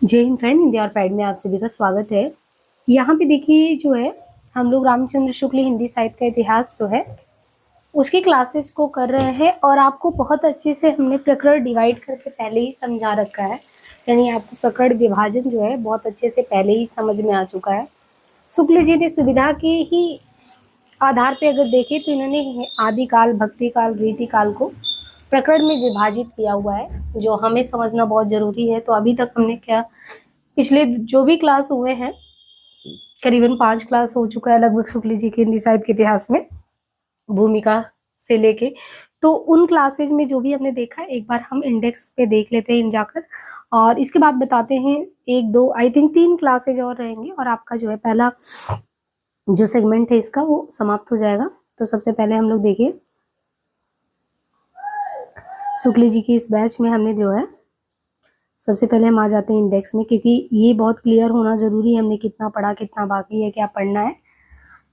जय हिंद फ्रेंड, हिंदी और पैड में आप सभी का स्वागत है। यहाँ पे देखिए जो है हम लोग रामचंद्र शुक्ल हिंदी साहित्य का इतिहास जो है उसकी क्लासेस को कर रहे हैं और आपको बहुत अच्छे से हमने प्रकरण डिवाइड करके पहले ही समझा रखा है। यानी आपको प्रकरण विभाजन जो है बहुत अच्छे से पहले ही समझ में आ चुका है। शुक्ल जी ने सुविधा के ही आधार पे अगर देखें तो इन्होंने आदिकाल, भक्ति काल, रीति काल को प्रकरण में विभाजित किया हुआ है, जो हमें समझना बहुत जरूरी है। तो अभी तक हमने क्या पिछले जो भी क्लास हुए हैं, करीबन 5 क्लास हो चुका है लगभग शुक्ल जी के हिंदी साहित्य के इतिहास में, भूमिका से लेके। तो उन क्लासेज में जो भी हमने देखा एक बार हम इंडेक्स पे देख लेते हैं इन जाकर, और इसके बाद बताते हैं। 1 2 आई थिंक 3 क्लासेज और रहेंगे और आपका जो है पहला जो सेगमेंट है इसका वो समाप्त हो जाएगा। तो सबसे पहले हम लोग देखिए शुक्ल जी की इस बैच में हमने जो है सबसे पहले हम आ जाते हैं इंडेक्स में, क्योंकि ये बहुत क्लियर होना जरूरी है हमने कितना पढ़ा, कितना बाकी है, क्या पढ़ना है।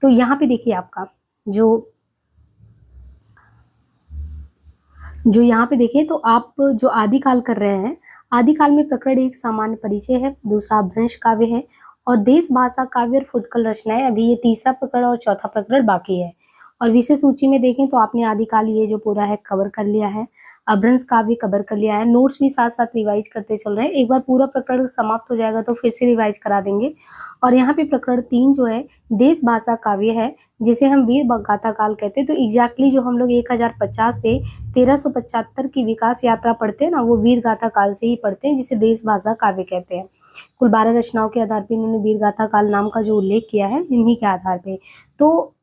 तो यहाँ पे देखिए आपका जो यहाँ पे देखिए, तो आप जो आदिकाल कर रहे हैं, आदिकाल में प्रकरण एक सामान्य परिचय है, दूसरा भ्रंश काव्य है और देश भाषा काव्य और फुटकल रचनाएं। अभी ये तीसरा प्रकरण और चौथा प्रकरण बाकी है। और विशेष सूची में देखें तो आपने आदिकाल ये जो पूरा है कवर कर लिया है, अभ्रंश काव्य कवर कर लिया है। नोट्स भी साथ साथ रिवाइज करते चल रहे हैं। एक बार पूरा प्रकरण समाप्त हो जाएगा तो फिर से रिवाइज करा देंगे। और यहाँ पे प्रकरण 3 जो है देश भाषा काव्य है, जिसे हम वीर गाथा काल कहते हैं। तो एग्जैक्टली जो हम लोग 1050 से 1375 की विकास यात्रा पढ़ते हैं ना, वो वीर गाथा काल से ही पढ़ते हैं, जिसे देश भाषा काव्य कहते हैं। कुल 12 रचनाओं के आधार पर इन्होंने वीर गाथा काल नाम का जो उल्लेख किया है, इन्हीं के आधार पे। तो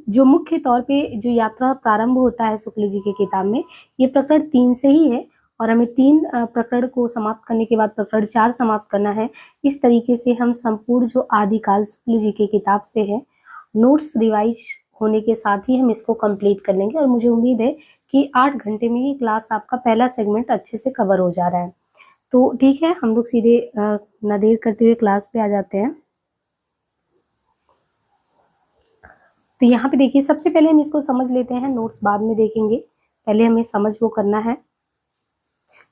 जो मुख्य तौर पे जो यात्रा प्रारंभ होता है शुक्ल जी की किताब में, ये प्रकरण 3 से ही है और हमें 3 प्रकरण को समाप्त करने के बाद प्रकरण 4 समाप्त करना है। इस तरीके से हम संपूर्ण जो आदिकाल शुक्ल जी की किताब से है, नोट्स रिवाइज होने के साथ ही हम इसको कंप्लीट कर लेंगे। और मुझे उम्मीद है कि 8 घंटे में ये क्लास आपका पहला सेगमेंट अच्छे से कवर हो जा रहा है। तो ठीक है, हम लोग सीधे ना देर करते हुए क्लास पे आ जाते हैं। तो यहाँ पे देखिए सबसे पहले हम इसको समझ लेते हैं, नोट्स बाद में देखेंगे, पहले हमें समझ वो करना है।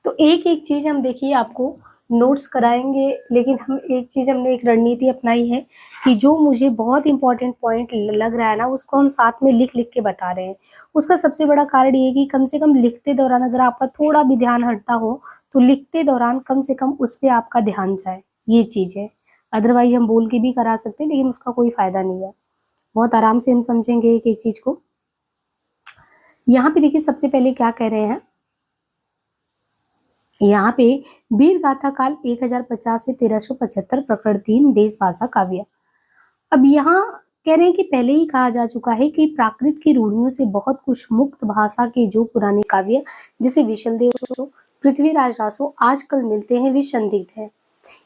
तो एक एक चीज हम देखिए आपको नोट्स कराएंगे, लेकिन हम एक चीज हमने एक रणनीति अपनाई है कि जो मुझे बहुत इंपॉर्टेंट पॉइंट लग रहा है ना, उसको हम साथ में लिख लिख के बता रहे हैं। उसका सबसे बड़ा कारण ये कि कम से कम लिखते दौरान अगर आपका थोड़ा भी ध्यान हटता हो तो लिखते दौरान कम से कम उस पर आपका ध्यान जाए, ये चीज है। अदरवाइज हम बोल के भी करा सकते हैं, लेकिन उसका कोई फायदा नहीं है। बहुत आराम से हम समझेंगे एक एक चीज को। यहाँ पे देखिए सबसे पहले क्या कह रहे हैं, यहाँ पे वीर गाथा काल 1050 से 1375 प्रकरण 3 देश भाषा काव्य। अब यहाँ कह रहे हैं कि पहले ही कहा जा चुका है कि प्राकृत की रूढ़ियों से बहुत कुछ मुक्त भाषा के जो पुराने काव्य जैसे विशलदेव रासो, पृथ्वीराज रासो आजकल मिलते हैं, वे संदिग्ध है।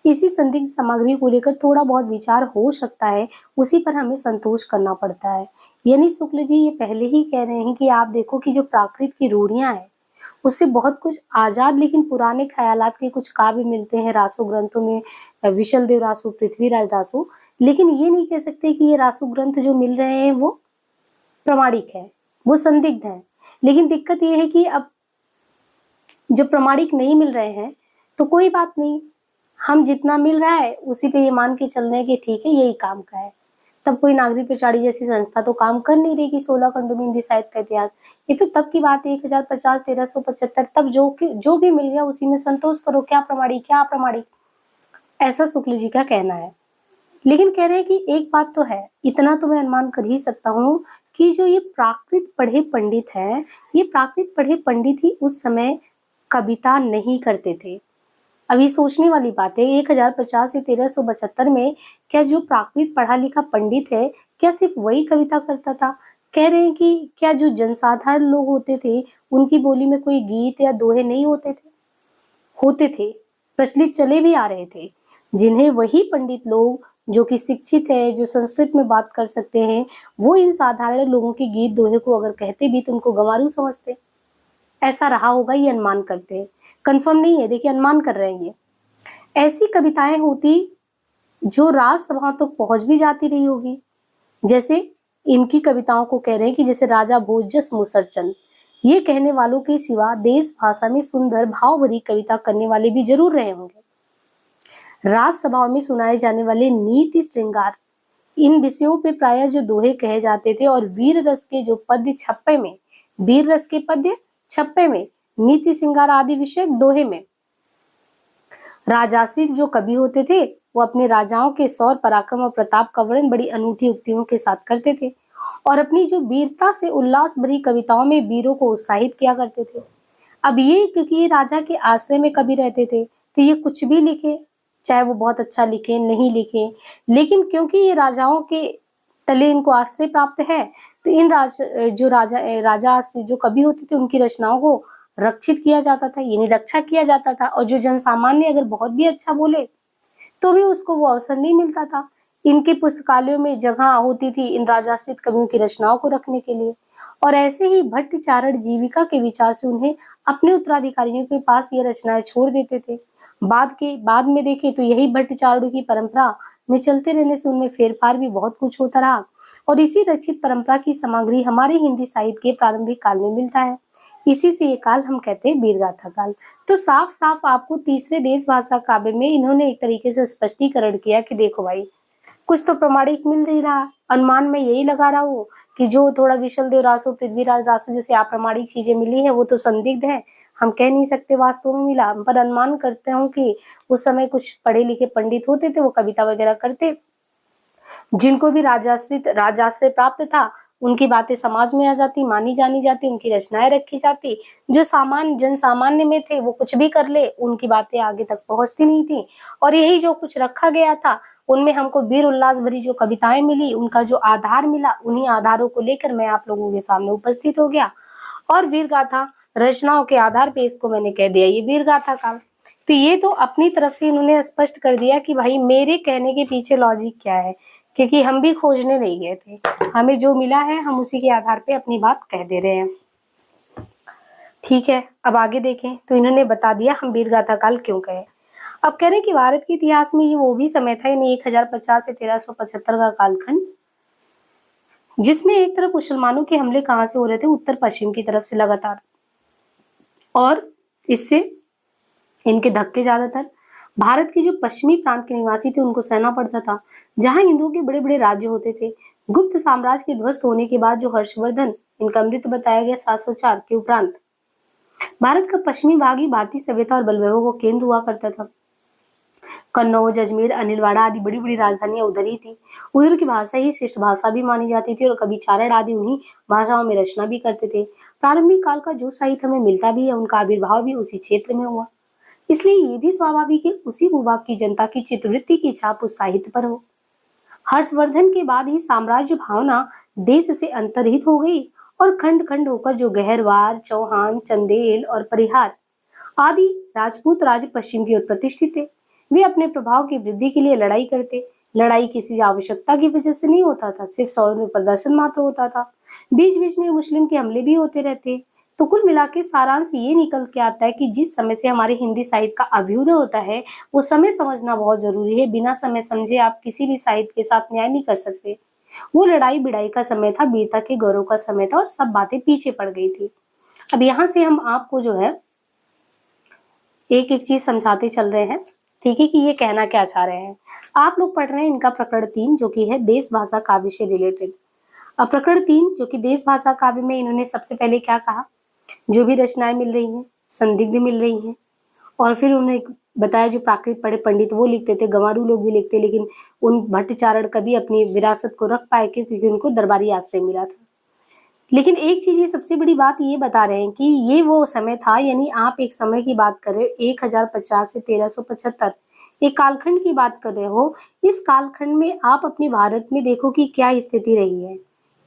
इसी संदिग्ध सामग्री को लेकर थोड़ा बहुत विचार हो सकता है, उसी पर हमें संतोष करना पड़ता है। यानी शुक्ल जी ये पहले ही कह रहे हैं कि आप देखो कि जो प्राकृत की रूढ़ियां हैं उससे बहुत कुछ आजाद लेकिन पुराने ख्यालात के कुछ काव्य मिलते हैं रासो ग्रंथों में, विशलदेव रासो, पृथ्वीराज रासो। लेकिन ये नहीं कह सकते कि ये रासो ग्रंथ जो मिल रहे हैं वो प्रमाणिक है, वो संदिग्ध है। लेकिन दिक्कत ये है कि अब जब प्रमाणिक नहीं मिल रहे हैं तो कोई बात नहीं, हम जितना मिल रहा है उसी पे ये मान के चल रहे हैं कि ठीक है यही काम का है। तब कोई नागरिक प्रचारी जैसी संस्था तो काम कर नहीं रही कि 16 खंडों में हिंदी साहित्य का इतिहास। ये तो तब की बात है 1050 1375, तब जो भी मिल गया उसी में संतोष करो, क्या प्रमाणिक क्या अप्रमाणिक, ऐसा शुक्ल जी का कहना है। लेकिन कह रहे हैं कि एक बात तो है, इतना तो मैं अनुमान कर ही सकता हूँ कि जो ये प्राकृत पढ़े पंडित हैं, ये प्राकृत पढ़े पंडित ही उस समय कविता नहीं करते थे। अब ये सोचने वाली बात है, 1050 से 1375 में क्या जो प्राकृत पढ़ा लिखा पंडित है, क्या सिर्फ वही कविता करता था? कह रहे हैं कि क्या जो जनसाधारण लोग होते थे उनकी बोली में कोई गीत या दोहे नहीं होते थे? होते थे, प्रचलित चले भी आ रहे थे, जिन्हें वही पंडित लोग जो कि शिक्षित है, जो संस्कृत में बात कर सकते हैं, वो इन साधारण लोगों के गीत दोहे को अगर कहते भी तो उनको गंवारू समझते। ऐसा रहा होगा, ये अनुमान करते हैं, कंफर्म नहीं है, देखिए अनुमान कर रहे हैं। ये ऐसी कविताएं होती जो राजसभा तक पहुंच भी जाती रही होगी, जैसे इनकी कविताओं को कह रहे हैं कि जैसे राजा भोज जस मुसरचंद, ये कहने वालों के सिवा देश भाषा में सुंदर भाव भरी कविता करने वाले भी जरूर रहे होंगे। राजसभाओं में सुनाए जाने वाले नीति श्रृंगार, इन विषयों पे प्रायः जो दोहे कहे जाते थे, और वीर रस के जो पद्य छप्पे में, वीर रस के पद्य छप्पे में, नीति श्रृंगार आदि विषय दोहे में। राजाश्रित जो कवि होते थे वो अपने राजाओं के शौर्य पराक्रम और प्रताप का वर्णन बड़ी अनूठी उक्तियों के साथ करते थे, और अपनी जो वीरता से उल्लास भरी कविताओं में वीरों को उत्साहित किया करते थे। अब ये क्योंकि ये राजा के आश्रय में कवि रहते थे, तो ये कुछ भी लिखे, चाहे वो बहुत अच्छा लिखे नहीं लिखे, लेकिन क्योंकि ये राजाओं के तले इनको आश्रय प्राप्त है, तो इन राजा आश्रित जो कवि होते थे उनकी रचनाओं को रक्षित किया जाता था, यानी रक्षा किया जाता था। और जो जन सामान्य अगर बहुत भी अच्छा बोले तो भी उसको वो अवसर नहीं मिलता था। इनके पुस्तकालयों में जगह होती थी इन राजाश्रित कवियों की रचनाओं को रखने के लिए, और ऐसे ही भट्टाचार्य जीविका के विचार से उन्हें अपने उत्तराधिकारियों के पास ये रचनाएं छोड़ देते थे। बाद में देखें तो यही भट्टाचार्य की परंपरा में चलते रहने से उनमें फेरफार भी बहुत कुछ होता रहा, और इसी रचित परंपरा की सामग्री हमारे हिंदी साहित्य के प्रारंभिक काल में मिलता है। इसी से ये काल हम कहते हैं वीरगाथा काल। तो साफ साफ आपको तीसरे देश भाषा काव्य में इन्होंने एक तरीके से स्पष्टीकरण किया कि देखो भाई, कुछ तो प्रमाणिक मिल नहीं रहा, अनुमान में यही लगा रहा हूँ कि जो थोड़ा विशल देव रासो, पृथ्वीराज रासो जैसे अप्रामाणिक चीजें मिली है वो तो संदिग्ध है, हम कह नहीं सकते वास्तव में मिला, पर अनुमान करते हूँ कि उस समय कुछ पढ़े लिखे पंडित होते थे, वो कविता वगैरह करते, जिनको भी राजाश्रय प्राप्त था, उनकी बातें समाज में आ जाती, मानी जानी जाती, उनकी रचनाएं रखी जाती। जो जन सामान्य में थे वो कुछ भी कर ले, उनकी बातें आगे तक पहुंचती नहीं थी, और यही जो कुछ रखा गया था उनमें हमको वीर उल्लास भरी जो कविताएं मिली, उनका जो आधार मिला, उन्हीं आधारों को लेकर मैं आप लोगों के सामने उपस्थित हो गया, और वीर गाथा रचनाओं के आधार पे इसको मैंने कह दिया ये वीर गाथा काल। तो ये तो अपनी तरफ से इन्होंने स्पष्ट कर दिया कि भाई मेरे कहने के पीछे लॉजिक क्या है, क्योंकि हम भी खोजने नहीं गए थे, हमें जो मिला है हम उसी के आधार पे अपनी बात कह दे रहे हैं। ठीक है, अब आगे देखें तो इन्होंने बता दिया हम वीर गाथा काल क्यों कहे। अब कह रहे हैं कि भारत के इतिहास में ये वो भी समय था, यानी 1050 से 1375 का कालखंड, जिसमें एक तरफ मुसलमानों के हमले कहाँ से हो रहे थे, उत्तर पश्चिम की तरफ से लगातार, और इससे इनके धक्के ज्यादातर भारत के जो पश्चिमी प्रांत के निवासी थे उनको सहना पड़ता था, जहां हिंदुओं के बड़े बड़े राज्य होते थे। गुप्त साम्राज्य के ध्वस्त होने के बाद जो हर्षवर्धन, इनका मृत्यु बताया गया 704 के उपरांत, भारत का पश्चिमी भाग ही भारतीय सभ्यता और बलवैभव का केंद्र हुआ करता था। कन्नौज, अजमेर, अनिलवाड़ा आदि बड़ी बड़ी राजधानियां उधर ही थी। उधर की भाषा ही श्रेष्ठ भाषा भी मानी जाती थी, और कवि चारण आदि उन्हीं भाषाओं में रचना भी करते थे। प्रारंभिक काल का जो साहित्य हमें मिलता भी है, उनका आविर्भाव भी उसी क्षेत्र में हुआ, इसलिए ये भी स्वाभाविक है उसी भूभाग की जनता की चित्तवृत्ति की छाप उस साहित्य पर हो। हर्षवर्धन के बाद ही साम्राज्य भावना देश से अंतर्हित हो गई, और खंड खंड होकर जो गहरवार, चौहान, चंदेल और परिहार आदि राजपूत राज्य पश्चिम की ओर प्रतिष्ठित थे। वे अपने प्रभाव की वृद्धि के लिए लड़ाई करते। लड़ाई किसी आवश्यकता की वजह से नहीं होता था, सिर्फ सौम्य प्रदर्शन मात्र होता था। बीच बीच में मुस्लिम के हमले भी होते रहते। तो कुल मिला के सारांश ये निकल के आता है कि जिस समय से हमारे हिंदी साहित्य का अभ्युदय होता है, वो समय समझना बहुत जरूरी है। बिना समय समझे आप किसी भी साहित्य के साथ न्याय नहीं कर सकते। वो लड़ाई भिड़ाई का समय था, वीरता के गौरव का समय था, और सब बातें पीछे पड़ गई थी। अब यहाँ से हम आपको जो है एक एक चीज समझाते चल रहे हैं, ठीक है, कि ये कहना क्या चाह रहे हैं। आप लोग पढ़ रहे हैं इनका प्रकरण 3 जो कि है देश भाषा काव्य से रिलेटेड। अब प्रकरण 3 जो कि देश भाषा काव्य में इन्होंने सबसे पहले क्या कहा, जो भी रचनाएं मिल रही हैं संदिग्ध मिल रही हैं, और फिर उन्हें बताया जो प्राकृत पढ़े पंडित वो लिखते थे, गंवारू लोग भी लिखते, लेकिन उन भट्टाचार्य कभी अपनी विरासत को रख पाए क्योंकि उनको दरबारी आश्रय मिला था। लेकिन एक चीज ये सबसे बड़ी बात ये बता रहे हैं कि ये वो समय था, यानी आप एक समय की बात कर रहे हो 1050 से 1375, एक कालखंड की बात कर रहे हो। इस कालखंड में आप अपने भारत में देखो कि क्या स्थिति रही है,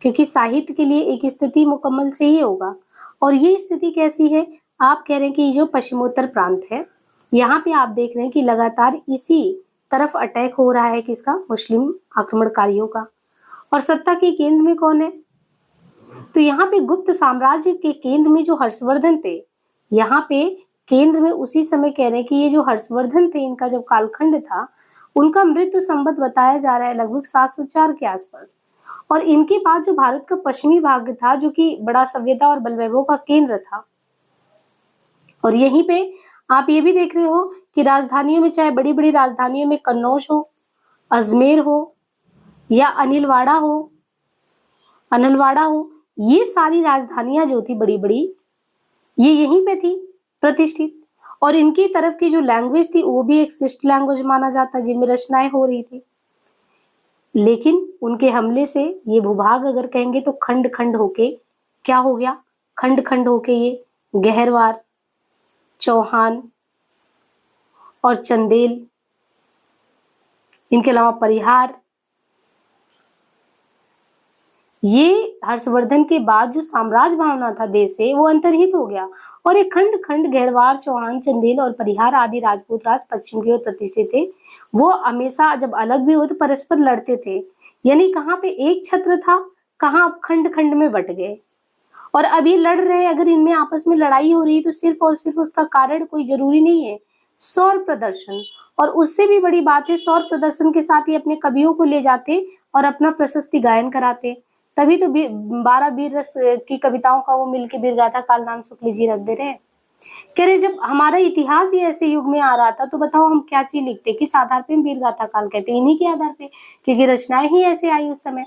क्योंकि साहित्य के लिए एक स्थिति मुकम्मल चाहिए होगा, और ये स्थिति कैसी है। आप कह रहे हैं कि जो पश्चिमोत्तर प्रांत है, यहाँ पे आप देख रहे हैं कि लगातार इसी तरफ अटैक हो रहा है किसका, मुस्लिम आक्रमणकारियों का, और सत्ता के केंद्र में कौन है, तो यहाँ पे गुप्त साम्राज्य के केंद्र में जो हर्षवर्धन थे, यहाँ पे केंद्र में उसी समय कह रहे हैं कि ये जो हर्षवर्धन थे, इनका जब कालखंड था, उनका मृत्यु संवत बताया जा रहा है लगभग 704 के आसपास, और इनके बाद जो भारत का पश्चिमी भाग था, जो कि बड़ा सभ्यता और बलवैभव का केंद्र था, और यहीं पे आप ये भी देख रहे हो कि राजधानियों में, चाहे बड़ी बड़ी राजधानियों में कन्नौज हो, अजमेर हो या अनिलवाड़ा हो, ये सारी राजधानियां जो थी बड़ी बड़ी, ये यहीं पे थी प्रतिष्ठित। और इनकी तरफ की जो लैंग्वेज थी वो भी एक शिष्ट लैंग्वेज माना जाता, जिनमें रचनाएं हो रही थी। लेकिन उनके हमले से ये भूभाग अगर कहेंगे तो खंड खंड होके क्या हो गया, खंड खंड होके ये गहरवार, चौहान और चंदेल, इनके अलावा परिहार, ये हर्षवर्धन के बाद जो साम्राज्य भावना था देश से वो अंतर्हित हो गया। और एक खंड खंड गहरवार, चौहान, चंदेल और परिहार आदि राजपूत राज पश्चिम की ओर प्रतिष्ठित थे। वो हमेशा जब अलग भी हुए तो परस्पर लड़ते थे, यानी कहाँ पे एक छत्र था, कहाँ अब खंड खंड में बट गए। और अब ये लड़ रहे हैं, अगर इनमें आपस में लड़ाई हो रही है तो सिर्फ और सिर्फ उसका कारण कोई जरूरी नहीं है, सौर प्रदर्शन। और उससे भी बड़ी बात है, सौर प्रदर्शन के साथ ही अपने कवियों को ले जाते और अपना प्रशस्ति गायन कराते। तभी तो 12 वीर रस की कविताओं का वो मिलके वीरगाथा काल नाम शुक्ल जी रख दे रहे हैं। कह रहे जब हमारा इतिहास ही ऐसे युग में आ रहा था तो बताओ हम क्या चीज लिखते, किस आधार पे हम वीरगाथा काल कहते, इन्हीं के आधार पे, क्योंकि रचनाएं ही ऐसे आई उस समय।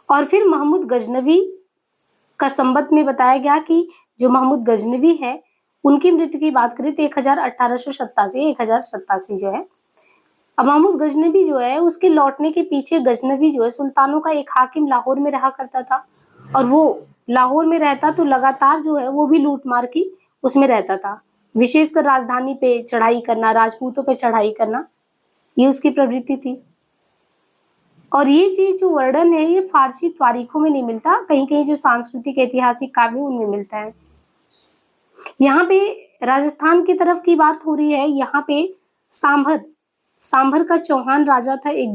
और फिर महमूद गजनवी का संबंध में बताया गया कि जो महमूद गजनवी है उनकी मृत्यु की बात करें तो 1887 जो है। अब महमूद गजनवी जो है उसके लौटने के पीछे गजनवी जो है सुल्तानों का एक हाकिम लाहौर में रहा करता था, और वो लाहौर में रहता तो लगातार जो है वो भी लूट मार की उसमें रहता था, विशेषकर राजधानी पे चढ़ाई करना, राजपूतों पे चढ़ाई करना, ये उसकी प्रवृत्ति थी। और ये चीज जो वर्णन है ये फारसी तारीखों में नहीं मिलता, कहीं कहीं जो सांस्कृतिक ऐतिहासिक काव्य उनमें मिलता है। यहाँ पे राजस्थान की तरफ की बात हो रही है, यहाँ पे सांभर का चौहान राजा था एक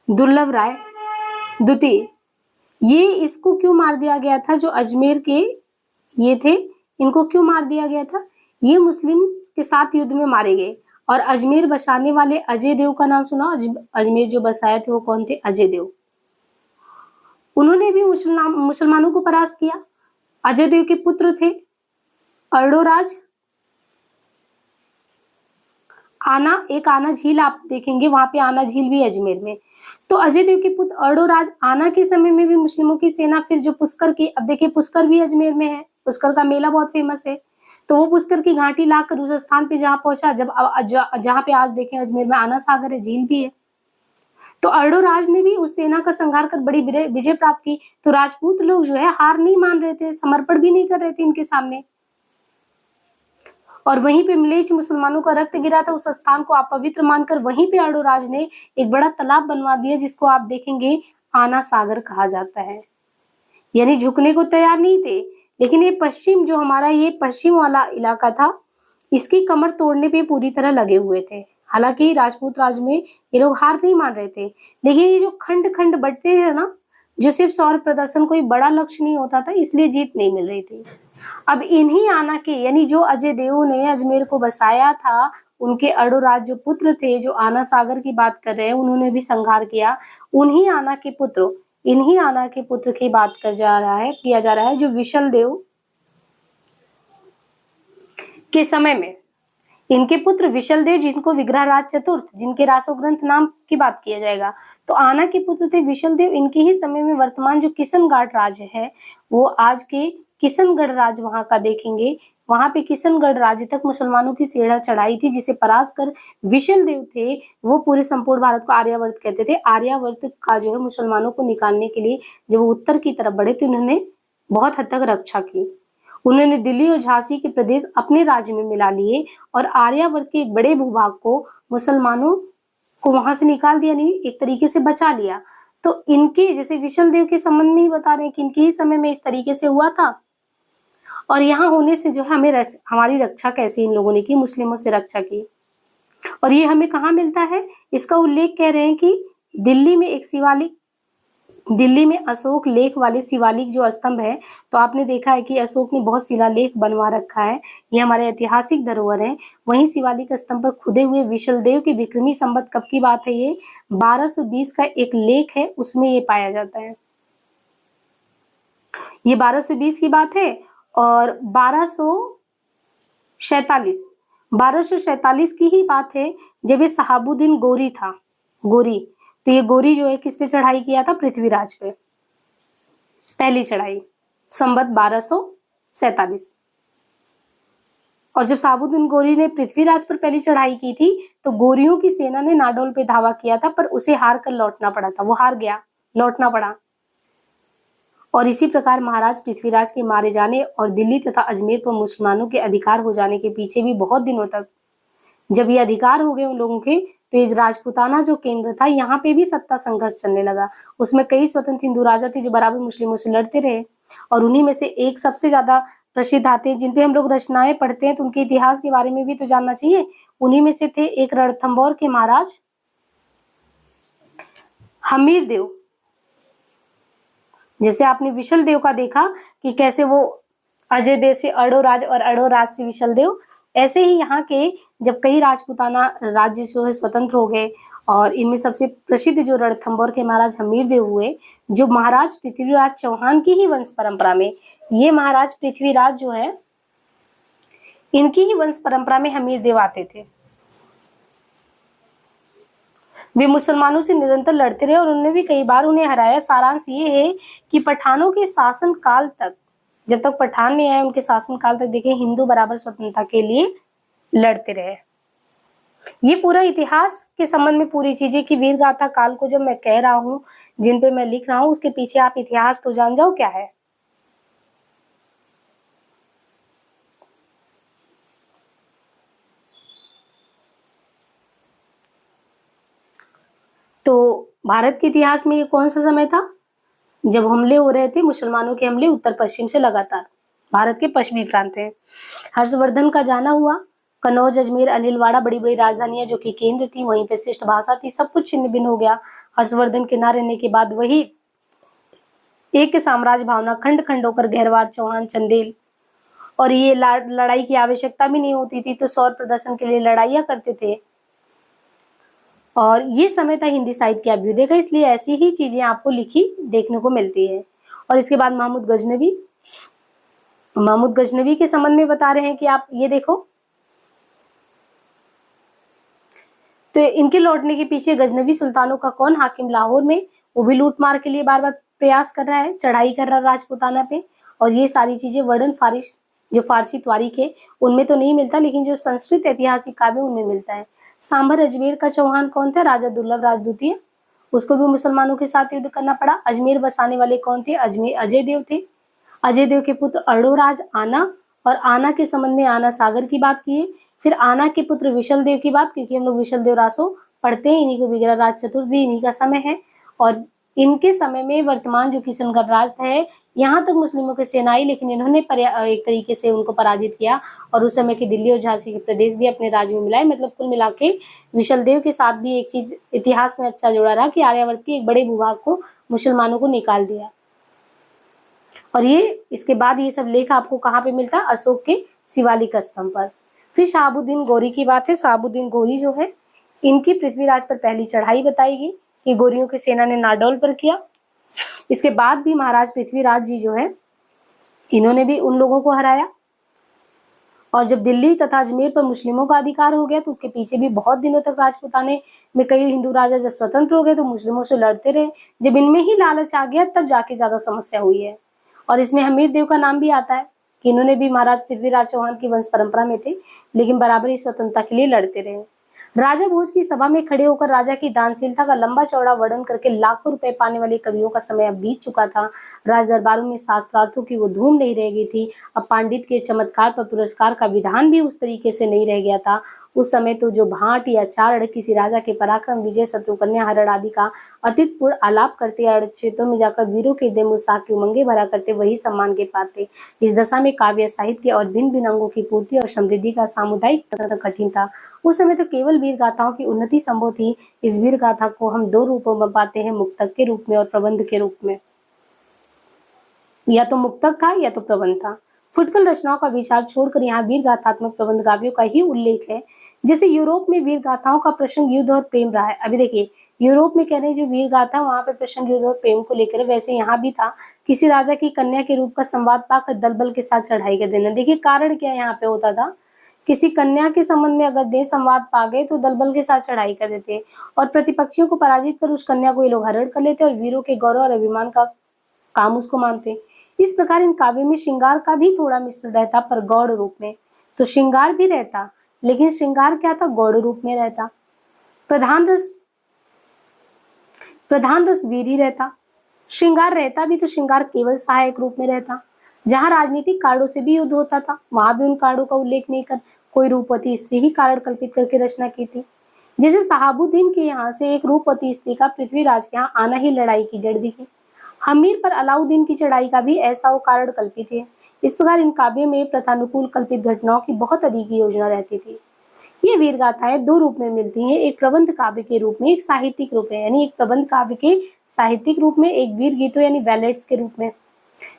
दुर्लभ राय द्वितीय। ये इसको क्यों मार दिया गया था, जो अजमेर के ये थे इनको क्यों मार दिया गया था, ये मुस्लिम के साथ युद्ध में मारे गए। और अजमेर बसाने वाले अजय देव का नाम सुना, अजमेर जो बसाए थे वो कौन थे, अजय देव। उन्होंने भी मुसलमानों को परास्त किया। अजय देव के पुत्र थे अर्डोराज, आना झील आप देखेंगे, वहां पे आना झील भी अजमेर में। तो अजय देव के पुत्र अर्डोराज आना के समय में भी मुस्लिमों की सेना, फिर जो पुष्कर की, अब देखिए पुष्कर भी अजमेर में है, पुष्कर का मेला बहुत फेमस है, तो वो पुष्कर की घाटी लाकर उस स्थान पे जहां पहुंचा, जहां पे आज देखें अजमेर में आना सागर है, झील भी है। तो अर्डोराज ने भी उस सेना का संहार कर बड़ी विजय प्राप्त की। तो राजपूत लोग जो है हार नहीं मान रहे थे, समर्पण भी नहीं कर रहे थे इनके सामने। और वहीं पे मिलेच मुसलमानों का रक्त गिरा था, उस स्थान को अपवित्र मानकर वहीं पे अर्डोराज ने एक बड़ा तालाब बनवा दिया, जिसको आप देखेंगे आना सागर कहा जाता है। यानी झुकने को तैयार नहीं थे। लेकिन ये पश्चिम जो हमारा ये पश्चिम वाला इलाका था, इसकी कमर तोड़ने पे पूरी तरह लगे हुए थे। हालांकि राजपूत राज में ये लोग हार नहीं मान रहे थे, लेकिन ये जो खंड खंड बढ़ते थे ना, जो सिर्फ सौर प्रदर्शन कोई बड़ा लक्ष्य नहीं होता था, इसलिए जीत नहीं मिल रही थी। अब इन्हीं आना के, यानी जो अजय देव ने अजमेर को बसाया था, उनके अर्डोराज जो पुत्र थे, जो आना सागर की बात कर रहे हैं, उन्होंने भी संहार किया। इन्हीं आना के पुत्र की बात किया जा रहा है, जो विशल देव के समय में इनके पुत्र विशल देव, जिनको विग्रहराज चतुर्थ, जिनके रासो ग्रंथ नाम की बात किया जाएगा, तो आना के पुत्र थे विशल देव। इनके ही समय में वर्तमान जो किशनगढ़ राज्य है, वो आज के किशनगढ़ राज्य वहां का देखेंगे, वहां पे किशनगढ़ राज्य तक मुसलमानों की सेना चढ़ाई थी, जिसे परास्त कर विशल देव थे, वो पूरे संपूर्ण भारत को आर्यावर्त कहते थे। आर्यावर्त का जो है मुसलमानों को निकालने के लिए जब वो उत्तर की तरफ बढ़े तो उन्होंने बहुत हद तक रक्षा की। उन्होंने दिल्ली और झांसी के प्रदेश अपने राज्य में मिला लिए और आर्यावर्त के एक बड़े भूभाग को मुसलमानों को वहां से निकाल दिया, नहीं एक तरीके से बचा लिया। तो इनके जैसे विशल देव के संबंध में ही बता रहे हैं कि इनके ही समय में इस तरीके से हुआ था। और यहाँ होने से जो है हमारी रक्षा कैसे इन लोगों ने की, मुस्लिमों से रक्षा की। और ये हमें कहाँ मिलता है, इसका उल्लेख कह रहे हैं कि दिल्ली में अशोक लेख वाले शिवालिक जो स्तंभ है, तो आपने देखा है कि अशोक ने बहुत शिलालेख बनवा रखा है, ये हमारे ऐतिहासिक धरोहर है। वहीं शिवालिक स्तंभ पर खुदे हुए विशल देव की विक्रमी संवत कब की बात है, ये 1220 का एक लेख है, उसमें ये पाया जाता है। ये 1220 की बात है। और 1247 की ही बात है जब ये शहाबुद्दीन गोरी था। गोरी, तो ये गोरी जो है किस पे चढ़ाई किया था? पृथ्वीराज पे, पहली चढ़ाई संवत 1247। और जब शहाबुद्दीन गोरी ने पृथ्वीराज पर पहली चढ़ाई की थी तो गोरियों की सेना ने नाडोल पे धावा किया था, पर उसे हार कर लौटना पड़ा था। वो हार गया, लौटना पड़ा। और इसी प्रकार महाराज पृथ्वीराज के मारे जाने और दिल्ली तथा अजमेर पर मुसलमानों के अधिकार हो जाने के पीछे भी बहुत दिनों तक, जब ये अधिकार हो गए उन लोगों के, तो इस राजपूताना जो केंद्र था यहाँ पे भी सत्ता संघर्ष चलने लगा। उसमें कई स्वतंत्र हिंदू राजा थे जो बराबर मुस्लिमों से लड़ते रहे, और उन्हीं में से एक सबसे ज्यादा प्रसिद्ध आते हैं जिन पे हम लोग रचनाएं पढ़ते हैं तो उनके इतिहास के बारे में भी तो जानना चाहिए। उन्हीं में से थे एक रणथंभौर के महाराज हमीर देव। जैसे आपने विशल देव का देखा कि कैसे वो अजय देव से अड़ोराज और अड़ोराज से विशल देव, ऐसे ही यहाँ के जब कई राजपूताना राज्य जो है स्वतंत्र हो गए, और इनमें सबसे प्रसिद्ध जो रणथंभौर के महाराज हमीर देव हुए, जो महाराज पृथ्वीराज चौहान की ही वंश परंपरा में, ये महाराज पृथ्वीराज जो है इनकी ही वंश परंपरा में हमीर देव आते थे। वे मुसलमानों से निरंतर लड़ते रहे और उन्होंने भी कई बार उन्हें हराया। सारांश ये है कि पठानों के शासन काल तक, जब तक पठान नहीं आए उनके शासन काल तक, देखिए हिंदू बराबर स्वतंत्रता के लिए लड़ते रहे। ये पूरा इतिहास के संबंध में पूरी चीजें कि वीर गाथा काल को जब मैं कह रहा हूँ, जिन पे मैं लिख रहा हूँ, उसके पीछे आप इतिहास तो जान जाओ क्या है। तो भारत के इतिहास में ये कौन सा समय था? जब हमले हो रहे थे, मुसलमानों के हमले उत्तर पश्चिम से लगातार, भारत के पश्चिमी प्रांत है। हर्षवर्धन का जाना हुआ, कनौज, अजमेर, अनिलवाड़ा बड़ी बड़ी राजधानियां जो कि केंद्र थी, वहीं पे शिष्ट भाषा थी, सब कुछ छिन्न भिन्न हो गया। हर्षवर्धन के न रहने के बाद वही एक साम्राज्य भावना खंड खंड होकर गहरवाड़, चौहान, चंदेल, और ये लड़ाई की आवश्यकता भी नहीं होती थी तो सौर प्रदर्शन के लिए लड़ाइयां करते थे। और ये समय था हिंदी साहित्य के अभ्युदय का, इसलिए ऐसी ही चीजें आपको लिखी देखने को मिलती है। और इसके बाद महमूद गजनवी के संबंध में बता रहे हैं कि आप ये देखो, तो इनके लौटने के पीछे गजनवी सुल्तानों का कौन हाकिम लाहौर में, वो भी लूट मार के लिए बार बार प्रयास कर रहा है, चढ़ाई कर रहा है राजपूताना पे। और ये सारी चीजें वर्णन फारिस जो फारसी त्वारीख है उनमें तो नहीं मिलता, लेकिन जो संस्कृत ऐतिहासिक काव्य उनमें मिलता है। सांभर अजमेर का चौहान कौन था? राजा दुर्लभ राज द्वितीय, उसको भी मुसलमानों के साथ युद्ध करना पड़ा। अजमेर बसाने वाले कौन थे? अजय देव थे। अजय देव के पुत्र अड़ोराज आना, और आना के संबंध में आना सागर की बात की है। फिर आना के पुत्र विशल देव की बात, क्योंकि हम लोग विशल देव रासो पढ़ते हैं, इन्हीं को विग्रह राज चतुर्थ भी इन्हीं का समय है। और इनके समय में वर्तमान जो किशनगढ़ राज है, यहाँ तक मुस्लिमों की सेना आई, लेकिन इन्होंने एक तरीके से उनको पराजित किया, और उस समय के दिल्ली और झांसी के प्रदेश भी अपने राज्य में मिलाए। मतलब कुल मिला के विशल देव के साथ भी एक चीज इतिहास में अच्छा जुड़ा रहा कि आर्यावर्त के एक बड़े भूभाग को मुसलमानों को निकाल दिया। और ये इसके बाद ये सब लेख आपको कहाँ पे मिलता है? अशोक के शिवालिक स्तंभ पर। फिर शहाबुद्दीन गोरी की बात है। शहाबुद्दीन गोरी जो है, इनकी पृथ्वीराज पर पहली चढ़ाई बताएगी कि गोरियों की सेना ने नाडौल पर किया। इसके बाद भी महाराज पृथ्वीराज जी जो है, इन्होंने भी उन लोगों को हराया। और जब दिल्ली तथा अजमेर पर मुस्लिमों का अधिकार हो गया तो उसके पीछे भी बहुत दिनों तक राजपूताने में कई हिंदू राजा जब स्वतंत्र हो गए तो मुस्लिमों से लड़ते रहे। जब इनमें ही लालच आ गया तब जाके ज्यादा समस्या हुई है। और इसमें हमीर देव का नाम भी आता है कि इन्होंने भी महाराज पृथ्वीराज चौहान की वंश परंपरा में थे, लेकिन बराबर ही स्वतंत्रता के लिए लड़ते रहे। राजा भोज की सभा में खड़े होकर राजा की दानशीलता का लंबा चौड़ा वर्णन करके लाखों रुपए पाने वाले कवियों का समय अब बीत चुका था। राज दरबारों में शास्त्रार्थों की वो धूम नहीं रह गई थी। अब पंडित के चमत्कार पर पुरस्कार का विधान भी उस तरीके से नहीं रह गया था। उस समय तो जो भाट या चारण किसी राजा के पराक्रम, विजय, शत्रुकन्या हरण आदि का अतिथपूर्ण आलाप करते या क्षेत्रों में जाकर वीरों के दम उत्साह की उमंगे भरा करते, वही सम्मान के पाते। इस दशा में काव्य साहित्य और भिन्न भिन्न अंगों की पूर्ति और समृद्धि का सामुदायिक कठिन था। उस समय तो केवल वीर गाथाओं की उन्नति संभव थी। इस वीर गाथा को हम दो रूपों में पाते हैं, मुक्तक के रूप में और प्रबंध के रूप में। या तो मुक्तक था या तो प्रबंध था। फुटकल रचनाओं का विचार छोड़कर यहाँ वीर गाथात्मक प्रबंध काव्यों का ही उल्लेख है। जैसे यूरोप में वीर गाथाओं का प्रसंग युद्ध और प्रेम रहा है। अभी देखिए, यूरोप में कह रहे हैं जो वीर गाथा वहां पे प्रसंग युद्ध और प्रेम को लेकर है, वैसे यहाँ भी था। किसी राजा की कन्या के रूप का संवाद पाकर दलबल के साथ चढ़ाई कर देना। देखिए कारण क्या यहाँ पे होता था, किसी कन्या के संबंध में अगर दे संवाद पा गए तो दलबल के साथ चढ़ाई कर देते और प्रतिपक्षियों को पराजित कर उस कन्या को ये लोग हरण कर लेते और वीरों के गौरव और अभिमान का काम उसको मानते। इस प्रकार इन काव्यों में श्रृंगार का भी थोड़ा मिश्रण रहता, पर गौड़ रूप में। तो श्रृंगार भी रहता, लेकिन श्रृंगार क्या था, गौड़ रूप में रहता। प्रधान रस वीर ही रहता। श्रृंगार रहता भी तो श्रृंगार केवल सहायक रूप में रहता। जहां राजनीतिक कारणों से भी युद्ध होता था, वहां भी उन कारणों का उल्लेख नहीं कर कोई रूपवती स्त्री ही कारण कल्पित करके रचना की थी। जैसे सहाबुद्दीन के यहाँ से एक रूपवती स्त्री का पृथ्वीराज के यहाँ आना ही लड़ाई की जड़ दिखी। हमीर पर अलाउद्दीन की चढ़ाई का भी ऐसा वो कारण कल्पित है। इस प्रकार इन काव्यों में प्रथानुकूल कल्पित घटनाओं की बहुत अधिक योजना रहती थी। ये वीर गाथाएं दो रूप में मिलती हैं, एक प्रबंध काव्य के रूप में, एक साहित्यिक रूप में। यानी एक प्रबंध काव्य के साहित्यिक रूप में, एक वीर गीतों यानी बैलेट्स के रूप में।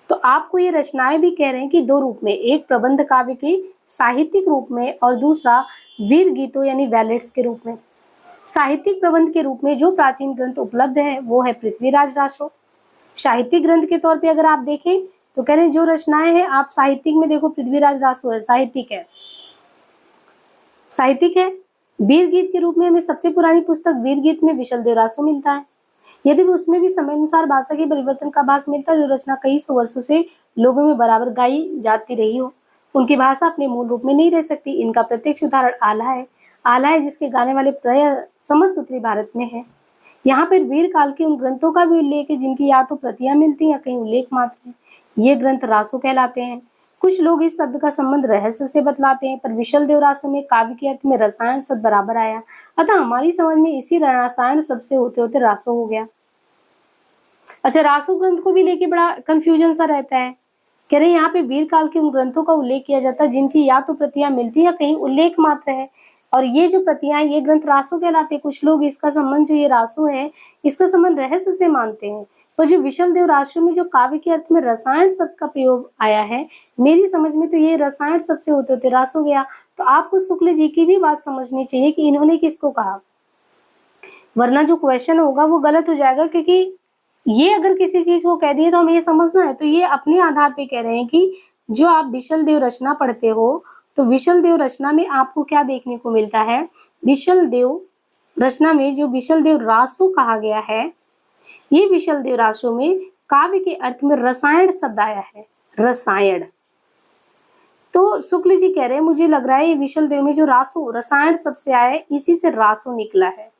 तो आपको ये रचनाएं भी कह रहे हैं कि दो रूप में, एक प्रबंध काव्य के साहित्यिक रूप में और दूसरा वीर गीतों यानी बैलेट्स के रूप में। साहित्यिक प्रबंध के रूप में जो प्राचीन ग्रंथ उपलब्ध है वो है पृथ्वीराज रासो। साहित्यिक ग्रंथ के तौर पे अगर आप देखें तो कह रहे हैं जो रचनाएं हैं, आप साहित्यिक में देखो पृथ्वीराज रासो है, साहित्यिक है। साहित्यिक है। वीर गीत के रूप में हमें सबसे पुरानी पुस्तक वीर गीत में विशल देव रासो मिलता है। यदि भी उसमें भी समय अनुसार भाषा के परिवर्तन का आभास मिलता है, जो रचना कई सौ वर्षों से लोगों में बराबर गाई जाती रही हो, उनकी भाषा अपने मूल रूप में नहीं रह सकती। इनका प्रत्यक्ष उदाहरण आला है। आला है जिसके गाने वाले प्राय समस्त उत्तरी भारत में है। यहाँ पर वीर काल के उन ग्रंथों का भी उल्लेख है जिनकी या तो प्रतियां मिलती हैं या कहीं उल्लेख मात्र है। ये ग्रंथ रासो कहलाते हैं। कुछ लोग इस शब्द का संबंध रहस्य से बतलाते हैं, पर विशल देव रासो में काव्य के अर्थ में रसायन शब्द बराबर आया, अतः हमारी समझ में इसी रसायन शब्द से होते होते रासो हो गया। अच्छा, रासो ग्रंथ को भी लेके बड़ा कंफ्यूजन सा रहता है। कह रहे हैं यहाँ पे वीर काल के उन ग्रंथों का उल्लेख किया जाता है जिनकी या तो प्रतियां मिलती है या कहीं उल्लेख मात्र है, और ये जो प्रतियां ये ग्रंथ रासो कहलाते हैं। कुछ लोग इसका संबंध जो ये रासो है इसका संबंध रहस्य से मानते हैं। पर जो विशल देव रासो में जो काव्य के अर्थ में रसायन शब्द का प्रयोग आया है, मेरी समझ में तो ये रसायन शब्द से होते होते रासो गया। तो आपको शुक्ल जी की भी बात समझनी चाहिए कि इन्होंने किसको कहा, वरना जो क्वेश्चन होगा वो गलत हो जाएगा। क्योंकि ये अगर किसी चीज को कह दिए तो हमें ये समझना है, तो ये अपने आधार पे कह रहे हैं कि जो आप विशल देव रचना पढ़ते हो तो विशल देव रचना में आपको क्या देखने को मिलता है। विशल देव रचना में जो विशल देव रासो कहा गया है, ये विशल देव रासो में काव्य के अर्थ में रसायन शब्द आया है, रसायन। तो शुक्ल जी कह रहे हैं मुझे लग रहा है ये विशल देव में जो रासो रसायन शब्द से आया है, इसी से रासो निकला है।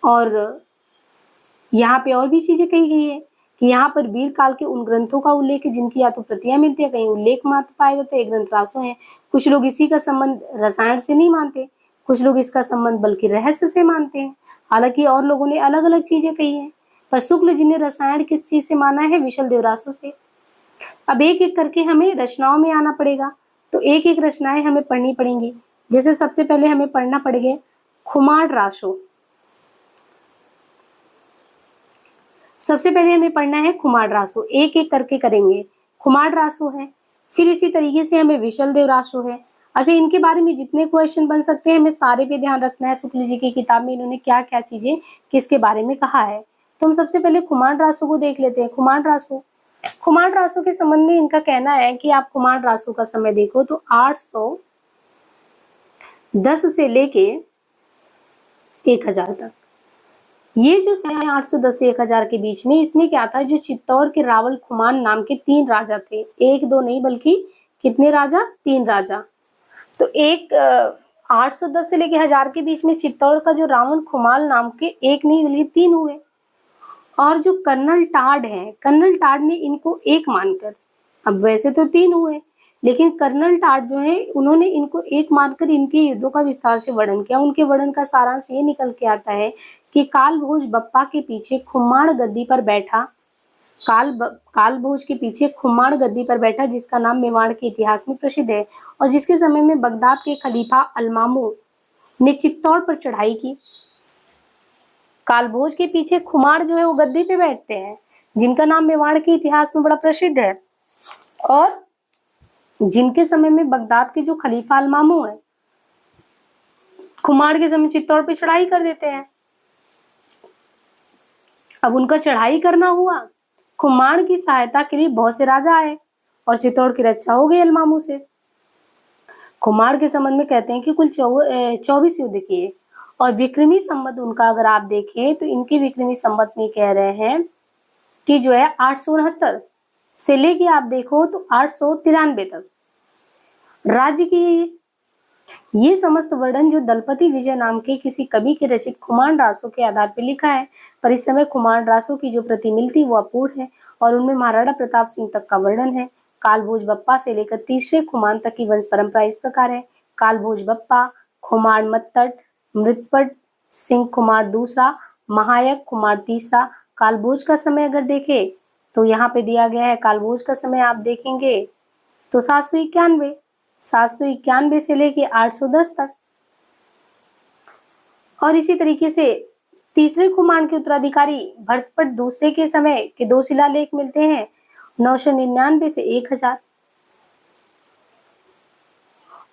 और यहाँ पे और भी चीजें कही गई है कि यहाँ पर वीर काल के उन ग्रंथों का उल्लेख है जिनकी या तो प्रतियां मिलती है, कहीं उल्लेख मात्र पाए जाते हैं, ग्रंथ रासो है। कुछ लोग इसी का संबंध रसायन से नहीं मानते, कुछ लोग इसका संबंध बल्कि रहस्य से मानते हैं। हालांकि और लोगों ने अलग अलग चीजें कही हैं, पर शुक्ल जी ने रसायन किस चीज से माना है, विशल देव रासो से। अब एक एक करके हमें रचनाओं में आना पड़ेगा, तो एक एक रचनाएं हमें पढ़नी पड़ेंगी। जैसे सबसे पहले हमें पढ़ना पड़ेगा खुमार रासो। सबसे पहले हमें पढ़ना है खुमार रासो, एक एक करके करेंगे। खुमार रासो है, फिर इसी तरीके से हमें विशल देव रासो है। अच्छा, इनके बारे में जितने क्वेश्चन बन सकते हैं हमें सारे पे ध्यान रखना है। शुक्ल जी की किताब में इन्होंने क्या क्या चीजें किसके बारे में कहा है। तो हम सबसे पहले खुमार रासो को देख लेते हैं। खुमार रासो के संबंध में इनका कहना है कि आप खुमार रासो का समय देखो तो 810 से लेके 1000 तक, ये जो समय 810 से 1000 के बीच में, इसमें क्या था, जो चित्तौड़ के रावल खुमान नाम के 3 राजा थे। एक दो नहीं बल्कि कितने राजा, 3 राजा। तो 810 से लेके 1000 के बीच में चित्तौड़ का जो रावण खुमाल नाम के एक नहीं बल्कि 3 हुए। और जो कर्नल टाड है, कर्नल टाड ने इनको एक मानकर, अब वैसे तो 3 हुए लेकिन कर्नल टाड जो है उन्होंने इनको एक मानकर इनके युद्धों का विस्तार से वर्णन किया। उनके वर्णन का सारांश ये निकल के आता है कि कालभोज बप्पा के पीछे खुमाण गद्दी पर बैठा, कालभोज के पीछे खुमाण गद्दी पर बैठा, जिसका नाम मेवाड़ के इतिहास में प्रसिद्ध है, और जिसके समय में बगदाद के खलीफा अलमामू ने चित्तौड़ पर चढ़ाई की। कालभोज के पीछे खुमार जो है वो गद्दी पे बैठते हैं, जिनका नाम मेवाड़ के इतिहास में बड़ा प्रसिद्ध है, और जिनके समय में बगदाद के जो खलीफा अलमामू है, खुमार के समय चित्तौड़ पे चढ़ाई कर देते हैं। अब उनका चढ़ाई करना हुआ, खुमार की सहायता के लिए बहुत से राजा आए और चित्तौड़ की रक्षा हो गई अलमामू से। खुमार के संबंध में कहते हैं कि कुल 24 युद्ध किए, और विक्रमी संवत उनका अगर आप देखें तो इनके विक्रमी संवत में कह रहे हैं कि जो है 869 से लेके आप देखो तो 893 तक राज्य की। ये समस्त वर्णन जो दलपति विजय नाम के किसी कवि के रचित खुमान रासों के आधार पर लिखा है, पर इस समय खुमान रासों की जो प्रति मिलती वो अपूर्ण है, और उनमें महाराणा प्रताप सिंह तक का वर्णन है। कालभोज बप्पा से लेकर तीसरे खुमान तक की वंश परंपरा इस प्रकार है: कालभोज बप्पा, खुमार मत्तट, मृतपट सिंह खुमार दूसरा, महायक खुमार तीसरा। कालभोज का समय अगर देखें तो यहाँ पे दिया गया है, कालभोज का समय आप देखेंगे तो 791 से लेके 810 तक। और इसी तरीके से तीसरे खुमान के उत्तराधिकारी भरतपट दूसरे के समय के 2 शिलालेख मिलते हैं, 999 से 1000।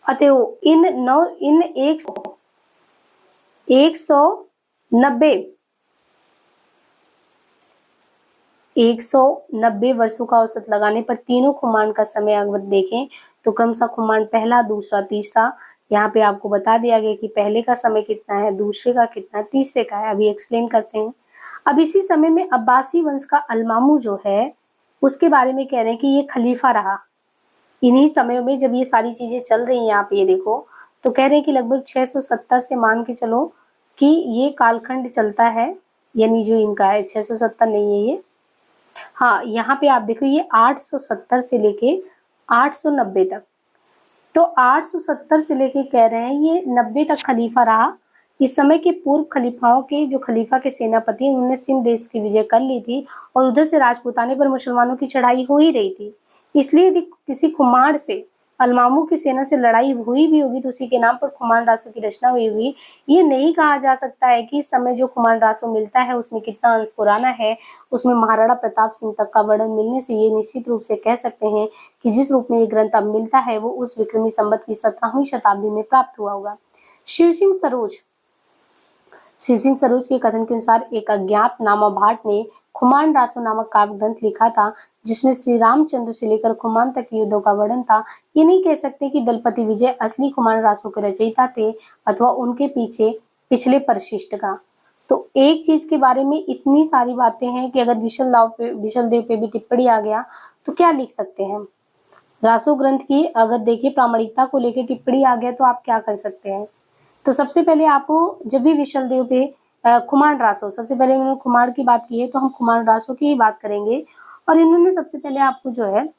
अतएव इन 190 वर्षों का औसत लगाने पर तीनों खुमान का समय अगर देखें तो क्रमशः खुमान पहला, दूसरा, तीसरा। यहाँ पे आपको बता दिया गया कि पहले का समय कितना है, दूसरे का कितना है, तीसरे का है। अभी एक्सप्लेन करते हैं। अब इसी समय में अब्बासी वंश का अलमामू जो है उसके बारे में कह रहे हैं कि ये खलीफा रहा। इन्हीं समयों में जब ये सारी चीजें चल रही हैं, आप ये देखो तो कह रहे हैं कि लगभग 670 से मान के चलो कि ये कालखंड चलता है, यानी जो इनका है 670 नहीं है ये, हाँ यहाँ पे आप देखो ये 870 से लेके 890 तक। तो 870 से लेके कह रहे हैं ये 90 तक खलीफा रहा। इस समय के पूर्व खलीफाओं के जो खलीफा के सेनापति उन्होंने सिंध देश की विजय कर ली थी, और उधर से राजपूताने पर मुसलमानों की चढ़ाई हो ही रही थी। इसलिए यदि किसी खुमार से अलमामू की सेना से लड़ाई हुई भी होगी तो उसी के नाम पर खुमान रासों की रचना हुई होगी। ये नहीं कहा जा सकता है कि इस समय जो खुमान रासों मिलता है उसमें कितना अंश पुराना है, उसमें महाराणा प्रताप सिंह तक का वर्णन मिलने से ये निश्चित रूप से कह सकते हैं कि जिस रूप में ये ग्रंथ अब मिलता है वो उस विक्रमी संवत की 17वीं शताब्दी में प्राप्त हुआ होगा। शिव सिंह सरोज के कथन के अनुसार एक अज्ञात नामा भाट ने खुमान रासो नामक काव्य ग्रंथ लिखा था, जिसमें श्री रामचंद्र से लेकर खुमान तक के युद्धों का वर्णन था। ये नहीं कह सकते कि दलपति विजय असली खुमान रासो के रचयिता थे अथवा उनके पीछे पिछले परिशिष्ट का। तो एक चीज के बारे में इतनी सारी बातें हैं कि अगर विशल देव पे भी टिप्पणी आ गया तो क्या लिख सकते हैं। रासो ग्रंथ की अगर देखिए प्रामाणिकता को लेकर टिप्पणी आ गया तो आप क्या कर सकते हैं। तो सबसे पहले आपको जब भी विशल देव पे खुमान रासो, सबसे पहले उन्होंने खुमार की बात की है तो हम खुमान रासो की ही बात करेंगे। और इन्होंने सबसे पहले आपको जो है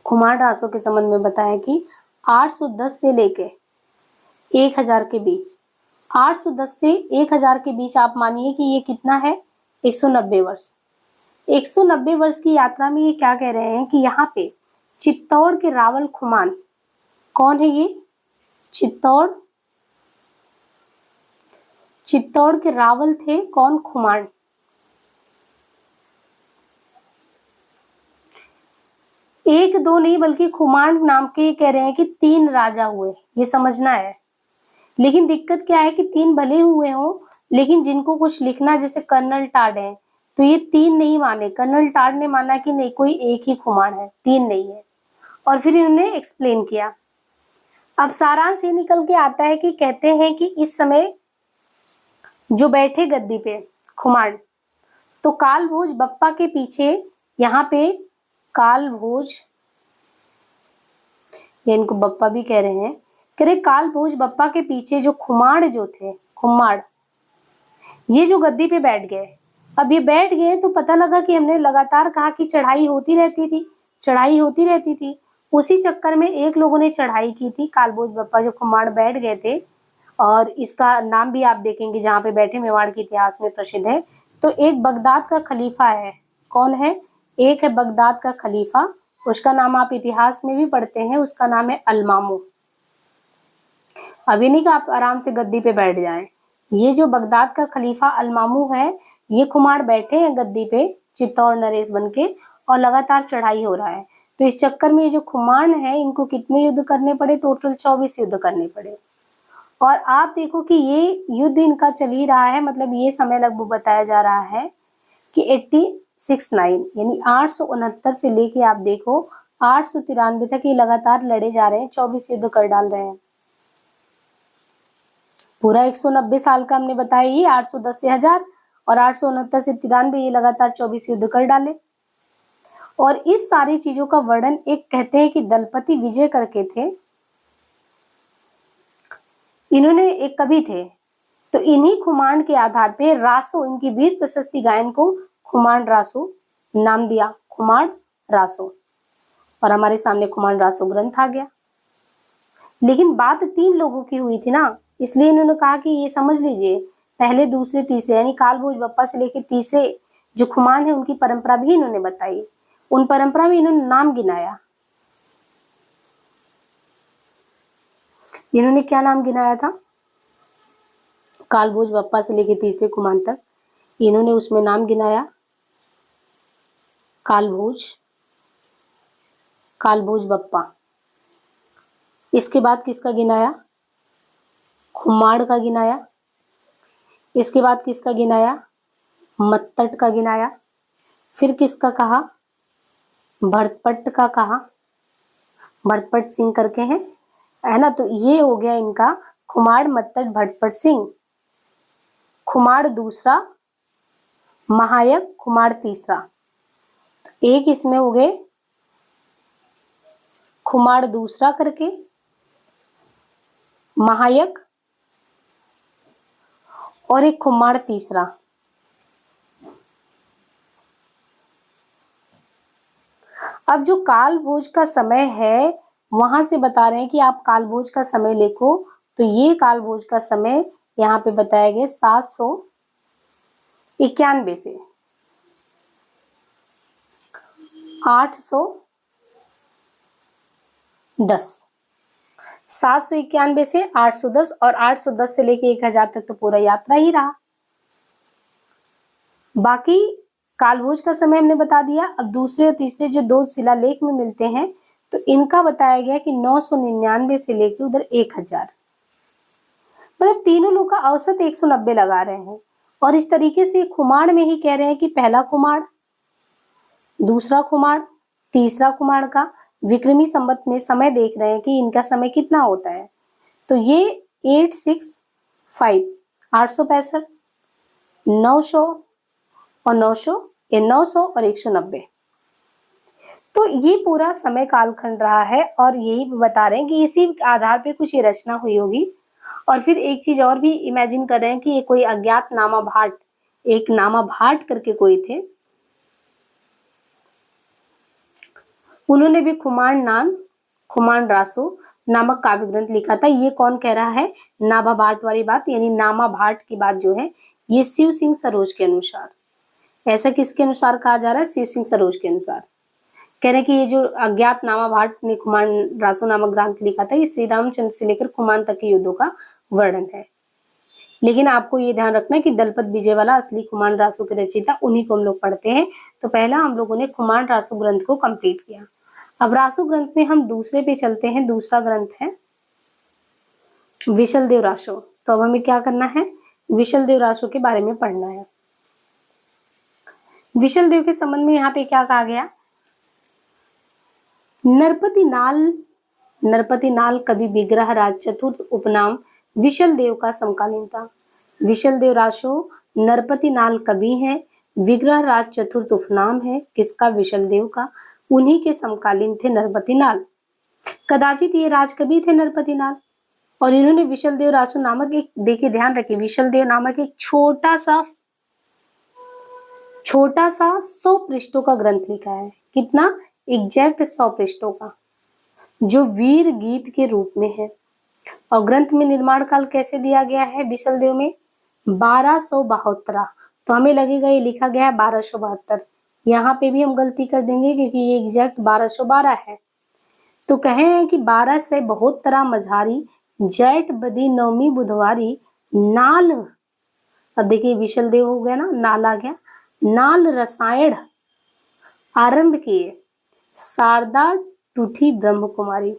खुमान रासो के संबंध में बताया कि 810 से लेके 1000 के बीच, 810 से 1000 के बीच आप मानिए कि ये कितना है, 190 वर्ष। 190 वर्ष की यात्रा में ये क्या कह रहे हैं कि यहाँ पे चित्तौड़ के रावल खुमान, कौन है ये, चित्तौड़ के रावल थे कौन, खुमान। एक दो नहीं बल्कि खुमान नाम के कह रहे हैं कि 3 राजा हुए, ये समझना है। लेकिन दिक्कत क्या है कि 3 भले हुए हों लेकिन जिनको कुछ लिखना, जैसे कर्नल टाड है तो ये 3 नहीं माने। कर्नल टाड ने माना कि नहीं कोई एक ही खुमान है, 3 नहीं है, और फिर इन्होंने एक्सप्लेन किया। अब सारांश ये निकल के आता है कि कहते हैं कि इस समय जो बैठे गद्दी पे खुमान, तो कालभोज बप्पा के पीछे, यहाँ पे कालभोज, या इनको बप्पा भी कह रहे हैं, कह रहे कालभोज बप्पा के पीछे जो खुमाड़ जो थे, खुमाड़, ये जो गद्दी पे बैठ गए। अब ये बैठ गए तो पता लगा कि हमने लगातार कहा कि चढ़ाई होती रहती थी। उसी चक्कर में एक लोगों ने चढ़ाई की थी, कालभोज बप्पा जो खुमाड़ बैठ गए थे, और इसका नाम भी आप देखेंगे जहाँ पे बैठे मेवाड़ के इतिहास में प्रसिद्ध है। तो एक बगदाद का खलीफा है, कौन है, एक है बगदाद का खलीफा, उसका नाम आप इतिहास में भी पढ़ते हैं, उसका नाम है अलमामू। अभी नहीं कि आप आराम से गद्दी पे बैठ जाएं। ये जो बगदाद का खलीफा अलमामू है, ये खुमाड़ बैठे हैं गद्दी पे चित्तौड़ नरेश बनके, और लगातार चढ़ाई हो रहा है। तो इस चक्कर में ये जो खुमान है इनको कितने युद्ध करने पड़े, टोटल 24 युद्ध करने पड़े। और आप देखो कि ये युद्ध इनका चल ही रहा है, मतलब ये समय लगभग बताया जा रहा है कि 869 यानी 869 से लेके आप देखो 893 तक ये लगातार लड़े जा रहे हैं, 24 युद्ध कर डाल रहे हैं। पूरा 190 साल का हमने बताया, ये 810 से 1000 और 869 से 93, ये लगातार 24 युद्ध कर डाले। और इस सारी चीजों का वर्णन एक कहते हैं कि दलपति विजय करके थे, इन्होंने एक कवि थे, तो इन्हीं खुमांड के आधार पे रासो, इनकी वीर प्रशस्ति गायन को खुमांड रासो नाम दिया, खुमांड रासो। और हमारे सामने खुमांड रासो ग्रंथ आ गया। लेकिन बात 3 लोगों की हुई थी ना, इसलिए इन्होंने कहा कि ये समझ लीजिए पहले, दूसरे, तीसरे, यानी कालभोज बप्पा से लेकर तीसरे जो खुमान है उनकी परंपरा भी इन्होंने बताई। उन परंपरा में इन्होंने नाम गिनाया। इन्होंने क्या नाम गिनाया था? कालभोज बप्पा से लेकर तीसरे खुमान तक इन्होंने उसमें नाम गिनाया कालभोज, कालभोज बप्पा। इसके बाद किसका गिनाया? खुमाड़ का गिनाया। इसके बाद किसका गिनाया? मत्तट का गिनाया। फिर किसका कहा? भरतपट्ट का कहा, भरतपट्ट सिंह करके हैं, है ना। तो ये हो गया इनका खुमाड़, मत्तट, भरतपट्ट सिंह। खुमाड़ दूसरा, महायक, खुमाड़ तीसरा। तो एक इसमें हो गए खुमाड़ दूसरा करके, महायक, और एक खुमाड़ तीसरा। अब जो कालभोज का समय है वहां से बता रहे हैं कि आप कालभोज का समय लिखो, तो ये कालभोज का समय यहाँ पे बताया गया 791 से 810, 791 से 810, और 810 से लेके 1000 तक तो पूरा यात्रा ही रहा। बाकी कालभोज का समय हमने बता दिया। अब दूसरे और तीसरे जो 2 शिलालेख में मिलते हैं, तो इनका बताया गया कि 999 से लेके उधर 1000, मतलब तीनों लोग का औसत 190 लगा रहे हैं। और इस तरीके से खुमाड़ में ही कह रहे हैं कि पहला खुमाड़, दूसरा खुमाड़, तीसरा खुमाड़ का विक्रमी संवत में समय देख रहे हैं कि इनका समय कितना होता है। तो ये 865, 865, 900 और 900, 900 और 190। तो ये पूरा समय कालखंड रहा है, और यही बता रहे हैं कि इसी आधार पे कुछ ये रचना हुई होगी। और फिर एक चीज और भी इमेजिन कर रहे हैं कि ये कोई अज्ञात नामा भाट, एक नामा भाट करके कोई थे, उन्होंने भी खुमांड रासो नामक काव्य ग्रंथ लिखा था। ये कौन कह रहा है? नाभा भाट वाली बात, यानी नामा भाट की बात जो है, ये शिव सिंह सरोज के अनुसार। ऐसा किसके अनुसार कहा जा रहा है? शिव सिंह सरोज के अनुसार। कह रहे हैं कि ये जो अज्ञात नामा भाट ने खुमांड रासो नामक ग्रंथ लिखा था, ये श्री रामचंद्र से लेकर खुमान तक के युद्धों का वर्णन है। लेकिन आपको ये ध्यान रखना है कि दलपत विजय वाला असली खुमांड रासो के रचयिता, उन्हीं को हम लोग पढ़ते हैं। तो पहला हम लोगों ने खुमांड रासो ग्रंथ को कंप्लीट किया। अब रासो ग्रंथ में हम दूसरे पे चलते हैं। दूसरा ग्रंथ है विशलदेव रासो। तो अब हमें क्या करना है? विशलदेव रासो के बारे में पढ़ना है। विशलदेव के संबंध में यहाँ पे क्या कहा गया? नरपति नाल कवि विग्रह राज चतुर्थ उपनाम विशलदेव का समकालीन था। विशलदेव रासो नरपति नाल कवि है, विग्रह राज चतुर्थ उपनाम है किसका? विशलदेव का। उन्हीं के समकालीन थे नरपति नाल। कदाचित ये राजकवि थे नरपति नाल, और इन्होंने विशलदेव रासो नामक एक, देखिए ध्यान रखिए, विशलदेव नामक एक छोटा सा 100 पृष्ठों का ग्रंथ लिखा है। कितना? एग्जैक्ट 100 पृष्ठों का, जो वीर गीत के रूप में है। और ग्रंथ में निर्माण काल कैसे दिया गया है विशलदेव में? 1272। तो हमें लगेगा ये लिखा गया है 1272। यहाँ पे भी हम गलती कर देंगे क्योंकि ये एग्जैक्ट 1212 है। तो कहे हैं कि 1272 मझारी, जैठ बदी नवमी बुधवारी, नाल, अब देखिए विशलदेव हो गया ना, नाल आ गया, नाल रसायण आरंभ किए। शारदा टूठी ब्रह्म कुमारी।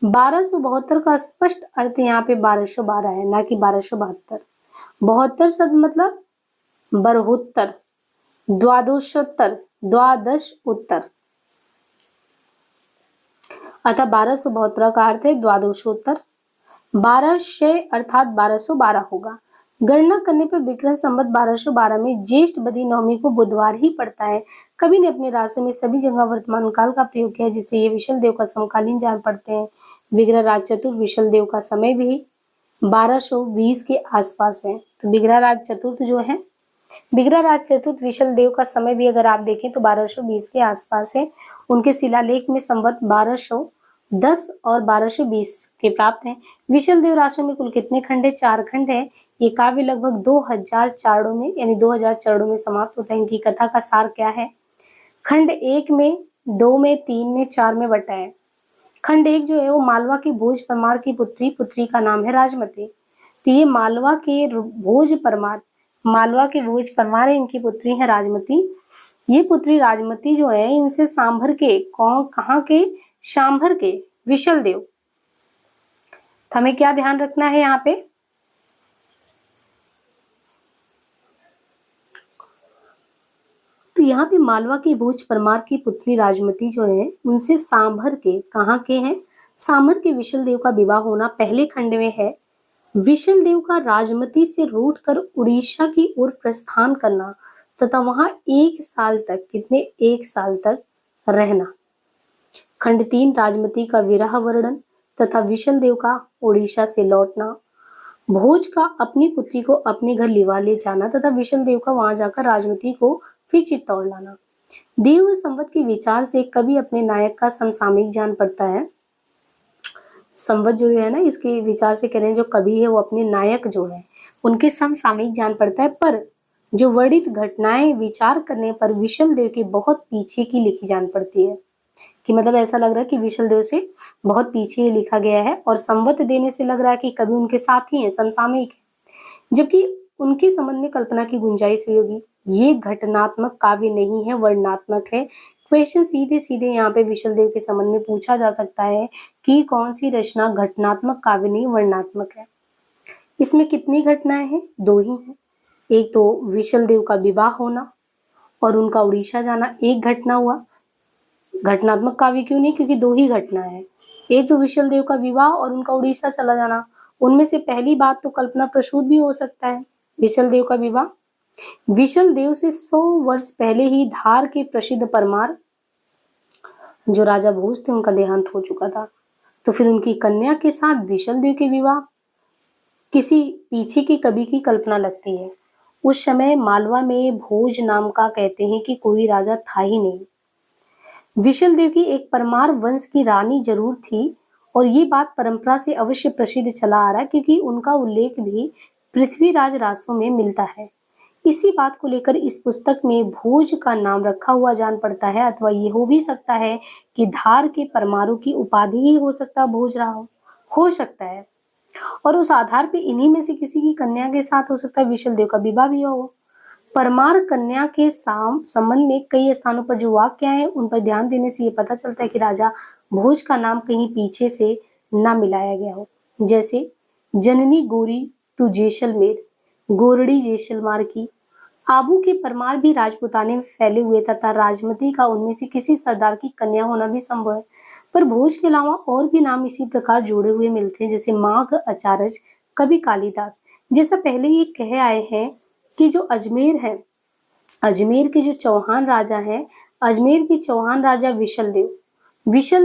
1272 का स्पष्ट अर्थ यहाँ पे 1212 है, ना कि 1272। 72 शब्द मतलब बरहोत्तर, द्वादशोत्तर, द्वादश उत्तर, अतः 1272 का अर्थ है द्वादशोत्तर। 1200 अर्थात 1212 होगा। गणना करने पर विक्रम संवत 1212 में ज्येष्ठ बदी नवमी को बुधवार ही पड़ता है। कवि ने अपने रासों में सभी जगह वर्तमान काल का प्रयोग किया, जिससे ये विशल देव का समकालीन जान पड़ते हैं। विग्रह राज चतुर्थ विशल देव का समय भी 1220 के आसपास है। तो विग्रह राज चतुर्थ जो है, विग्रह राज चतुर्थ विशल देव का समय भी अगर आप देखें तो 1220 के आसपास है। उनके शिलालेख में संवत 1210 और 1220 के प्राप्त हैं। विशल देव राशि में कुल कितने खंड है? 4 खंड है। ये काव्य लगभग 2000 चरणों में यानी 2000 चरणों में समाप्त होता है। इनकी कथा का सार क्या है? खंड 1 में, 2 में, 3 में, 4 में बटा है। खंड 1 जो है वो मालवा की भोज परमार की पुत्री का नाम है राजमती। तो ये मालवा के भोज परमार है, इनकी पुत्री है राजमती। ये पुत्री राजमती जो है इनसे सांभर के कहाँ के? सांभर के विशल देव। तो हमें क्या ध्यान रखना है यहाँ पे? तो यहाँ पे मालवा की भोज परमार की पुत्री राजमती जो है उनसे सांभर के, कहाँ के हैं? सांभर के विशल देव का विवाह होना पहले खंड में है। विशल देव का राजमती से रूट कर उड़ीसा की ओर प्रस्थान करना तथा वहां 1 साल तक, कितने? 1 साल तक रहना। खंड 3 राजमती का विरह वर्णन तथा विशल देव का उड़ीसा से लौटना। भोज का अपनी पुत्री को अपने घर लिवा ले जाना तथा विशल देव का वहां जाकर राजमती को फिर चित्तौड़ लाना। दिए हुए संवत के विचार से कवि अपने नायक का समसामयिक जान पड़ता है। संवत जो है ना, इसके विचार से कह रहे हैं जो कवि है वो अपने नायक जो है उनके समसामयिक जान पड़ता है, पर जो वर्णित घटनाएं विचार करने पर विशल देव के बहुत पीछे की लिखी जान पड़ती है। कि मतलब ऐसा लग रहा है कि विशल देव से बहुत पीछे लिखा गया है, और संवत देने से लग रहा है कि कवि उनके साथ ही है, समसामयिक है, जबकि उनके संबंध में कल्पना की गुंजाइश हुई होगी। ये घटनात्मक काव्य नहीं है, वर्णनात्मक है। क्वेश्चन सीधे सीधे यहाँ पे विशल देव के संबंध में पूछा जा सकता है कि कौन सी रचना घटनात्मक काव्य नहीं वर्णनात्मक है। इसमें कितनी घटनाएं हैं? 2 ही हैं। एक तो विशल देव का विवाह होना और उनका उड़ीसा जाना, एक घटना हुआ। घटनात्मक काव्य क्यों नहीं? क्योंकि 2 ही घटना है। एक तो विशल देव का विवाह और उनका उड़ीसा चला जाना। उनमें से पहली बात तो कल्पना प्रसूत भी हो सकता है। विशल देव का विवाह, विशल देव से 100 वर्ष पहले ही धार के प्रसिद्ध परमार जो राजा भोज थे उनका देहांत हो चुका था। तो फिर उनकी कन्या के साथ विशल देव के विवाह किसी पीछे के कवि की कल्पना लगती है। उस समय मालवा में भोज नाम का कहते हैं कि कोई राजा था ही नहीं। विशल देव की एक परमार वंश की रानी जरूर थी, और ये बात परंपरा से अवश्य प्रसिद्ध चला आ रहा है, क्योंकि उनका उल्लेख भी पृथ्वीराज रासों में मिलता है। इसी बात को लेकर इस पुस्तक में भोज का नाम रखा हुआ जान पड़ता है, अथवा ये हो भी सकता है कि धार के परमारों की उपाधि ही हो सकता है भोज रहा हो सकता है, और उस आधार पे इन्हीं में से किसी की कन्या के साथ हो सकता है विशल देव का विवाह भी हो। परमार कन्या के संबंध में कई स्थानों पर जो वाक्य हैं उन पर ध्यान देने से ये पता चलता है कि राजा भोज का नाम कहीं पीछे से ना मिलाया गया हो। जैसे जननी गोरी तू जैसलमेर, गोरड़ी जैसलमार की। आबू के परमार भी राजपुताने में फैले हुए तथा राजमती का उनमें से किसी सरदार की कन्या होना भी संभव है। पर भोज के अलावा और भी नाम इसी प्रकार जोड़े हुए मिलते हैं, जैसे माघ अचारज, कवि कालिदास। जैसा पहले ये कह आए हैं कि जो अजमेर है, अजमेर के जो चौहान राजा हैं, अजमेर के चौहान राजा विशल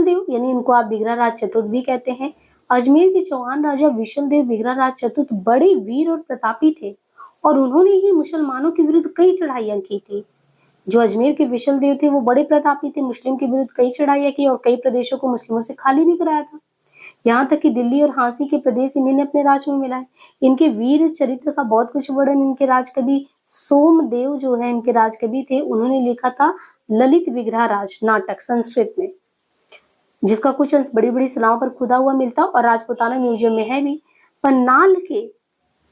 देव यानी इनको आप बिगरा राज चतुर्थ भी कहते हैं। अजमेर के चौहान राजा विशल देव बिगरा राज चतुर्थ बड़े वीर और प्रतापी थे, और उन्होंने ही मुसलमानों के विरुद्ध कई चढ़ाइयां की थी। जो अजमेर के विशल देव थे वो बड़े प्रतापी थे, मुस्लिम के विरुद्ध कई चढ़ाइयां की और कई प्रदेशों को मुस्लिमों से खाली भी कराया था। यहाँ तक कि दिल्ली और हांसी के प्रदेश इन्हें अपने राज में मिलाए। इनके वीर चरित्र का बहुत कुछ वर्णन इनके राजकवि सोमदेव जो है इनके राजकवि थे, उन्होंने लिखा था ललित विग्रह राज नाटक संस्कृत में, जिसका कुछ अंश बड़ी बड़ी शिलाओं पर खुदा हुआ मिलता और राजपुताना म्यूजियम में है भी। पर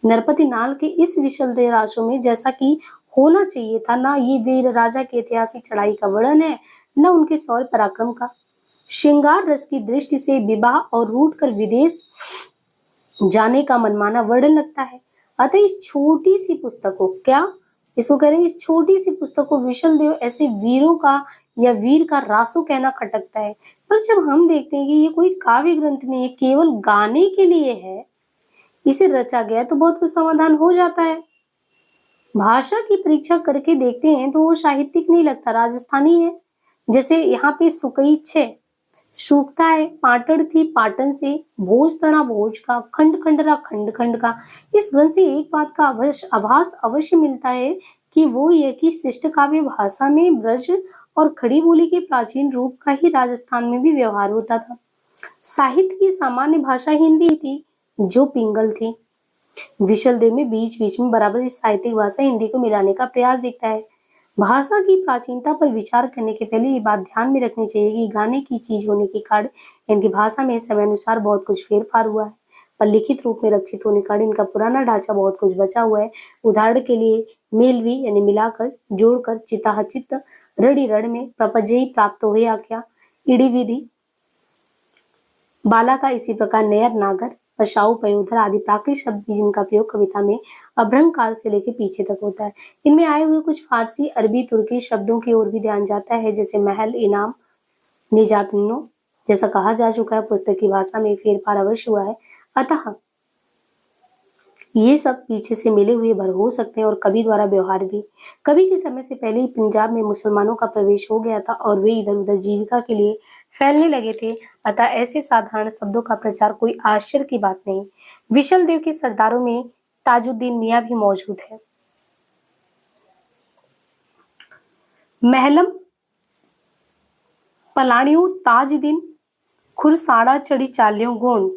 नरपति नाल के इस विशल देव राशों में जैसा कि होना चाहिए था। ना ये वीर राजा की ऐतिहासिक चढ़ाई का वर्णन है, न उनके शौर्य पराक्रम का। श्रृंगार रस की दृष्टि से विवाह और रूठ कर विदेश जाने का मनमाना वर्णन लगता है। अतः इस छोटी सी पुस्तक को क्या इसको कह रहे हैं, इस छोटी सी पुस्तक को विशल देव ऐसे वीरों का या वीर का रासो कहना खटकता है। पर जब हम देखते हैं कि ये कोई काव्य ग्रंथ नहीं है, केवल गाने के लिए है, इसे रचा गया, तो बहुत कुछ समाधान हो जाता है। भाषा की परीक्षा करके देखते हैं तो वो साहित्यिक नहीं लगता, राजस्थानी है। जैसे यहाँ पे सुकई छे सूखता है, पाटड़ थी पाटन से, भोज तना भोज का, खंड खंडरा खंड खंड का। इस ग्रंथ से एक बात का अवश्य आभास अवश्य मिलता है कि वो यह कि शिष्ट काव्य भाषा में ब्रज और खड़ी बोली के प्राचीन रूप का ही राजस्थान में भी व्यवहार होता था। साहित्य की सामान्य भाषा हिंदी थी, जो पिंगल थी। विशल देव में बीच बीच में बराबर इस साहित्यिक भाषा हिंदी को मिलाने का प्रयास दिखता है। भाषा की प्राचीनता पर विचार करने के पहले ये बात ध्यान में रखनी चाहिए कि गाने की चीज होने के कारण इनकी भाषा में समय अनुसार बहुत कुछ फेरफार हुआ है, पर लिखित रूप में रचित होने के कारण इनका पुराना ढांचा बहुत कुछ बचा हुआ है। उदाहरण के लिए मेलवी यानी मिलाकर, जोड़कर, चिताहचित, रड़ी रड़ में प्रपजयी प्राप्त हुए आख्या, इड़ी विधि, बाला का इसी प्रकार नयर नागर, पशाऊ, पयोधर आदि प्राकृत शब्द भी जिनका प्रयोग कविता में अभ्रंग काल से लेकर पीछे तक होता है। इनमें आए हुए कुछ फारसी, अरबी, तुर्की शब्दों की ओर भी ध्यान जाता है, जैसे महल, इनाम, निजातनो। जैसा कहा जा चुका है, पुस्तक की भाषा में फेरफार अवश्य हुआ है। अतः ये सब पीछे से मिले हुए भर हो सकते हैं और कवि द्वारा व्यवहार भी। कवि के समय से पहले ही पंजाब में मुसलमानों का प्रवेश हो गया था और वे इधर उधर जीविका के लिए फैलने लगे थे। अतः ऐसे साधारण शब्दों का प्रचार कोई आश्चर्य की बात नहीं। विशल देव के सरदारों में ताजुद्दीन मियाँ भी मौजूद है। महलम पलाणियों ताजदीन खुरसाड़ा चढ़ी चालियों गोंड।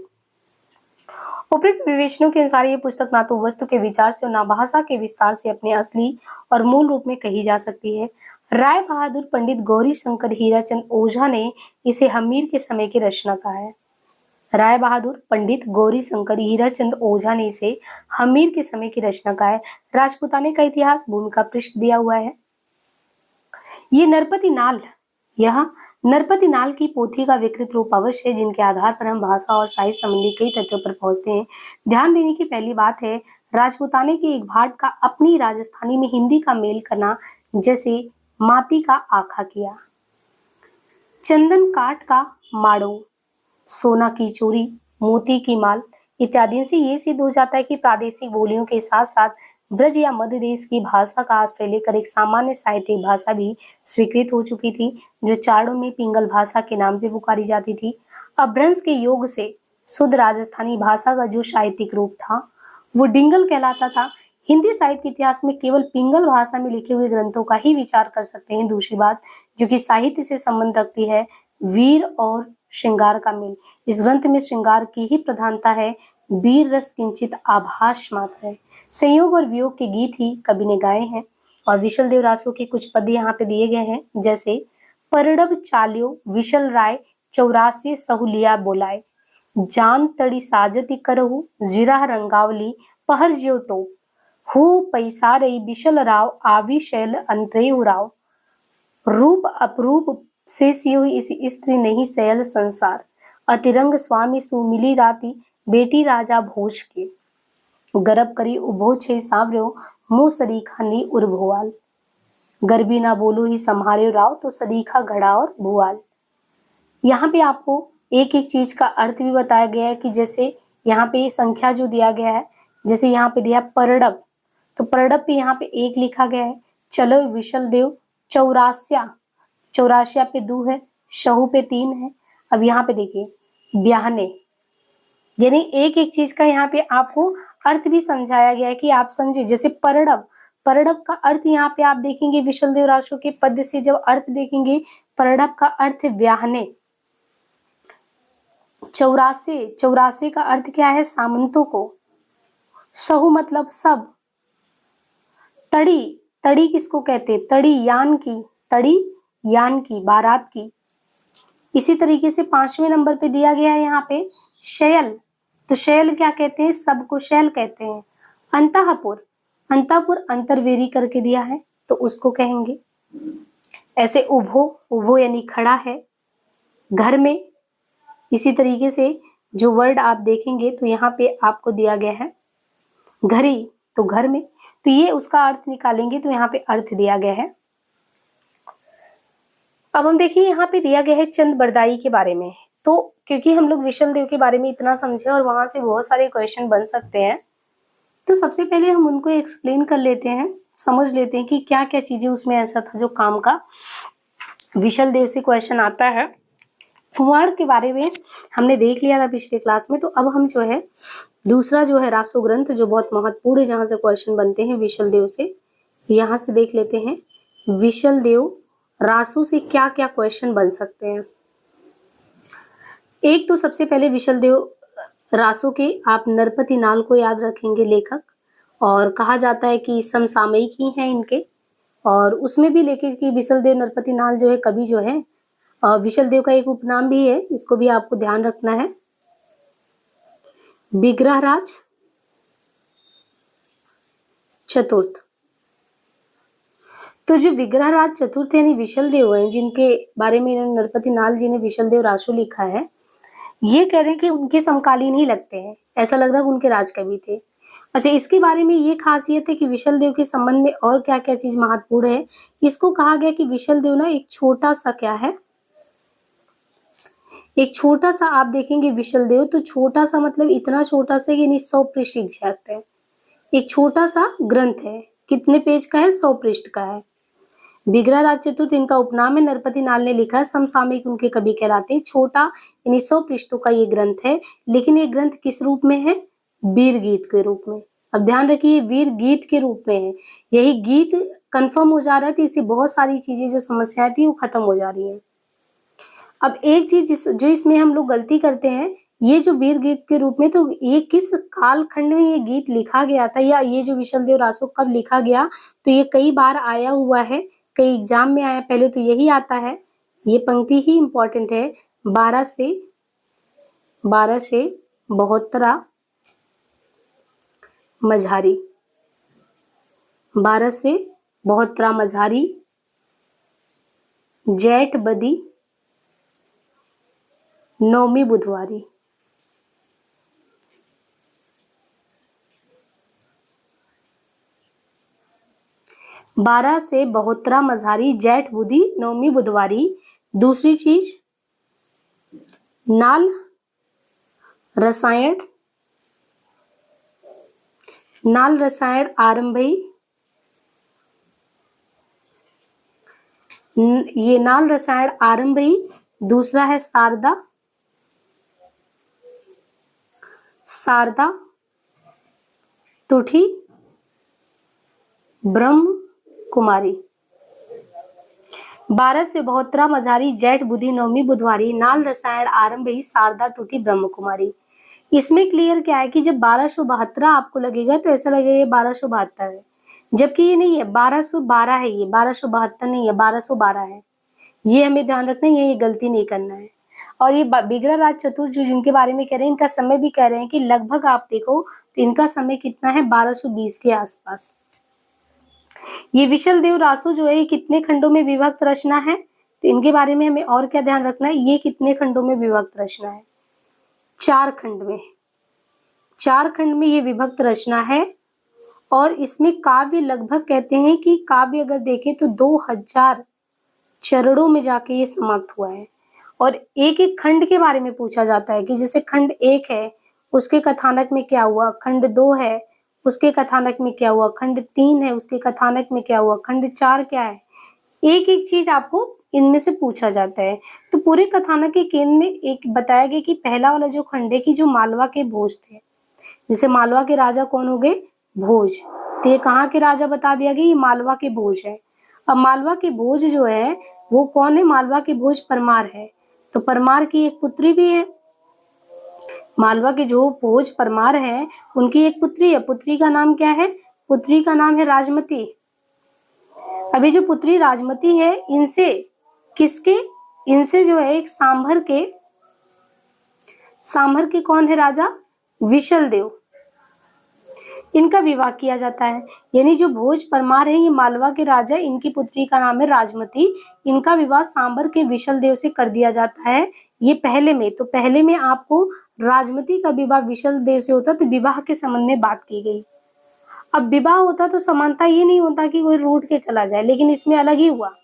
उपयुक्त विवेचनों के अनुसार ये पुस्तक ना तो वस्तु के विचार से और ना भाषा के विस्तार से अपने असली और मूल रूप में कही जा सकती है। राय बहादुर पंडित गौरी शंकर हीराचंद ओझा ने इसे हमीर के समय की रचना कहा है। राय बहादुर पंडित गौरी शंकर हीराचंद ओझा ने इसे हमीर के समय की रचना कहा है। राजपूताने का इतिहास भूमिका पृष्ठ दिया हुआ है। ये यह नरपति नाल की पोथी का विकृत रूप अवश्य है, जिनके आधार पर हम भाषा और साहित्य संबंधी कई तथ्यों पर पहुंचते हैं। ध्यान देने की पहली बात है, राजपूताने के एक भाट का अपनी राजस्थानी में हिंदी का मेल करना, जैसे माती का आखा किया, चंदन काठ का माड़ो, सोना की चूड़ी, मोती की माल इत्यादि से ये सिद्ध हो जाता है कि प्रादेशिक बोलियों के साथ साथ ब्रज या मध्य देश की भाषा का आश्रय लेकर एक सामान्य साहित्यिक भाषा भी स्वीकृत हो चुकी थी, जो चारणों में पिंगल भाषा के नाम से पुकारी जाती थी। अपभ्रंश के योग से शुद्ध राजस्थानी भाषा का जो साहित्यिक रूप था वो डिंगल कहलाता था। हिंदी साहित्य के इतिहास में केवल पिंगल भाषा में लिखे हुए ग्रंथों का ही विचार कर सकते हैं। दूसरी बात जो कि साहित्य से संबंध रखती है, वीर और श्रृंगार का मेल। इस ग्रंथ में श्रृंगार की ही प्रधानता है, वीर रस किंचित आभास मात्र है। संयोग और वियोग के गीत ही कवि ने गाए हैं और विशल देव रासो के कुछ पद यहाँ पे दिए गए हैं, जैसे परडब चालियो विशल राय 84 सहुलिया बोलाए, जान तड़ी साजती करहु जिरा रंगावली पहर ज्यो टोप, हु पैसा रही विशल राव आवी शैल अंतरे राव, रूप अपरूप से सियो इस स्त्री नहीं सयल संसार, अतिरंग स्वामी सुमिली राती बेटी राजा भोज के, गरब करी उभो छे सांवरो मुंह सरीखा नी उर्भोवाल, गर्भी ना बोलो ही संहारे राव तो सरीखा घड़ा और भुआल। यहाँ पे आपको एक एक चीज का अर्थ भी बताया गया है कि जैसे यहाँ पे संख्या जो दिया गया है, जैसे यहाँ पे दिया परडब, तो परडब पे यहाँ पे एक लिखा गया है। चलो विशल देव 84 84 पे 2 है, शहू पे 3 है। अब यहाँ पे देखिए ब्याहने, यानी एक एक चीज का यहाँ पे आपको अर्थ भी समझाया गया है कि आप समझे। जैसे परडब, परडब का अर्थ यहाँ पे आप देखेंगे विशल देव रासो के पद से जब अर्थ देखेंगे, परडब का अर्थ है ब्याहने। 84 84 का अर्थ क्या है? सामंतों को। सहु मतलब सब। तड़ी, तड़ी किसको कहते? तड़ी यान की, तड़ी यान की, बारात की। इसी तरीके से 5वें नंबर पे दिया गया है यहाँ पे शैल, तो शैल क्या कहते हैं? सबको शैल कहते हैं। अंतःपुर, अंतापुर अंतरवेरी करके दिया है तो उसको कहेंगे। ऐसे उभो, उभो यानी खड़ा है। घर में इसी तरीके से जो वर्ड आप देखेंगे तो यहाँ पे आपको दिया गया है घरी, तो घर में, तो ये उसका अर्थ निकालेंगे तो यहाँ पे अर्थ दिया गया है। अब हम देखिए यहाँ पे दिया गया है चंद बरदाई के बारे में। तो क्योंकि हम लोग विशल देव के बारे में इतना समझे और वहां से बहुत सारे क्वेश्चन बन सकते हैं, तो सबसे पहले हम उनको एक्सप्लेन कर लेते हैं, समझ लेते हैं कि क्या क्या चीजें उसमें ऐसा था जो काम का विशल देव से क्वेश्चन आता है। फुहाड़ के बारे में हमने देख लिया था पिछले क्लास में, तो अब हम जो है दूसरा जो है रासो ग्रंथ जो बहुत महत्वपूर्ण है, जहां से क्वेश्चन बनते हैं विशल देव से, यहाँ से देख लेते हैं विशल देव रासो से क्या क्या क्वेश्चन बन सकते हैं। एक तो सबसे पहले विशल देव रासो के आप नरपति नाल को याद रखेंगे लेखक, और कहा जाता है कि समसामयिक ही हैं इनके, और उसमें भी लेके कि विशल देव नरपति नाल जो है कवि जो है विशल देव का एक उपनाम भी है, इसको भी आपको ध्यान रखना है। विग्रहराज चतुर्थ, तो जो विग्रहराज चतुर्थ यानी विशल देव हैं, जिनके बारे में इन्होंने नरपति नाल जी ने विशल देव रासो लिखा है, ये कह रहे हैं कि उनके समकालीन ही लगते हैं, ऐसा लग रहा है उनके राजकवि थे। अच्छा, इसके बारे में ये खासियत है कि विशल देव के संबंध में और क्या क्या चीज महत्वपूर्ण है। इसको कहा गया कि विशल देव ना एक छोटा सा क्या है, एक छोटा सा, आप देखेंगे विशल देव तो छोटा सा मतलब इतना छोटा सा कि 100 पृष्ठ एग्जैक्ट है, एक छोटा सा ग्रंथ है। कितने पेज का है? 100 पृष्ठ का है। विग्रहराज चतुर्थ इनका उपनाम है, नरपति नाल ने लिखा है, समसामयिक उनके कवि कहलाते हैं। छोटा यानी 100 पृष्ठों का ये ग्रंथ है, लेकिन ये ग्रंथ किस रूप में है? वीर गीत के रूप में। अब ध्यान रखिए, वीर गीत के रूप में है। यही गीत कंफर्म हो जा रहा है तो इससे बहुत सारी चीजें जो समस्याएं थी वो खत्म हो जा रही है। अब एक चीज जो इसमें हम लोग गलती करते हैं, ये जो वीर गीत के रूप में, तो ये किस कालखंड में ये गीत लिखा गया था, या ये जो विशल देव रासो कब लिखा गया, तो ये कई बार आया हुआ है, कई एग्जाम में आया। पहले तो यही आता है, ये पंक्ति ही इंपॉर्टेंट है, 12 से 72 मझारी, 12 से 72 मझारी, जेठ बदी नौमी बुधवारी। बारह से 72 मझारी, जेठ बुधी नौमी बुधवारी। दूसरी चीज नाल रसायन, नाल रसायन आरंभी, ये नाल रसायन आरंभी। दूसरा है शारदा, शारदा तुठी ब्रह्म कुमारी। 12 से 72 मझारी, जेठ बुधी नौमी बुधवारी, नाल रसायन आरंभी, शारदा टूटी ब्रह्म कुमारी। इसमें क्लियर क्या है कि जब 1272 आपको लगेगा तो ऐसा लगेगा ये 1272 है, जबकि ये नहीं है, 1212 है, ये 1272 नहीं है, 1212 है। ये हमें ध्यान रखना है, ये गलती नहीं करना है। और ये विग्रहराज चतुर्थ जो जिनके बारे में कह रहे हैं, इनका समय भी कह रहे हैं कि लगभग आप देखो तो इनका समय कितना है, 1220 के आसपास। ये विशल देव रासो जो है ये कितने खंडों में विभक्त रचना है, तो इनके बारे में हमें और क्या ध्यान रखना है, ये कितने खंडों में विभक्त रचना है? 4 खंड में, 4 खंड में ये विभक्त रचना है। और इसमें काव्य लगभग कहते हैं कि काव्य अगर देखें तो 2000 चरणों में जाके ये समाप्त हुआ है। और एक एक खंड के बारे में पूछा जाता है कि जैसे खंड 1 है उसके कथानक में क्या हुआ, खंड 2 है उसके कथानक में क्या हुआ, खंड 3 है उसके कथानक में क्या हुआ, खंड 4 क्या है, एक एक चीज आपको इनमें से पूछा जाता है। तो पूरे कथानक के केंद्र में एक बताया गया कि पहला वाला जो खंड है कि जो मालवा के भोज थे, जैसे मालवा के राजा कौन हो गए? भोज। तो ये कहाँ के राजा बता दिया गया, ये मालवा के भोज है। अब मालवा के भोज जो है वो कौन है? मालवा के भोज परमार है, तो परमार की एक पुत्री भी है। मालवा के जो भोज परमार है उनकी एक पुत्री है, पुत्री का नाम क्या है? पुत्री का नाम है राजमती। अभी जो पुत्री राजमती है इनसे किसके, इनसे जो है एक सांभर के कौन है राजा? विशल देव। इनका विवाह किया जाता है। यानी जो भोज परमार है ये मालवा के राजा, इनकी पुत्री का नाम है राजमती। इनका विवाह सांबर के विशल देव से कर दिया जाता है। ये पहले में, तो पहले में आपको राजमती का विवाह विशल देव से होता, तो विवाह के संबंध में बात की गई। अब विवाह होता तो समानता ये नहीं होता कि कोई रूठ के चला जाए, लेकिन इसमें अलग ही हुआ।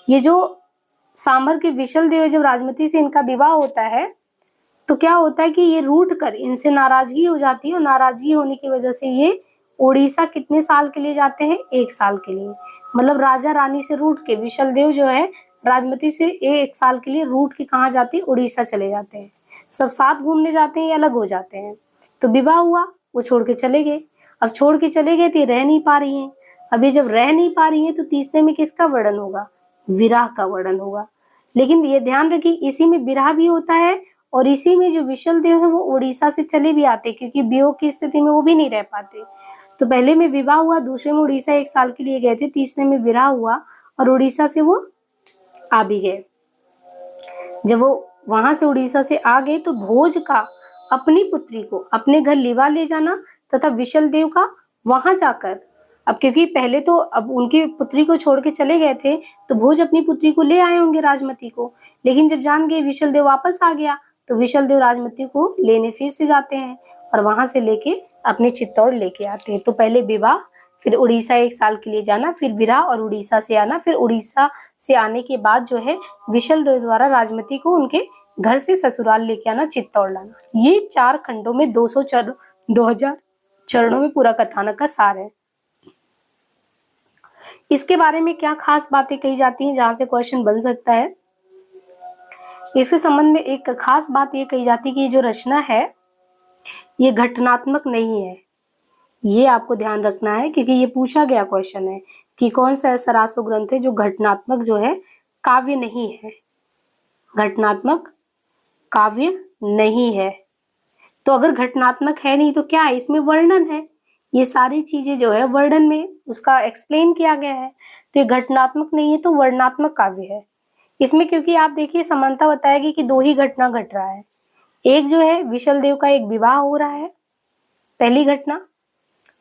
ये जो सांबर के विशल देव, जब राजमती से इनका विवाह होता है तो क्या होता है कि ये रूठ कर इनसे नाराजगी हो जाती है, और नाराजगी होने की वजह से ये उड़ीसा कितने साल के लिए जाते हैं? 1 साल के लिए। मतलब राजा रानी से रूठ के विशल देव जो है राजमती से 1 साल के लिए रूठ के कहाँ जाते हैं? उड़ीसा चले जाते हैं। सब साथ घूमने जाते हैं या अलग हो जाते हैं? तो विवाह हुआ, वो छोड़ के चले गए। अब छोड़ के चले गए तो ये रह नहीं पा रही हैं। अभी जब रह नहीं पा रही है तो तीसरे में किसका वर्णन होगा? विरह का वर्णन होगा। लेकिन ये ध्यान रखिए, इसी में विरह भी होता है, और इसी में जो विशल देव है वो उड़ीसा से चले भी आते, क्योंकि वियोग की स्थिति में वो भी नहीं रह पाते। तो पहले में विवाह हुआ, दूसरे में उड़ीसा 1 साल के लिए गए थे, तीसरे में विरह हुआ और उड़ीसा से वो आ भी गए। जब वो वहां से उड़ीसा से आ गए तो भोज का अपनी पुत्री को अपने घर लिवा ले जाना, तथा विशल देव का वहां जाकर, अब क्योंकि पहले तो अब उनकी पुत्री को छोड़ के चले गए थे, तो भोज अपनी पुत्री को ले आए होंगे राजमती को, लेकिन जब जान गए विशल देव वापस आ गया, तो विशल देव राजमती को लेने फिर से जाते हैं और वहां से लेके अपने चित्तौड़ लेके आते हैं। तो पहले विवाह, फिर उड़ीसा 1 साल के लिए जाना, फिर विरह और उड़ीसा से आना, फिर उड़ीसा से आने के बाद जो है विशल देव द्वारा राजमती को उनके घर से ससुराल लेके आना, चित्तौड़ लाना। ये 4 खंडों में 2000 चरणों में पूरा कथानक का सार है। इसके बारे में क्या खास बातें कही जाती हैं जहां से क्वेश्चन बन सकता है? इसके संबंध में एक खास बात ये कही जाती है कि ये जो रचना है ये घटनात्मक नहीं है। ये आपको ध्यान रखना है, क्योंकि ये पूछा गया क्वेश्चन है कि कौन सा ऐसा रासो ग्रंथ है जो घटनात्मक जो है काव्य नहीं है। घटनात्मक काव्य नहीं है। तो अगर घटनात्मक है नहीं तो क्या है? इसमें वर्णन है। ये सारी चीजें जो है वर्णन में उसका एक्सप्लेन किया गया है। तो ये घटनात्मक नहीं है, तो वर्णनात्मक काव्य है। इसमें क्योंकि आप देखिए समानता बताएगी कि 2 ही घटना घट रहा है। एक जो है विशल देव का एक विवाह हो रहा है, पहली घटना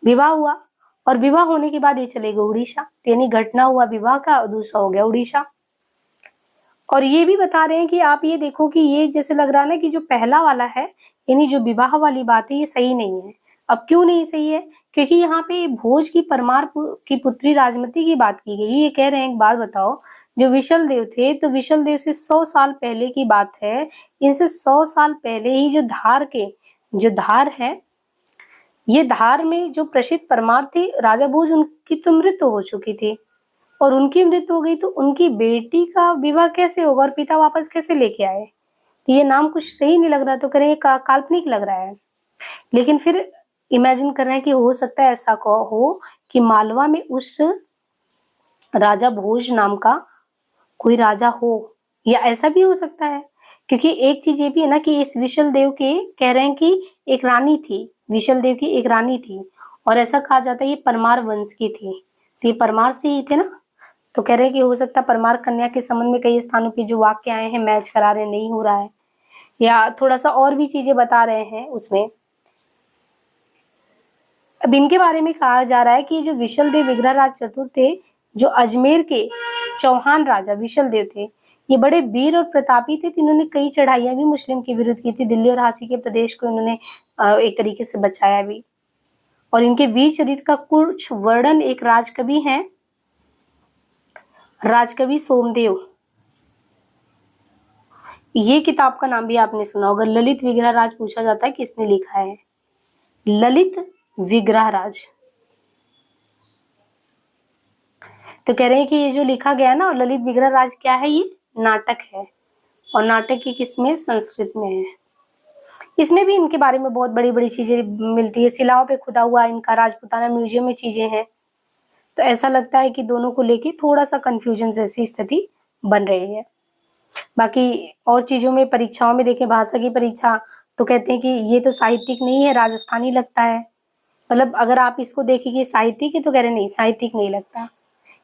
विवाह हुआ, और विवाह होने के बाद ये चले गए उड़ीसा, यानी घटना हुआ विवाह का और दूसरा हो गया उड़ीसा। और ये भी बता रहे हैं कि आप ये देखो कि ये जैसे लग रहा है ना कि जो पहला वाला है, यानी जो विवाह वाली बात है, ये सही नहीं है। अब क्यों नहीं सही है? क्योंकि यहाँ पे भोज की परमार की पुत्री राजमती की बात की गई। ये कह रहे हैं एक बात बताओ, जो विशल देव थे तो विशल देव से 100 साल पहले की बात है। इनसे 100 साल पहले ही जो धार है, ये धार में जो प्रसिद्ध परमार थे राजा भोज, उनकी तो मृत्यु हो चुकी थी, और उनकी मृत्यु हो गई तो उनकी बेटी का विवाह कैसे होगा और पिता वापस कैसे लेके आए? तो ये नाम कुछ सही नहीं लग रहा, तो करें काल्पनिक लग रहा है। लेकिन फिर इमेजिन कर रहे हैं कि हो सकता है ऐसा हो कि मालवा में उस राजा भोज नाम का कोई राजा हो, या ऐसा भी हो सकता है। क्योंकि एक चीज ये भी है ना कि इस विशल देव के कह रहे हैं कि एक रानी थी, विशल देव की एक रानी थी, और ऐसा कहा जाता है ये परमार वंश की थी, तो ये परमार से ही थे ना। तो कह रहे हैं कि हो सकता है परमार कन्या के संबंध में कई स्थानों पे जो वाक्य आए हैं मैच करा रहे, नहीं हो रहा है, या थोड़ा सा और भी चीजें बता रहे हैं उसमें। अब इनके बारे में कहा जा रहा है कि जो विशल देव विग्रहराज चतुर थे, जो अजमेर के चौहान राजा विशल देव थे, ये बड़े वीर और प्रतापी थे। इन्होंने कई चढ़ाइयां भी मुस्लिम के विरुद्ध की थी। दिल्ली और हांसी के प्रदेश को इन्होंने एक तरीके से बचाया भी। और इनके वीर चरित्र का कुछ वर्णन एक राजकवि हैं, राजकवि सोमदेव, ये किताब का नाम भी आपने सुना होगा। ललित विग्रहराज पूछा जाता है किसने लिखा है? ललित विग्रहराज। तो कह रहे हैं कि ये जो लिखा गया ना, और ललित विग्रहराज क्या है? ये नाटक है, और नाटक की किसमें? संस्कृत में है। इसमें भी इनके बारे में बहुत बड़ी बड़ी चीजें मिलती है। शिलाओं पे खुदा हुआ इनका राजपूताना म्यूजियम में चीजें हैं। तो ऐसा लगता है कि दोनों को लेके थोड़ा सा कंफ्यूजन जैसी स्थिति बन रही है। बाकी और चीजों में, परीक्षाओं में देखें, भाषा की परीक्षा, तो कहते हैं कि ये तो साहित्यिक नहीं है, राजस्थानी लगता है। मतलब अगर आप इसको देखेंगे साहित्यिक है, तो कह रहे नहीं, साहित्यिक नहीं लगता।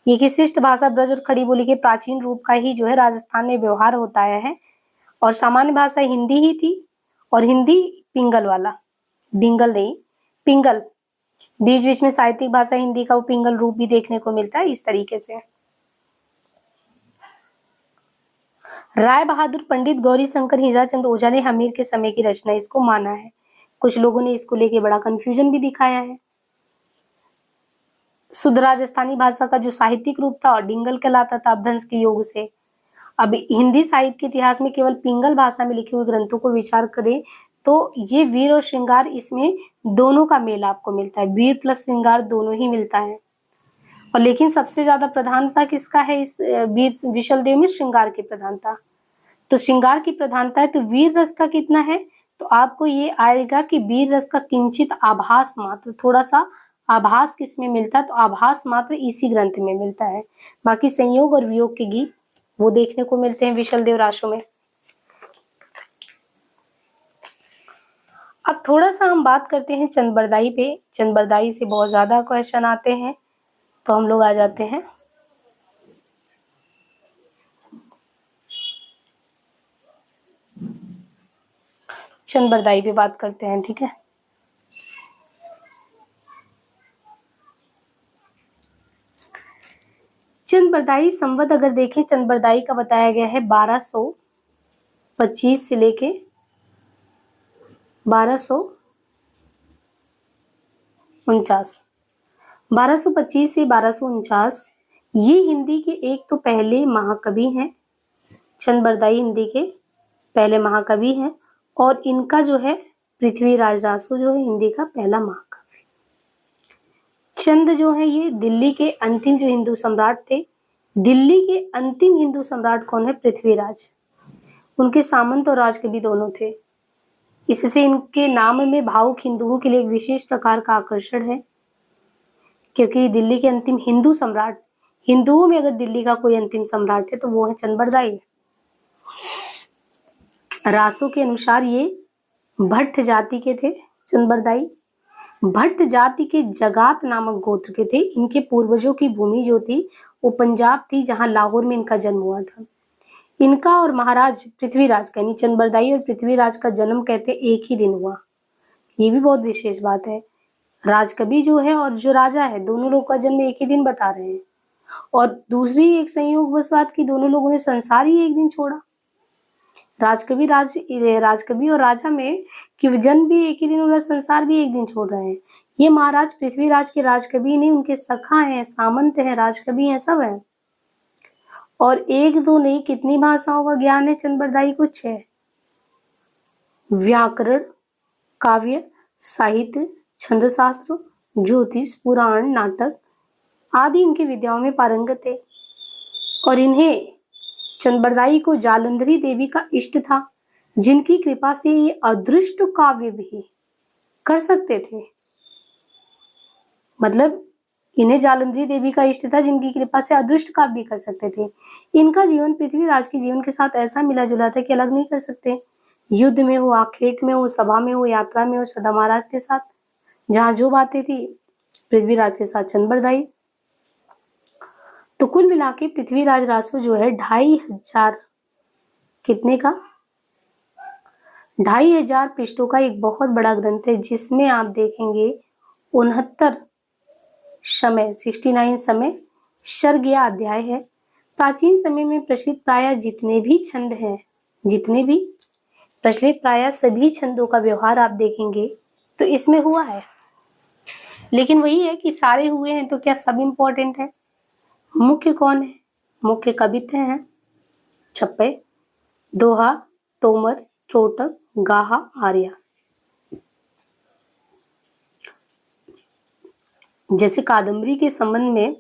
ये कि शिष्ट भाषा ब्रज और खड़ी बोली के प्राचीन रूप का ही जो है राजस्थान में व्यवहार होता है, और सामान्य भाषा हिंदी ही थी, और हिंदी पिंगल वाला, डिंगल नहीं, पिंगल, बीच बीच में साहित्यिक भाषा हिंदी का वो पिंगल रूप भी देखने को मिलता है इस तरीके से। राय बहादुर पंडित गौरी शंकर हीराचंद ओझा ने हमीर के समय की रचना इसको माना है। कुछ लोगों ने इसको लेके बड़ा कंफ्यूजन भी दिखाया है। शुद्ध राजस्थानी भाषा का जो साहित्यिक रूप था और डिंगल कहलाता था अपभ्रंश के योग से। अब हिंदी साहित्य के इतिहास में केवल पिंगल भाषा में लिखे हुए ग्रंथों को विचार करें तो ये वीर और श्रृंगार, इसमें दोनों का मेल आपको मिलता है, वीर प्लस श्रृंगार दोनों ही मिलता है। और लेकिन सबसे ज्यादा प्रधानता किसका है इस वीर विशल देव में? श्रृंगार की प्रधानता। तो श्रृंगार की प्रधानता है तो वीर रस का कितना है? तो आपको ये आएगा कि वीर रस का किंचित आभास मात्र, थोड़ा सा आभास किसमें मिलता है? तो आभास मात्र इसी ग्रंथ में मिलता है। बाकी संयोग और वियोग के गीत वो देखने को मिलते हैं विशल देव रासो में। अब थोड़ा सा हम बात करते हैं चंद बरदाई पे। चंद बरदाई से बहुत ज्यादा क्वेश्चन आते हैं, तो हम लोग आ जाते हैं चंद बरदाई पे बात करते हैं, ठीक है। चंद बरदाई संवत अगर देखें, चंद बरदाई का बताया गया है 1225 से लेके 1249, 1225 से 1249। ये हिंदी के एक तो पहले महाकवि हैं। चंद बरदाई हिंदी के पहले महाकवि हैं और इनका जो है पृथ्वीराज रासो जो है हिंदी का पहला महाकवि। चंद जो है ये दिल्ली के अंतिम जो हिंदू सम्राट थे। दिल्ली के अंतिम हिंदू सम्राट कौन है? पृथ्वीराज। उनके सामंत और राजकवि दोनों थे। इससे इनके नाम में भावुक हिंदुओं के लिए एक विशेष प्रकार का आकर्षण है, क्योंकि दिल्ली के अंतिम हिंदू सम्राट, हिंदुओं में अगर दिल्ली का कोई अंतिम सम्राट है तो वो है चंद बरदाई। रासो के अनुसार ये भट्ट जाति के थे चंद बरदाई। भट्ट जाति के जगात नामक गोत्र के थे। इनके पूर्वजों की भूमि जो थी वो पंजाब थी, जहां लाहौर में इनका जन्म हुआ था। इनका और महाराज पृथ्वीराज यानी चंद बरदाई और पृथ्वीराज का जन्म कहते एक ही दिन हुआ। ये भी बहुत विशेष बात है। राजकवि जो है और जो राजा है दोनों लोग का जन्म एक ही दिन बता रहे हैं। और दूसरी एक संयोग बस बात की दोनों लोगों ने संसार ही एक दिन छोड़ा। राजकवि और राजा में कि जन्म भी एक ही दिन हो रहा है, संसार भी एक दिन छोड़ रहे हैं। ये महाराज पृथ्वीराज के राजकवि नहीं, उनके सखा हैं, सामंत हैं, राजकवि हैं, सब हैं। और एक दो नहीं, कितनी भाषाओं का ज्ञान है चंद बरदाई को? 6। व्याकरण, काव्य, साहित्य, छंद शास्त्र, ज्योतिष, पुराण, नाटक आदि इनकी विद्याओं में पारंगत थे। और इन्हें चंद बरदाई को जालंधरी देवी का इष्ट था, जिनकी कृपा से ये अदृष्ट काव्य भी कर सकते थे। मतलब इन्हें जालंधरी देवी का इष्ट था, जिनकी कृपा से अदृष्ट काव्य भी कर सकते थे। इनका जीवन पृथ्वीराज के जीवन के साथ ऐसा मिला जुला था कि अलग नहीं कर सकते। युद्ध में हो, आखेट में हो, सभा में हो, यात्रा में हो, सदा महाराज के साथ जहां जो बातें थी पृथ्वीराज के साथ चंद बरदाई। तो कुल मिला के पृथ्वीराज रासो जो है 2500 कितने का 2500 पृष्ठों का एक बहुत बड़ा ग्रंथ है, जिसमें आप देखेंगे 69 समय सर्गीय अध्याय है। प्राचीन समय में प्रचलित प्राय जितने भी छंद हैं, जितने भी प्रचलित प्राय सभी छंदों का व्यवहार आप देखेंगे तो इसमें हुआ है। लेकिन वही है कि सारे हुए हैं तो क्या सब इम्पोर्टेंट है? मुख्य कौन है? मुख्य कवित्व हैं छप्पे, दोहा, तोमर, त्रोटक, गाहा, आर्या। जैसे कादम्बरी के संबंध में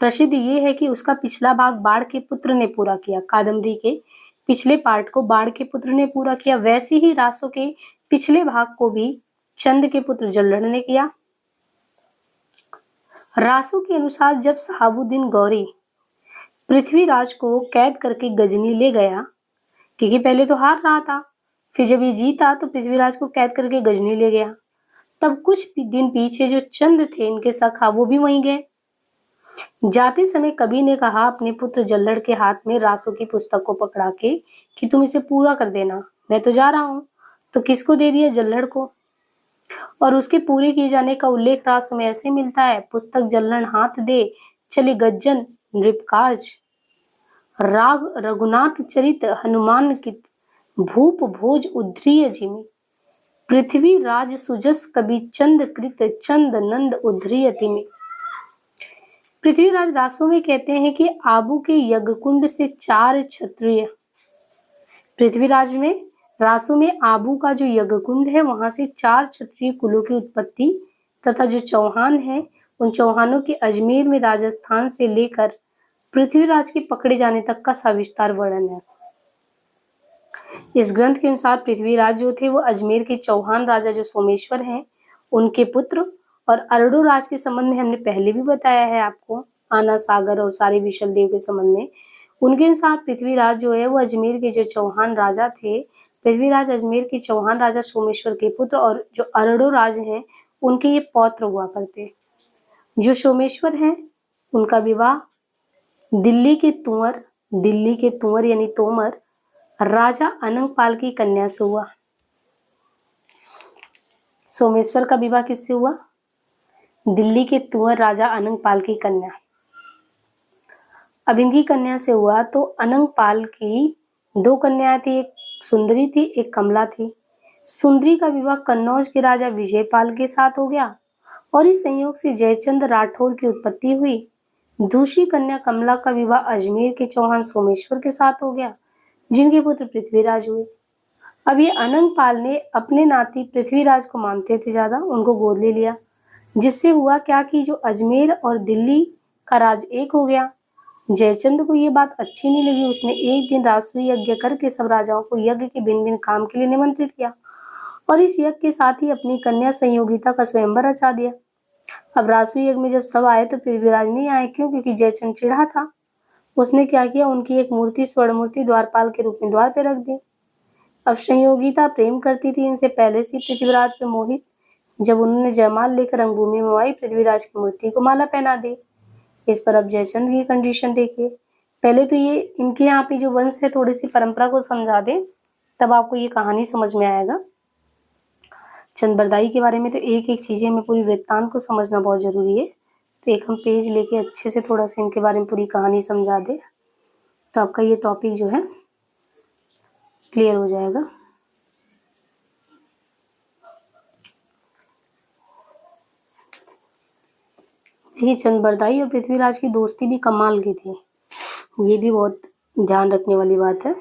प्रसिद्ध ये है कि उसका पिछला भाग बाढ़ के पुत्र ने पूरा किया। कादम्बरी के पिछले पार्ट को बाढ़ के पुत्र ने पूरा किया। वैसे ही रासो के पिछले भाग को भी चंद के पुत्र जल्लड़ ने किया। रासो के अनुसार जब शहाबुद्दीन गौरी पृथ्वीराज को कैद करके गजनी ले गया, क्योंकि पहले तो हार रहा था, फिर जब ये जीता तो पृथ्वीराज को कैद करके गजनी ले गया। तब कुछ दिन पीछे जो चंद थे इनके सखा वो भी वहीं गए। जाते समय कवि ने कहा अपने पुत्र जल्लड़ के हाथ में रासो की पुस्तक को पकड़ा के कि तुम इसे पूरा कर देना, मैं तो जा रहा हूं। तो किसको दे दिया? जल्लड़ को। और उसके पूरे किए जाने का उल्लेख रासों में ऐसे मिलता है: पुस्तक जल्लण हाथ दे, चले गज्जन नृपकाज, राग रघुनाथ चरित हनुमान कित, भूप भोज उद्धरिय जिमि, पृथ्वी राज सुजस कवि चंद कृत, चंद नंद उद्धरिय तिमि। पृथ्वीराज रासों में कहते हैं कि आबू के यज्ञकुंड से 4 क्षत्रिय, पृथ्वीराज में रासों में आबू का जो यज्ञकुंड है वहां से 4 क्षत्रिय कुलों की उत्पत्ति तथा जो चौहान है उन चौहानों के अजमेर में राजस्थान से लेकर पृथ्वीराज के पकड़े जाने तक का सविस्तार वर्णन है। इस ग्रंथ के अनुसार पृथ्वीराज जो थे वो अजमेर के चौहान राजा जो सोमेश्वर हैं उनके पुत्र, और अरडू राज के संबंध में हमने पहले भी बताया है आपको, आना सागर और सारे विशल देव के संबंध में। उनके अनुसार पृथ्वीराज जो है वो अजमेर के जो चौहान राजा थे, पृथ्वीराज अजमेर के चौहान राजा सोमेश्वर के पुत्र, और जो अरडू राज हैं उनके ये पौत्र हुआ करते। जो सोमेश्वर हैं उनका विवाह दिल्ली के तुंवर यानी तोमर राजा अनंगपाल की कन्या से हुआ। सोमेश्वर का विवाह किससे हुआ? दिल्ली के तुंवर राजा अनंगपाल की कन्या। अब इनकी कन्या से हुआ तो अनंगपाल की 2 कन्याएं थी, एक सुंदरी थी, एक कमला थी। सुंदरी का विवाह कन्नौज के राजा विजयपाल के साथ हो गया और इस संयोग से जयचंद राठौर की उत्पत्ति हुई। दूसरी कन्या कमला का विवाह अजमेर के चौहान सोमेश्वर के साथ हो गया, जिनके पुत्र पृथ्वीराज हुए। अब ये अनंगपाल ने अपने नाती पृथ्वीराज को मानते थे ज्यादा, उनको गोद ले लिया, जिससे हुआ क्या कि जो अजमेर और दिल्ली का राज एक हो गया। जयचंद को ये बात अच्छी नहीं लगी। उसने एक दिन राजसूय यज्ञ करके सब राजाओं को यज्ञ के भिन्न भिन्न काम के लिए निमंत्रित किया और इस यज्ञ के साथ ही अपनी कन्या संयोगिता का स्वयंवर रचा दिया। अब राजसूय यज्ञ में जब सब आए तो पृथ्वीराज नहीं आए। क्यों? क्योंकि जयचंद चिढ़ा था। उसने क्या किया, उनकी एक मूर्ति स्वर्ण मूर्ति द्वारपाल के रूप में द्वार पे रख दी। अब संयोगिता प्रेम करती थी इनसे पहले से पृथ्वीराज पे मोहित। जब उन्होंने जयमाल लेकर रंगभूमि में आई, पृथ्वीराज की मूर्ति को माला पहना दी। इस पर अब जयचंद की कंडीशन देखिए। पहले तो ये इनके यहाँ पे जो वंश है थोड़ी सी परंपरा को समझा दे, तब आपको ये कहानी समझ में आएगा। चंद्रबरदाई के बारे में तो एक एक चीजें हमें पूरी वृत्तांत को समझना बहुत जरूरी है। तो एक हम पेज लेके अच्छे से थोड़ा सा इनके बारे में पूरी कहानी समझा दे तो आपका ये टॉपिक जो है क्लियर हो जाएगा। देखिए, चंद्रबरदाई और पृथ्वीराज की दोस्ती भी कमाल की थी, ये भी बहुत ध्यान रखने वाली बात है।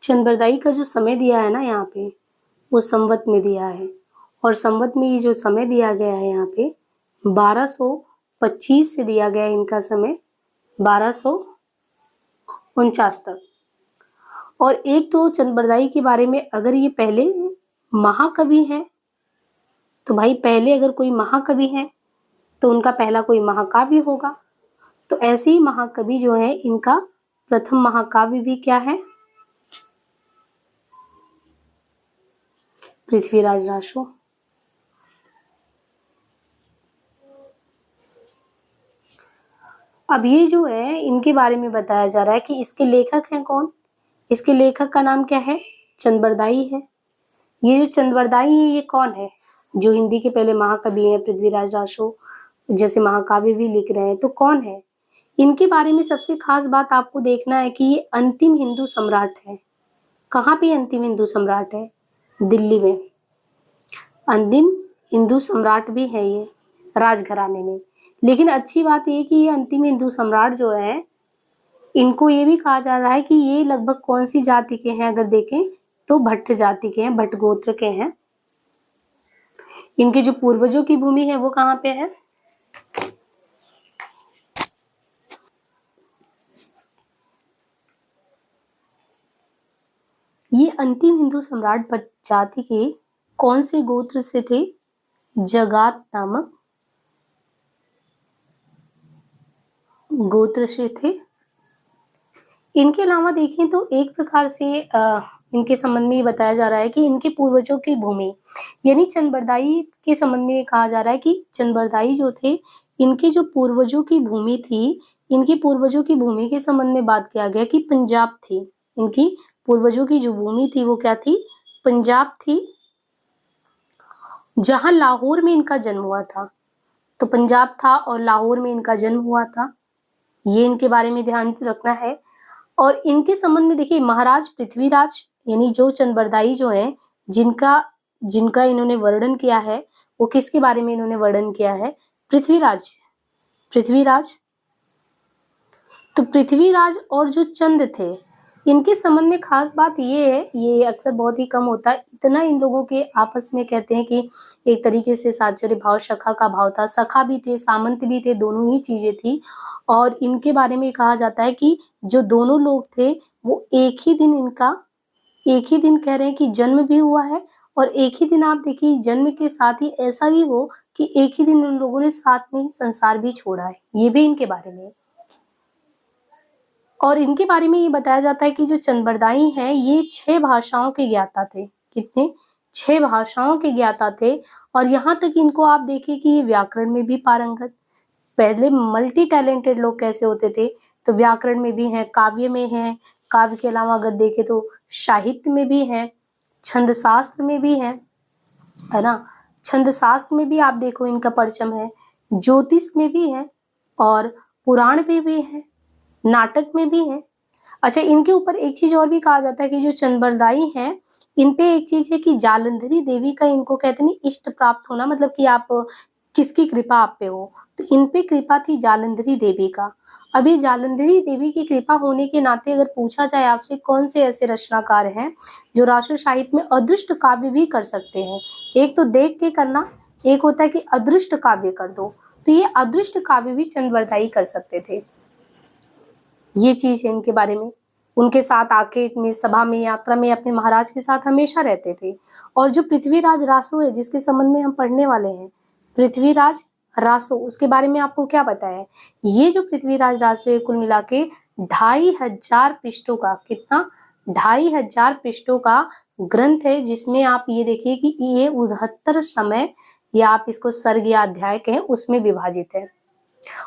चंद्रबरदाई का जो समय दिया है ना यहाँ पे, वो संवत में दिया है, और संवत में ये जो समय दिया गया है यहाँ पे 1225 से दिया गया है इनका समय 1249 तक। और एक तो चंद्रबरदाई के बारे में अगर ये पहले महाकवि हैं तो भाई पहले अगर कोई महाकवि है तो उनका पहला कोई महाकाव्य होगा। तो ऐसे ही महाकवि जो है इनका प्रथम महाकाव्य भी क्या है? पृथ्वीराज रासो। अब ये जो है इनके बारे में बताया जा रहा है कि इसके लेखक हैं कौन। इसके लेखक का नाम क्या है? चंद्रबरदाई है। ये जो चंद्रबरदाई है ये कौन है? जो हिंदी के पहले महाकवि हैं, पृथ्वीराज रासो जैसे महाकाव्य भी लिख रहे हैं, तो कौन है? इनके बारे में सबसे खास बात आपको देखना है कि ये अंतिम हिंदू सम्राट है। कहाँ पे अंतिम हिंदू सम्राट है? दिल्ली में अंतिम हिंदू सम्राट भी है ये राजघराने में। लेकिन अच्छी बात ये कि ये अंतिम हिंदू सम्राट जो है इनको ये भी कहा जा रहा है कि ये लगभग कौन सी जाति के हैं, अगर देखें तो भट्ट जाति के हैं, भट्ट गोत्र के हैं। इनके जो पूर्वजों की भूमि है वो कहाँ पे है? ये अंतिम हिंदू सम्राट भट्ट जाति के कौन से गोत्र से थे? जगात नामक गोत्र से थे। इनके अलावा देखें तो एक प्रकार से इनके संबंध में ये बताया जा रहा है कि इनके पूर्वजों की भूमि यानी चंद्रबरदाई के संबंध में कहा जा रहा है कि चंद्रबरदाई जो थे इनके जो पूर्वजों की भूमि थी, इनकी पूर्वजों की भूमि के संबंध में बात किया गया कि पंजाब थी। इनकी पूर्वजों की जो भूमि थी वो क्या थी? पंजाब थी, जहां लाहौर में इनका जन्म हुआ था। तो पंजाब था और लाहौर में इनका जन्म हुआ था, ये इनके बारे में ध्यान रखना है। और इनके संबंध में देखिए महाराज पृथ्वीराज यानी जो चंद्रबरदाई जो है, जिनका जिनका इन्होंने वर्णन किया है, वो किसके बारे में इन्होंने वर्णन किया है? पृथ्वीराज। पृथ्वीराज, तो पृथ्वीराज और जो चंद थे, इनके संबंध में खास बात ये है, ये अक्सर बहुत ही कम होता है, इतना इन लोगों के आपस में कहते हैं कि एक तरीके से साचर्य भाव, सखा का भाव था। सखा भी थे, सामंत भी थे, दोनों ही चीजें थी। और इनके बारे में कहा जाता है कि जो दोनों लोग थे वो एक ही दिन कह रहे हैं कि जन्म भी हुआ है, और एक ही दिन आप देखिए जन्म के साथ ही ऐसा भी हो कि एक ही दिन उन लोगों ने साथ में ही संसार भी छोड़ा है, ये भी इनके बारे में। और इनके बारे में ये बताया जाता है कि जो चंद्रबरदाई हैं ये 6 भाषाओं के ज्ञाता थे। कितने? 6 भाषाओं के ज्ञाता थे। और यहाँ तक इनको आप देखिए कि ये व्याकरण में भी पारंगत। पहले मल्टी टैलेंटेड लोग कैसे होते थे? तो व्याकरण में भी हैं, काव्य में हैं, काव्य के अलावा अगर देखें तो साहित्य में भी हैं, छंद शास्त्र में भी हैं, है ना? छंद शास्त्र में भी आप देखो इनका परचम है, ज्योतिष में भी है, और पुराण में भी है, नाटक में भी है। अच्छा, इनके ऊपर एक चीज और भी कहा जाता है कि जो चंद्रबरदाई हैं, इन पे एक चीज है कि जालंधरी देवी का इनको कहते नहीं इष्ट प्राप्त होना, मतलब कि आप किसकी कृपा आप पे हो, तो इन पे कृपा थी जालंधरी देवी का। अभी जालंधरी देवी की कृपा होने के नाते अगर पूछा जाए आपसे कौन से ऐसे रचनाकार हैं जो राष्ट्र साहित्य में अदृष्ट काव्य भी कर सकते हैं, एक तो देख के करना, एक होता है कि अदृष्ट काव्य कर दो, तो ये अदृष्ट काव्य भी चंद्रबरदाई कर सकते थे। ये चीज है इनके बारे में। उनके साथ आके में सभा में, यात्रा में अपने महाराज के साथ हमेशा रहते थे। और जो पृथ्वीराज रासो है जिसके संबंध में हम पढ़ने वाले हैं, पृथ्वीराज रासो, उसके बारे में आपको क्या पता है? ये जो पृथ्वीराज रासो है कुल मिला के 2500 पृष्ठों का, कितना? 2500 पृष्ठों का ग्रंथ है, जिसमें आप ये देखिए कि ये 69 समय, या आप इसको सर्ग या अध्याय कहें, उसमें विभाजित है।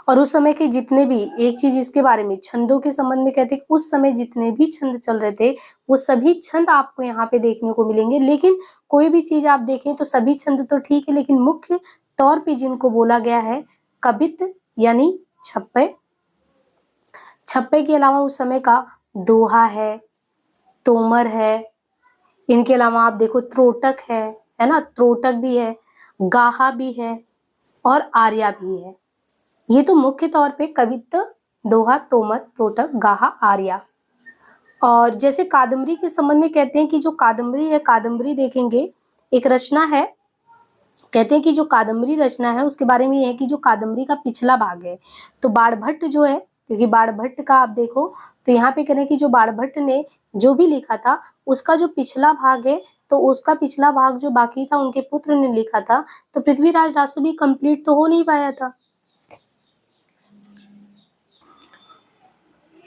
और उस समय के जितने भी, एक चीज इसके बारे में छंदों के संबंध में कहते हैं, उस समय जितने भी छंद चल रहे थे वो सभी छंद आपको यहाँ पे देखने को मिलेंगे। लेकिन कोई भी चीज आप देखें तो सभी छंद तो ठीक है, लेकिन मुख्य तौर पे जिनको बोला गया है कबित यानी छप्पे, छप्पे के अलावा उस समय का दोहा है, तोमर है, इनके अलावा आप देखो त्रोटक है ना, त्रोटक भी है, गाहा भी है, और आर्या भी है। ये तो मुख्य तौर पे कवित्त, दोहा, तोमर, त्रोटक, गाहा, आर्या। और जैसे कादम्बरी के संबंध में कहते हैं कि जो कादम्बरी है, कादम्बरी देखेंगे एक रचना है, कहते हैं कि जो कादम्बरी रचना है उसके बारे में ये है कि जो कादम्बरी का पिछला भाग है, तो बाणभट्ट जो है, क्योंकि बाणभट्ट का आप देखो तो यहाँ पे कह रहे हैं कि जो बाणभट्ट ने जो भी लिखा था उसका जो पिछला भाग है, तो उसका पिछला भाग जो बाकी था उनके पुत्र ने लिखा था, तो पृथ्वीराज रासो भी कंप्लीट तो हो नहीं पाया था।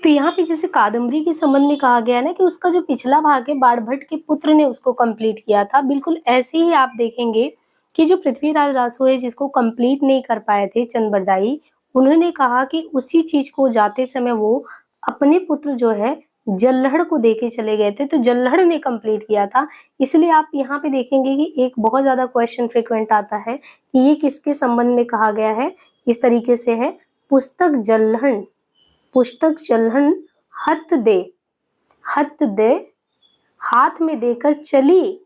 तो यहाँ पे जैसे कादम्बरी के संबंध में कहा गया है ना कि उसका जो पिछला भाग है बाणभट्ट के पुत्र ने उसको कंप्लीट किया था, बिल्कुल ऐसे ही आप देखेंगे कि जो पृथ्वीराज रासो है जिसको कंप्लीट नहीं कर पाए थे चंद्रबरदाई, उन्होंने कहा कि उसी चीज को जाते समय वो अपने पुत्र जो है जल्लहड़ को देके चले गए थे, तो जल्लहड़ ने कंप्लीट किया था। इसलिए आप यहाँ पे देखेंगे कि एक बहुत ज्यादा क्वेश्चन फ्रिक्वेंट आता है कि ये किसके संबंध में कहा गया है, इस तरीके से है, पुस्तक जल्लहड़, पुस्तक जल्लहड़ हत दे हाथ में देकर चली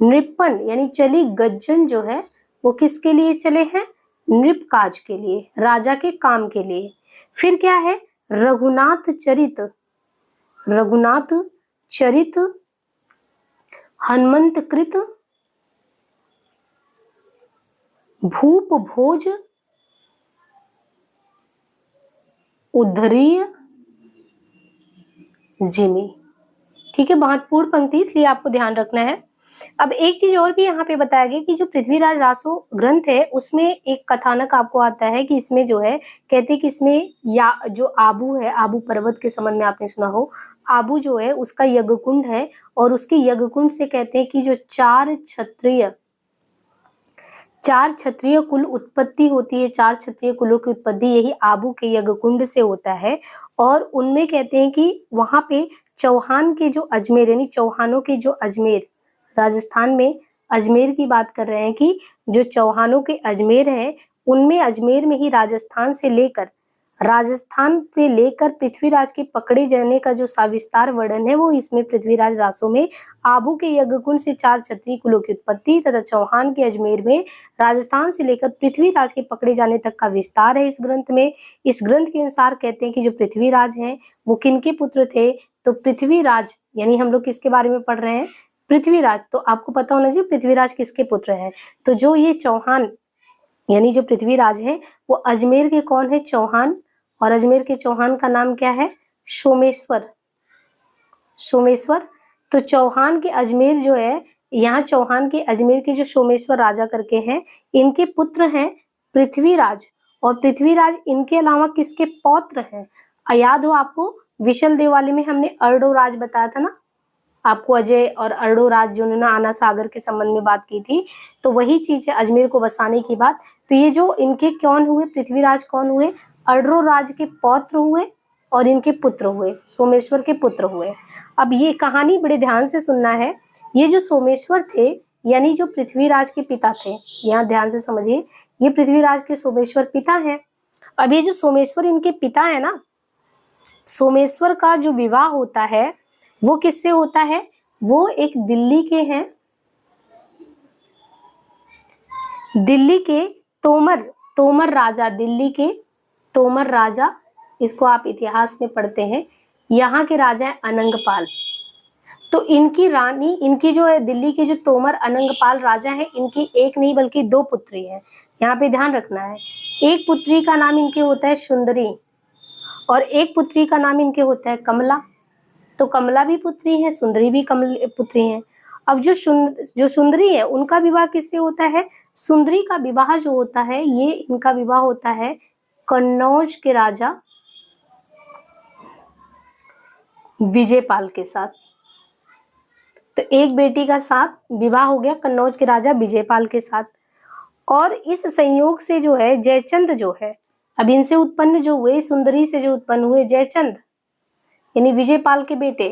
नृपन, यानी चली गज्जन जो है वो किसके लिए चले हैं? नृप काज के लिए, राजा के काम के लिए। फिर क्या है? रघुनाथ चरित, रघुनाथ चरित, हनुमंत कृत, भूप भोज, उद्धरीय जिमी। ठीक है, महत्वपूर्ण पंक्ति इसलिए आपको ध्यान रखना है। अब एक चीज और भी यहाँ पे बताया गया कि जो पृथ्वीराज रासो ग्रंथ है उसमें एक कथानक आपको आता है कि इसमें जो है, कहते कि इसमें या जो आबू है, आबू पर्वत के संबंध में आपने सुना हो, आबू जो है उसका यज्ञकुंड है, और उसके यज्ञकुंड से कहते हैं कि जो चार क्षत्रिय कुल उत्पत्ति होती है, चार क्षत्रिय कुलों की उत्पत्ति यही आबू के यज्ञ कुंड से होता है। और उनमें कहते हैं कि वहां पे चौहान के जो अजमेर यानी चौहानों के जो अजमेर, राजस्थान में अजमेर की बात कर रहे हैं कि जो चौहानों के अजमेर हैं उनमें अजमेर में ही राजस्थान से लेकर पृथ्वीराज के पकड़े जाने का जो सविस्तार वर्णन है वो इसमें पृथ्वीराज रासो में आबू के यज्ञकुंड से चार क्षत्रिय कुलों की उत्पत्ति तथा चौहान के अजमेर में राजस्थान से लेकर पृथ्वीराज के पकड़े जाने तक का विस्तार है इस ग्रंथ में। इस ग्रंथ के अनुसार कहते हैं कि जो पृथ्वीराज हैं वो किनके पुत्र थे, तो पृथ्वीराज यानी हम लोग किसके बारे में पढ़ रहे हैं, पृथ्वीराज। तो आपको पता होना चाहिए पृथ्वीराज किसके पुत्र हैं। तो जो ये चौहान यानी जो पृथ्वीराज हैं वो अजमेर के कौन है, चौहान। और अजमेर के चौहान का नाम क्या है, सोमेश्वर। सोमेश्वर। तो चौहान के अजमेर जो है, यहाँ चौहान के अजमेर के जो सोमेश्वर राजा करके हैं इनके पुत्र हैं पृथ्वीराज। और पृथ्वीराज इनके अलावा किसके पौत्र हैं, याद हो आपको विशल देवाली में हमने अर्डो राज बताया था ना आपको, अजय और अर्डो राज जो उन्होंने आना सागर के संबंध में बात की थी, तो वही चीज है अजमेर को बसाने की बात। तो ये जो इनके कौन हुए, पृथ्वीराज कौन हुए, अर्डो राज के पौत्र हुए और इनके पुत्र हुए, सोमेश्वर के पुत्र हुए। अब ये कहानी बड़े ध्यान से सुनना है। ये जो सोमेश्वर थे यानी जो पृथ्वीराज के पिता थे, यहाँ ध्यान से समझिए, ये पृथ्वीराज के सोमेश्वर पिता हैं। अब ये जो सोमेश्वर इनके पिता है ना, सोमेश्वर का जो विवाह होता है वो किससे होता है, वो एक दिल्ली के हैं, दिल्ली के तोमर राजा, दिल्ली के तोमर राजा, इसको आप इतिहास में पढ़ते हैं। यहाँ के राजा है अनंगपाल। तो इनकी रानी, इनकी जो है दिल्ली के जो तोमर अनंगपाल राजा है, इनकी एक नहीं बल्कि दो पुत्री है। यहाँ पे ध्यान रखना है, एक पुत्री का नाम इनके होता है सुंदरी और एक पुत्री का नाम इनके होता है कमला। तो कमला भी पुत्री है, सुंदरी भी पुत्री है। अब जो सुंदरी है उनका विवाह किससे होता है, सुंदरी का विवाह जो होता है ये इनका विवाह होता है कन्नौज के राजा विजयपाल के साथ। तो एक बेटी का साथ विवाह हो गया कन्नौज के राजा विजयपाल के साथ। और इस संयोग से जो है जयचंद जो है, अब इनसे उत्पन्न जो हुए, सुंदरी से जो उत्पन्न हुए जयचंद यानी विजयपाल के बेटे,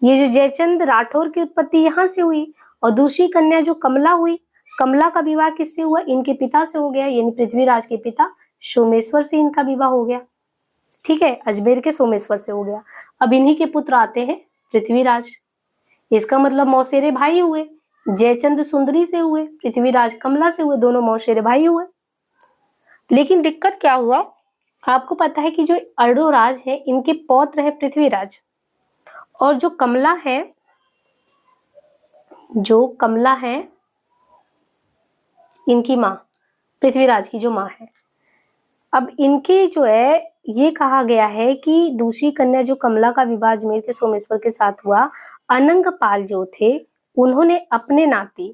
ये जो जयचंद राठौर की उत्पत्ति यहाँ से हुई। और दूसरी कन्या जो कमला हुई, कमला का विवाह किससे हुआ, इनके पिता से हो गया, यानी पृथ्वीराज के पिता सोमेश्वर से इनका विवाह हो गया। ठीक है, अजमेर के सोमेश्वर से हो गया। अब इन्हीं के पुत्र आते हैं पृथ्वीराज। इसका मतलब मौसेरे भाई हुए, जयचंद सुंदरी से हुए, पृथ्वीराज कमला से हुए, दोनों मौसेरे भाई हुए। लेकिन दिक्कत क्या हुआ, आपको पता है कि जो अर्डोराज है इनके पौत्र है पृथ्वीराज, और जो कमला है इनकी माँ, पृथ्वीराज की जो माँ है। अब इनके जो है ये कहा गया है कि दूसरी कन्या जो कमला का विवाह अजमेर के सोमेश्वर के साथ हुआ, अनंगपाल जो थे उन्होंने अपने नाती,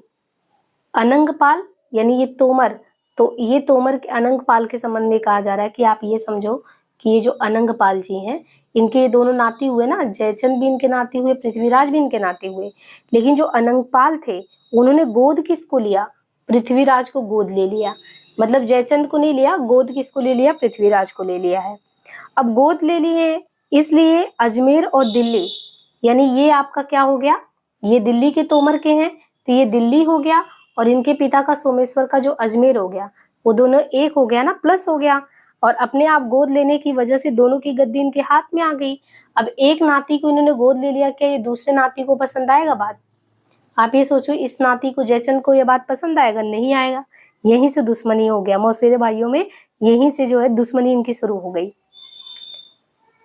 अनंगपाल यानी ये तोमर, तो ये तोमर के अनंगपाल के संबंध में कहा जा रहा है कि आप ये समझो कि ये जो अनंगपाल जी हैं इनके ये दोनों नाती हुए ना, जयचंद भी इनके नाती हुए, पृथ्वीराज भी इनके नाती हुए। लेकिन जो अनंगपाल थे उन्होंने गोद किसको लिया, पृथ्वीराज को गोद ले लिया। मतलब जयचंद को नहीं लिया, गोद किसको ले लिया, पृथ्वीराज को ले लिया है। अब गोद ले लिए इसलिए अजमेर और दिल्ली, यानी ये आपका क्या हो गया, ये दिल्ली के तोमर के हैं तो ये दिल्ली हो गया, और इनके पिता का सोमेश्वर का जो अजमेर हो गया वो दोनों एक हो गया ना, प्लस हो गया। और अपने आप गोद लेने की वजह से दोनों की गद्दी इनके हाथ में आ गई। अब एक नाती को इन्होंने गोद ले लिया, क्या ये दूसरे नाती को पसंद आएगा बात, आप ये सोचो, इस नाती को जयचंद को ये बात पसंद आएगा, नहीं आएगा। यहीं से दुश्मनी हो गया मौसेरे भाइयों में, यहीं से जो है दुश्मनी इनकी शुरू हो गई।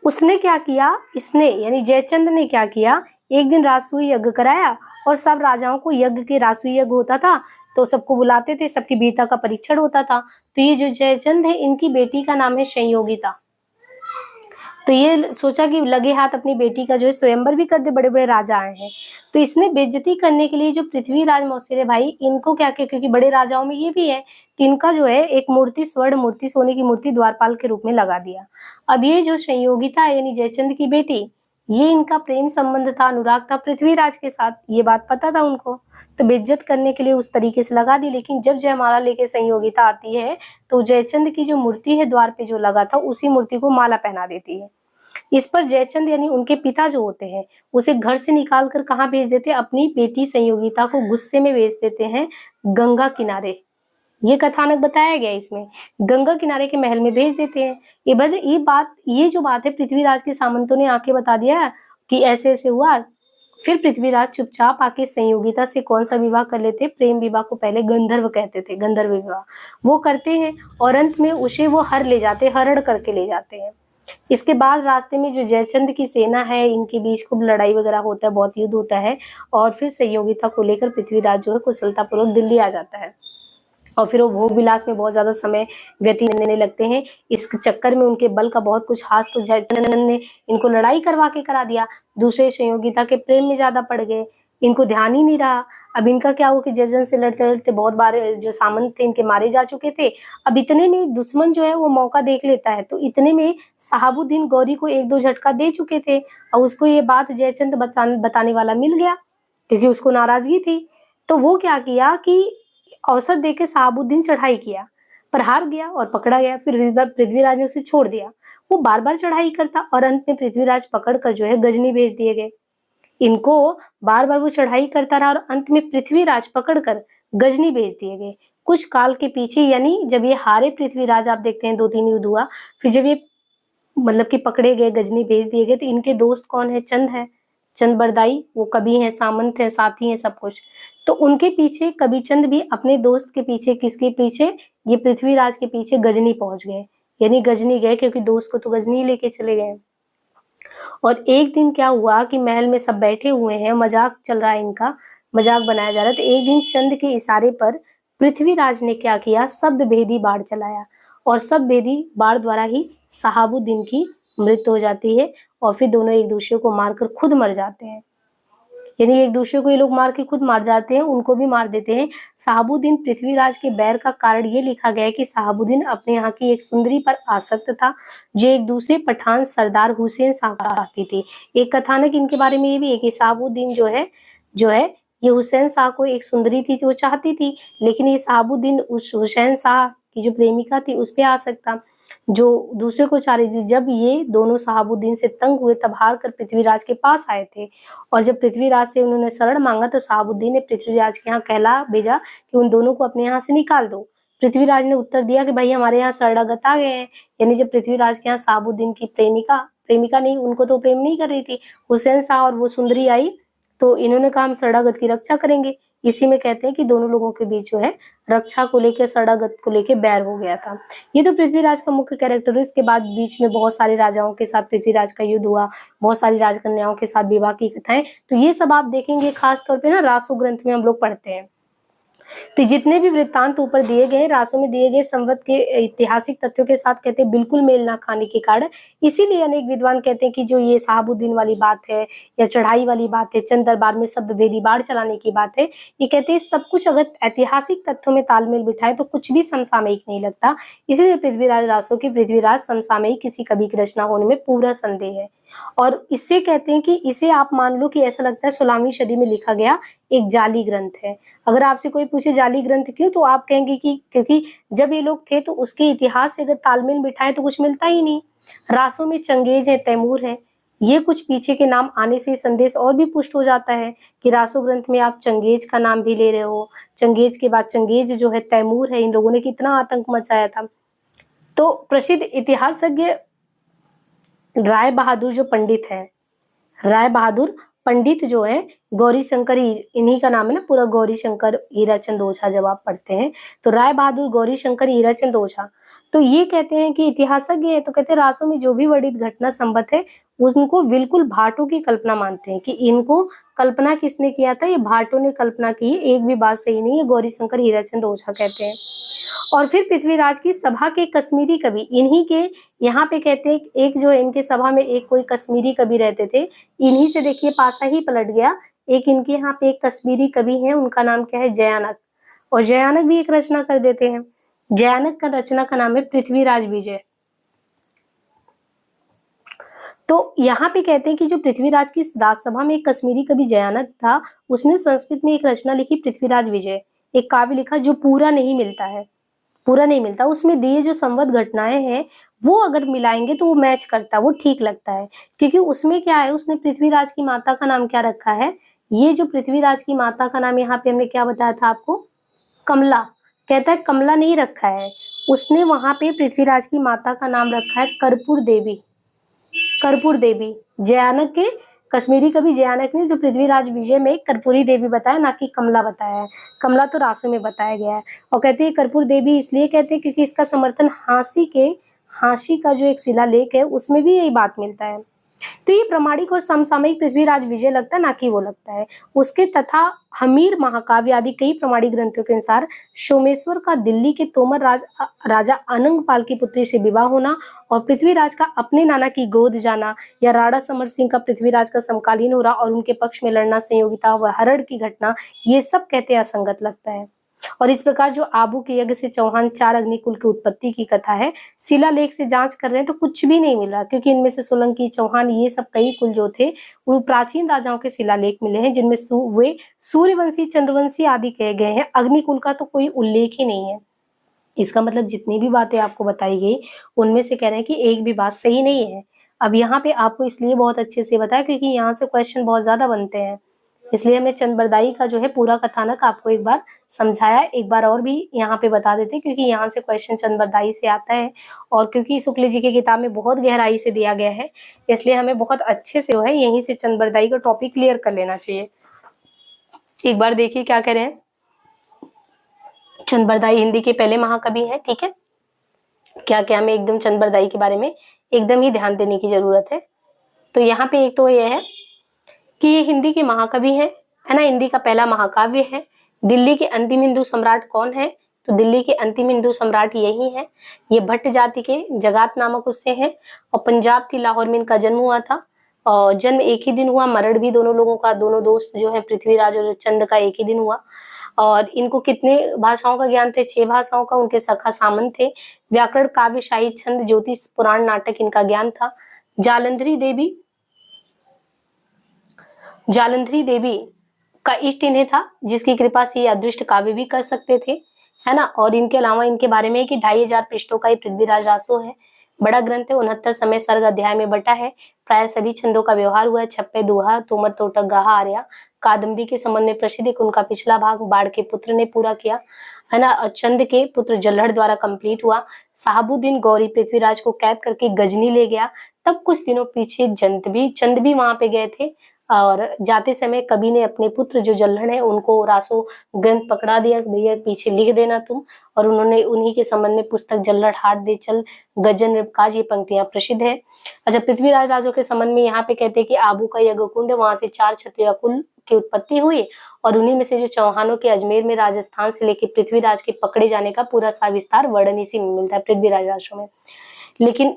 उसने क्या किया, इसने यानी जयचंद ने क्या किया, एक दिन राजसूय यज्ञ कराया, और सब राजाओं को यज्ञ के राजसूय यज्ञ होता था तो सबको बुलाते थे, सबकी वीरता का परीक्षण होता था। तो ये जो जयचंद है इनकी बेटी का नाम है संयोगिता। तो ये सोचा कि लगे हाथ अपनी बेटी का जो है स्वयंवर भी कर दे, बड़े बड़े राजा आए हैं। तो इसने बेइज्जती करने के लिए जो पृथ्वीराज मौसेरे भाई, इनको क्या किया, क्योंकि बड़े राजाओं में ये भी है, तो इनका जो है एक मूर्ति, स्वर्ण मूर्ति, सोने की मूर्ति द्वारपाल के रूप में लगा दिया। अब ये जो संयोगिता है यानी जयचंद की बेटी, ये इनका प्रेम संबंध था, अनुराग था पृथ्वीराज के साथ, ये बात पता था उनको, तो बेइज्जत करने के लिए उस तरीके से लगा दी। लेकिन जब जयमाला लेके संयोगिता आती है तो जयचंद की जो मूर्ति है द्वार पे जो लगा था, उसी मूर्ति को माला पहना देती है। इस पर जयचंद यानी उनके पिता जो होते हैं, उसे घर से निकाल कर कहाँ भेज देते हैं, अपनी बेटी संयोगिता को गुस्से में भेज देते हैं गंगा किनारे। ये कथानक बताया गया इसमें, गंगा किनारे के महल में भेज देते हैं। ये जो बात है, पृथ्वीराज के सामंतों ने आके बता दिया कि ऐसे ऐसे हुआ। फिर पृथ्वीराज चुपचाप आके संयोगिता से कौन सा विवाह कर लेते, प्रेम विवाह को पहले गंधर्व कहते थे, गंधर्व विवाह वो करते हैं, और अंत में उसे वो हरण करके ले जाते हैं। इसके बाद रास्ते में जो जयचंद की सेना है, इनके बीच खूब लड़ाई वगैरह होता है, बहुत युद्ध होता है, और फिर संयोगिता को लेकर पृथ्वीराज जो है कुशलतापूर्वक दिल्ली आ जाता है। और फिर वो भोग विलास में बहुत ज्यादा समय व्यतीत करने लगते हैं। इस चक्कर में उनके बल का बहुत कुछ हाथ, तो जयचंद ने इनको लड़ाई करवा के करा दिया, दूसरे संयोगिता के प्रेम में ज्यादा पड़ गए, इनको ध्यान ही नहीं रहा। अब इनका क्या हुआ कि जयचंद से लड़ते लड़ते बहुत बार जो सामंत थे इनके मारे जा चुके थे। अब इतने में दुश्मन जो है वो मौका देख लेता है, तो इतने में शहाबुद्दीन गौरी को एक दो झटका दे चुके थे, और उसको ये बात जयचंद बताने वाला मिल गया, क्योंकि उसको नाराजगी थी। तो वो क्या किया कि अवसर देके शहाबुद्दीन चढ़ाई किया, पर हार गया और पकड़ा गया। फिर पृथ्वीराज ने उसे छोड़ दिया। वो बार बार चढ़ाई करता, और अंत में पृथ्वीराज पकड़ कर जो है गजनी भेज दिए गए। इनको बार बार वो चढ़ाई करता रहा, और अंत में पृथ्वीराज पकड़कर गजनी भेज दिए गए। कुछ काल के पीछे, यानी जब ये हारे पृथ्वीराज, आप देखते हैं 2-3 युद्ध हुआ, फिर जब ये मतलब कि पकड़े गए, गजनी भेज दिए गए, तो इनके दोस्त कौन है, चंद है, चंद बरदाई, वो कवि हैं, सामंत हैं, साथी हैं, सब कुछ। तो उनके पीछे कवि चंद भी अपने दोस्त के पीछे, किसके पीछे, ये पृथ्वीराज के पीछे गजनी पहुंच गए, यानी गजनी गए, क्योंकि दोस्त को तो गजनी लेके चले गए। और एक दिन क्या हुआ कि महल में सब बैठे हुए हैं, मजाक चल रहा है इनका, मजाक बनाया जा रहा है, तो एक दिन चंद के इशारे पर पृथ्वीराज ने क्या किया, शब्द भेदी बाढ़ चलाया, और शब्द भेदी बाढ़ द्वारा ही शहाबुद्दीन की मृत्यु हो जाती है, और फिर दोनों एक दूसरे को मारकर खुद मर जाते हैं। यानी एक दूसरे को ये लोग मार के खुद मार जाते हैं, उनको भी मार देते हैं। शहाबुद्दीन पृथ्वीराज के बैर का कारण ये लिखा गया है कि शहाबुद्दीन अपने यहाँ की एक सुंदरी पर आसक्त था, जो एक दूसरे पठान सरदार हुसैन शाह को चाहती थी। एक कथानक इनके बारे में ये भी है कि शहाबुद्दीन जो है ये हुसैन शाह को एक सुंदरी थी, वो चाहती थी, लेकिन ये शहाबुद्दीन उस हुसैन शाह की जो प्रेमिका थी उस पे आसक्त था, जो दूसरे को चाह रही थी। जब ये दोनों शहाबुद्दीन से तंग हुए, तब हार कर पृथ्वीराज के पास आए थे, और जब पृथ्वीराज से उन्होंने शरण मांगा, तो शहाबुद्दीन ने पृथ्वीराज के यहाँ कहला भेजा कि उन दोनों को अपने यहाँ से निकाल दो। पृथ्वीराज ने उत्तर दिया कि भाई हमारे यहाँ शरणागत आ गए हैं। यानी जब पृथ्वीराज के यहाँ शहाबुद्दीन की प्रेमिका प्रेमिका नहीं, उनको तो प्रेम नहीं कर रही थी, हुसैन शाह और वो सुंदरी आई, तो इन्होंने कहा हम शरणागत की रक्षा करेंगे। इसी में कहते हैं कि दोनों लोगों के बीच जो है रक्षा को लेकर, शरणागत को लेकर बैर हो गया था। ये तो पृथ्वीराज का मुख्य कैरेक्टर है। इसके बाद बीच में बहुत सारे राजाओं के साथ पृथ्वीराज का युद्ध हुआ, बहुत सारी राजकन्याओं के साथ विवाह की कथाएं, तो ये सब आप देखेंगे खास तौर पे ना रासो ग्रंथ में हम लोग पढ़ते हैं। तो जितने भी वृत्तांत ऊपर दिए गए, रासों में दिए गए संवत के ऐतिहासिक तथ्यों के साथ कहते हैं बिल्कुल मेल ना खाने के कारण, इसीलिए अनेक विद्वान कहते हैं कि जो ये शहाबुद्दीन वाली बात है, या चढ़ाई वाली बात है, चंद दरबार में शब्द भेदी बाढ़ चलाने की बात है, ये कहते हैं सब कुछ अगर ऐतिहासिक तथ्यों में तालमेल बिठाए तो कुछ भी समसामयिक नहीं लगता। इसलिए पृथ्वीराज रासो की पृथ्वीराज समसामयिक किसी कवि की रचना होने में पूरा संदेह है। और इससे कहते हैं कि इसे आप मान लो कि ऐसा लगता है 16वीं सदी में लिखा गया एक जाली ग्रंथ है। अगर आपसे कोई पूछे जाली ग्रंथ क्यों, तो आप कहेंगे कि क्योंकि जब ये लोग थे तो उसके इतिहास से अगर तालमेल बिठाए तो कुछ मिलता ही नहीं। रासों में चंगेज है, तैमूर है, ये कुछ पीछे के नाम आने से संदेश और भी पुष्ट हो जाता है कि रासो ग्रंथ में आप चंगेज का नाम भी ले रहे हो। चंगेज के बाद चंगेज जो है तैमूर है, इन लोगों ने कितना आतंक मचाया था। तो प्रसिद्ध इतिहासज्ञ राय बहादुर जो पंडित है, राय बहादुर पंडित जो है, गौरी शंकर इन्हीं का नाम है ना पूरा, गौरी शंकर हीराचंद ओझा जब आप पढ़ते हैं तो राय बहादुर गौरी शंकर हीराचंद ओझा, तो ये कहते हैं कि इतिहासज्ञ है, तो कहते हैं रासों में जो भी वर्णित घटना संबत है उनको बिल्कुल भाटों की कल्पना मानते हैं, कि इनको कल्पना किसने किया था, ये भाटों ने कल्पना की, एक भी बात सही नहीं है, गौरी शंकर हीराचंद ओझा कहते हैं। और फिर पृथ्वीराज की सभा के कश्मीरी कवि, इन्हीं के यहाँ पे कहते हैं एक जो इनके सभा में एक कोई कश्मीरी कवि रहते थे, इन्हीं से देखिए पासा ही पलट गया। एक इनके यहाँ पे एक कश्मीरी कवि हैं, उनका नाम क्या है, जयानक, और जयानक भी एक रचना कर देते हैं। जयानक का रचना का नाम है पृथ्वीराज विजय। तो यहाँ पे कहते हैं कि जो पृथ्वीराज की राजसभा में एक कश्मीरी कवि जयानक था, उसने संस्कृत में एक रचना लिखी पृथ्वीराज विजय, एक काव्य लिखा जो पूरा नहीं मिलता है, पूरा नहीं मिलता, उसमें दिए जो संवद घटनाएं हैं वो अगर मिलाएंगे तो वो मैच करता है, वो ठीक लगता है। क्योंकि उसमें क्या है, उसने पृथ्वीराज की माता का नाम क्या रखा है, ये जो पृथ्वीराज की माता का नाम यहाँ पे हमने क्या बताया था आपको, कमला। कहता है कमला नहीं रखा है, उसने वहां पे पृथ्वीराज की माता का नाम रखा है कर्पूर देवी। कर्पूर देवी, जयानक के कश्मीरी कवि जयानक ने जो पृथ्वीराज विजय में कर्पूरी देवी बताया, ना कि कमला बताया है। कमला तो रासो में बताया गया है। और कहते हैं कर्पूर देवी इसलिए कहते हैं क्योंकि इसका समर्थन हांसी का जो एक शिलालेख है उसमें भी यही बात मिलता है। तो ये प्रामाणिक और समसामयिक पृथ्वीराज विजय लगता है, ना कि वो लगता है। उसके तथा हमीर महाकाव्य आदि कई प्रामाणिक ग्रंथों के अनुसार सोमेश्वर का दिल्ली के तोमर राजा अनंगपाल की पुत्री से विवाह होना और पृथ्वीराज का अपने नाना की गोद जाना, या राणा समर सिंह का पृथ्वीराज का समकालीन होना और उनके पक्ष में लड़ना, संयोगिता व हरण की घटना, ये सब कहते हैं असंगत लगता है। और इस प्रकार जो आबू के यज्ञ से चौहान 4 अग्निकुल की उत्पत्ति की कथा है, शिलालेख से जांच कर रहे हैं तो कुछ भी नहीं मिला, क्योंकि इनमें से सोलंकी, चौहान, ये सब कई कुल जो थे उन प्राचीन राजाओं के शिलालेख मिले हैं, जिनमें वे सूर्यवंशी, चंद्रवंशी आदि कहे गए हैं। अग्निकुल का तो कोई उल्लेख ही नहीं है। इसका मतलब जितनी भी बातें आपको बताई गई उनमें से कह रहे हैं कि एक भी बात सही नहीं है। अब यहाँ पे आपको इसलिए बहुत अच्छे से बताया क्योंकि यहाँ से क्वेश्चन बहुत ज्यादा बनते हैं, इसलिए हमने चंद का जो है पूरा कथानक आपको एक बार समझाया। एक बार और भी यहाँ पे बता देते हैं, क्योंकि यहाँ से क्वेश्चन चंद से आता है और क्योंकि शुक्ल जी की किताब में बहुत गहराई से दिया गया है, इसलिए हमें बहुत अच्छे से जो है यहीं से चंद का टॉपिक क्लियर कर लेना चाहिए। एक बार देखिए क्या कह रहे हैं। चंद हिंदी के पहले महाकवि हैं, ठीक है। क्या क्या हमें एकदम चंद के बारे में एकदम ही ध्यान देने की जरूरत है। तो यहाँ पे एक तो ये है कि ये हिंदी के महाकवि हैं, है ना, हिंदी का पहला महाकाव्य है। दिल्ली के अंतिम हिंदू सम्राट कौन है, तो दिल्ली के अंतिम हिंदू सम्राट यही है। ये भट्ट जाति के जगात नामक उससे हैं और पंजाब की लाहौर में इनका जन्म हुआ था। और जन्म एक ही दिन हुआ, मरण भी दोनों लोगों का, दोनों दोस्त जो है पृथ्वीराज और चंद का एक ही दिन हुआ। और इनको कितने भाषाओं का ज्ञान थे, 6 भाषाओं का। उनके सखा सामंत थे। व्याकरण, काव्य, साहित्य, छंद, ज्योतिष, पुराण, नाटक इनका ज्ञान था। जालंधरी देवी का इष्ट इन्हें था, जिसकी कृपा से ये अदृष्ट काव्य भी कर सकते थे, है ना। और इनके अलावा इनके बारे में कि 2500 पृष्ठों का ये पृथ्वीराज रासो है। बड़ा ग्रंथ है, 69 समय सर्ग अध्याय में बटा है। प्राय सभी छंदों का व्यवहार हुआ है। छप्पे, दोहा, तोमर, तोटक, गाहा, आर्या। कादम्बी के संबंध में प्रसिद्ध एक उनका पिछला भाग बाढ़ के पुत्र ने पूरा किया, है ना। चंद के पुत्र जल्हड़ द्वारा कंप्लीट हुआ। साहबुद्दीन गौरी पृथ्वीराज को कैद करके गजनी ले गया। तब कुछ दिनों पीछे चंद भी वहां पे गए थे और जाते समय कवि ने अपने पुत्र जो जल्हड़ है उनको रासो ग्रंथ पकड़ा दिया, भैया पीछे लिख देना तुम। और उन्होंने उन्हीं के संबंध में पुस्तक जल्हड़ हाट दे चल गजन रिपकाज, ये पंक्तियां प्रसिद्ध है। अच्छा, पृथ्वीराज राजों के संबंध में यहाँ पे कहते हैं कि आबू का यज्ञ कुंड, वहां से 4 क्षत्रिय कुल की उत्पत्ति हुई और उन्हीं में से जो चौहानों के अजमेर में राजस्थान से लेकर पृथ्वीराज के पकड़े जाने का पूरा सविस्तार वर्णन इसी में मिलता है, पृथ्वीराज राजों में। लेकिन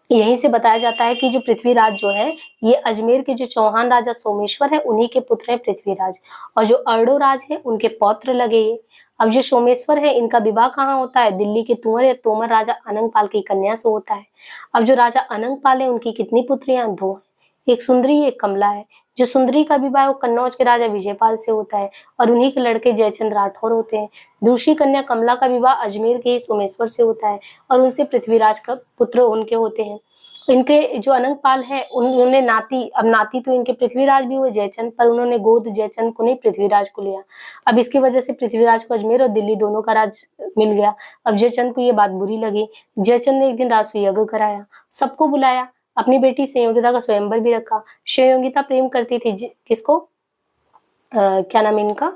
यहीं से बताया जाता है कि जो पृथ्वीराज जो है ये अजमेर के जो चौहान राजा सोमेश्वर है उन्हीं के पुत्र है पृथ्वीराज, और जो अर्डो राज है उनके पौत्र लगे ये। अब जो सोमेश्वर है इनका विवाह कहाँ होता है, दिल्ली के तुंवर या तोमर राजा अनंगपाल की कन्या से होता है। अब जो राजा अनंगपाल है उनकी कितनी पुत्रियां, 2 हैं, एक सुंदरी एक कमला है। जो सुंदरी का विवाह वो कन्नौज के राजा विजयपाल से होता है और उन्हीं के लड़के जयचंद राठौर होते हैं। दूसरी कन्या कमला का विवाह अजमेर के सोमेश्वर से होता है और उनसे पृथ्वीराज का पुत्र उनके होते हैं। इनके जो अनंगपाल है उन्होंने नाती, अब नाती तो इनके पृथ्वीराज भी हुए जयचंद, पर उन्होंने गोद जयचंद को नहीं पृथ्वीराज को लिया। अब इसकी वजह से पृथ्वीराज को अजमेर और दिल्ली दोनों का राज मिल गया। अब जयचंद को ये बात बुरी लगी। जयचंद ने एक दिन रासो यज्ञ कराया, सबको बुलाया, अपनी बेटी संयोगिता का स्वयंवर भी रखा। संयोगिता प्रेम करती थी किसको, क्या नाम है इनका,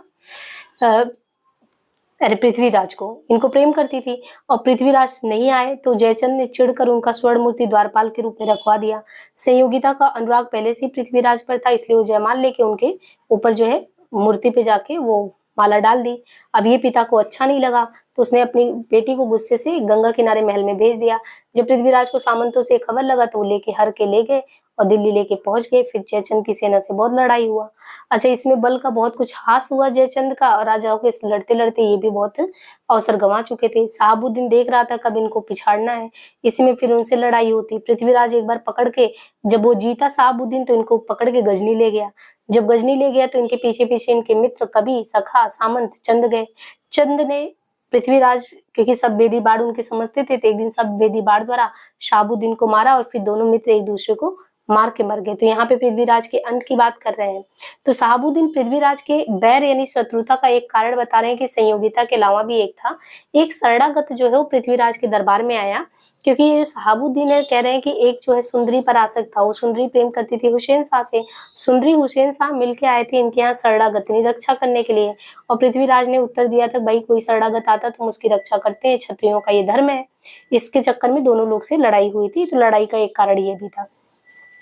अरे पृथ्वीराज को, इनको प्रेम करती थी। और पृथ्वीराज नहीं आए तो जयचंद ने चिढ़कर उनका स्वर्ण मूर्ति द्वारपाल के रूप में रखवा दिया। संयोगिता का अनुराग पहले से ही पृथ्वीराज पर था, इसलिए वो जयमाल लेके उनके ऊपर जो है मूर्ति पे जाके वो माला डाल दी। अब ये पिता को अच्छा नहीं लगा तो उसने अपनी बेटी को गुस्से से गंगा किनारे महल में भेज दिया। जब पृथ्वीराज को सामंतों से खबर लगा तो वो लेके हर के ले गए और दिल्ली लेके पहुंच गए। फिर जयचंद की सेना से बहुत लड़ाई हुआ। अच्छा, इसमें बल का बहुत कुछ हास हुआ जयचंद का, और राजाओं के लड़ते लड़ते ये भी बहुत अवसर गंवा चुके थे। शहाबुद्दीन देख रहा था कब इनको पिछाड़ना है, इसी में फिर उनसे लड़ाई होती। पृथ्वीराज एक बार पकड़ के, जब वो जीता शहाबुद्दीन, तो इनको पकड़ के गजनी ले गया। जब गजनी ले गया तो इनके पीछे पीछे इनके मित्र, कवि, सखा, सामंत, चंद गए। चंद ने पृथ्वीराज, क्योंकि सब वेदी बाढ़ उनके समझते थे, तो एक दिन सब वेदी बाढ़ द्वारा शहाबुद्दीन को मारा और फिर दोनों मित्र एक दूसरे को मार के मर गए। तो यहाँ पे पृथ्वीराज के अंत की बात कर रहे हैं। तो शहाबुद्दीन पृथ्वीराज के बैर यानी शत्रुता का एक कारण बता रहे हैं कि संयोगिता के अलावा भी एक था। एक शरणागत जो है वो पृथ्वीराज के दरबार में आया, क्योंकि ये शहाबुद्दीन है, कह रहे हैं कि एक जो है सुंदरी पर आसक्त था। वो सुंदरी प्रेम करती थी हुसैन शाह से। सुंदरी हुसैन शाह मिलके आए थे इनके यहाँ शरणागतिनी रक्षा करने के लिए, और पृथ्वीराज ने उत्तर दिया था, भाई कोई शरणागत आता तो हम उसकी रक्षा करते हैं, क्षत्रियों का ये धर्म है। इसके चक्कर में दोनों लोग से लड़ाई हुई थी। तो लड़ाई का एक कारण ये भी था।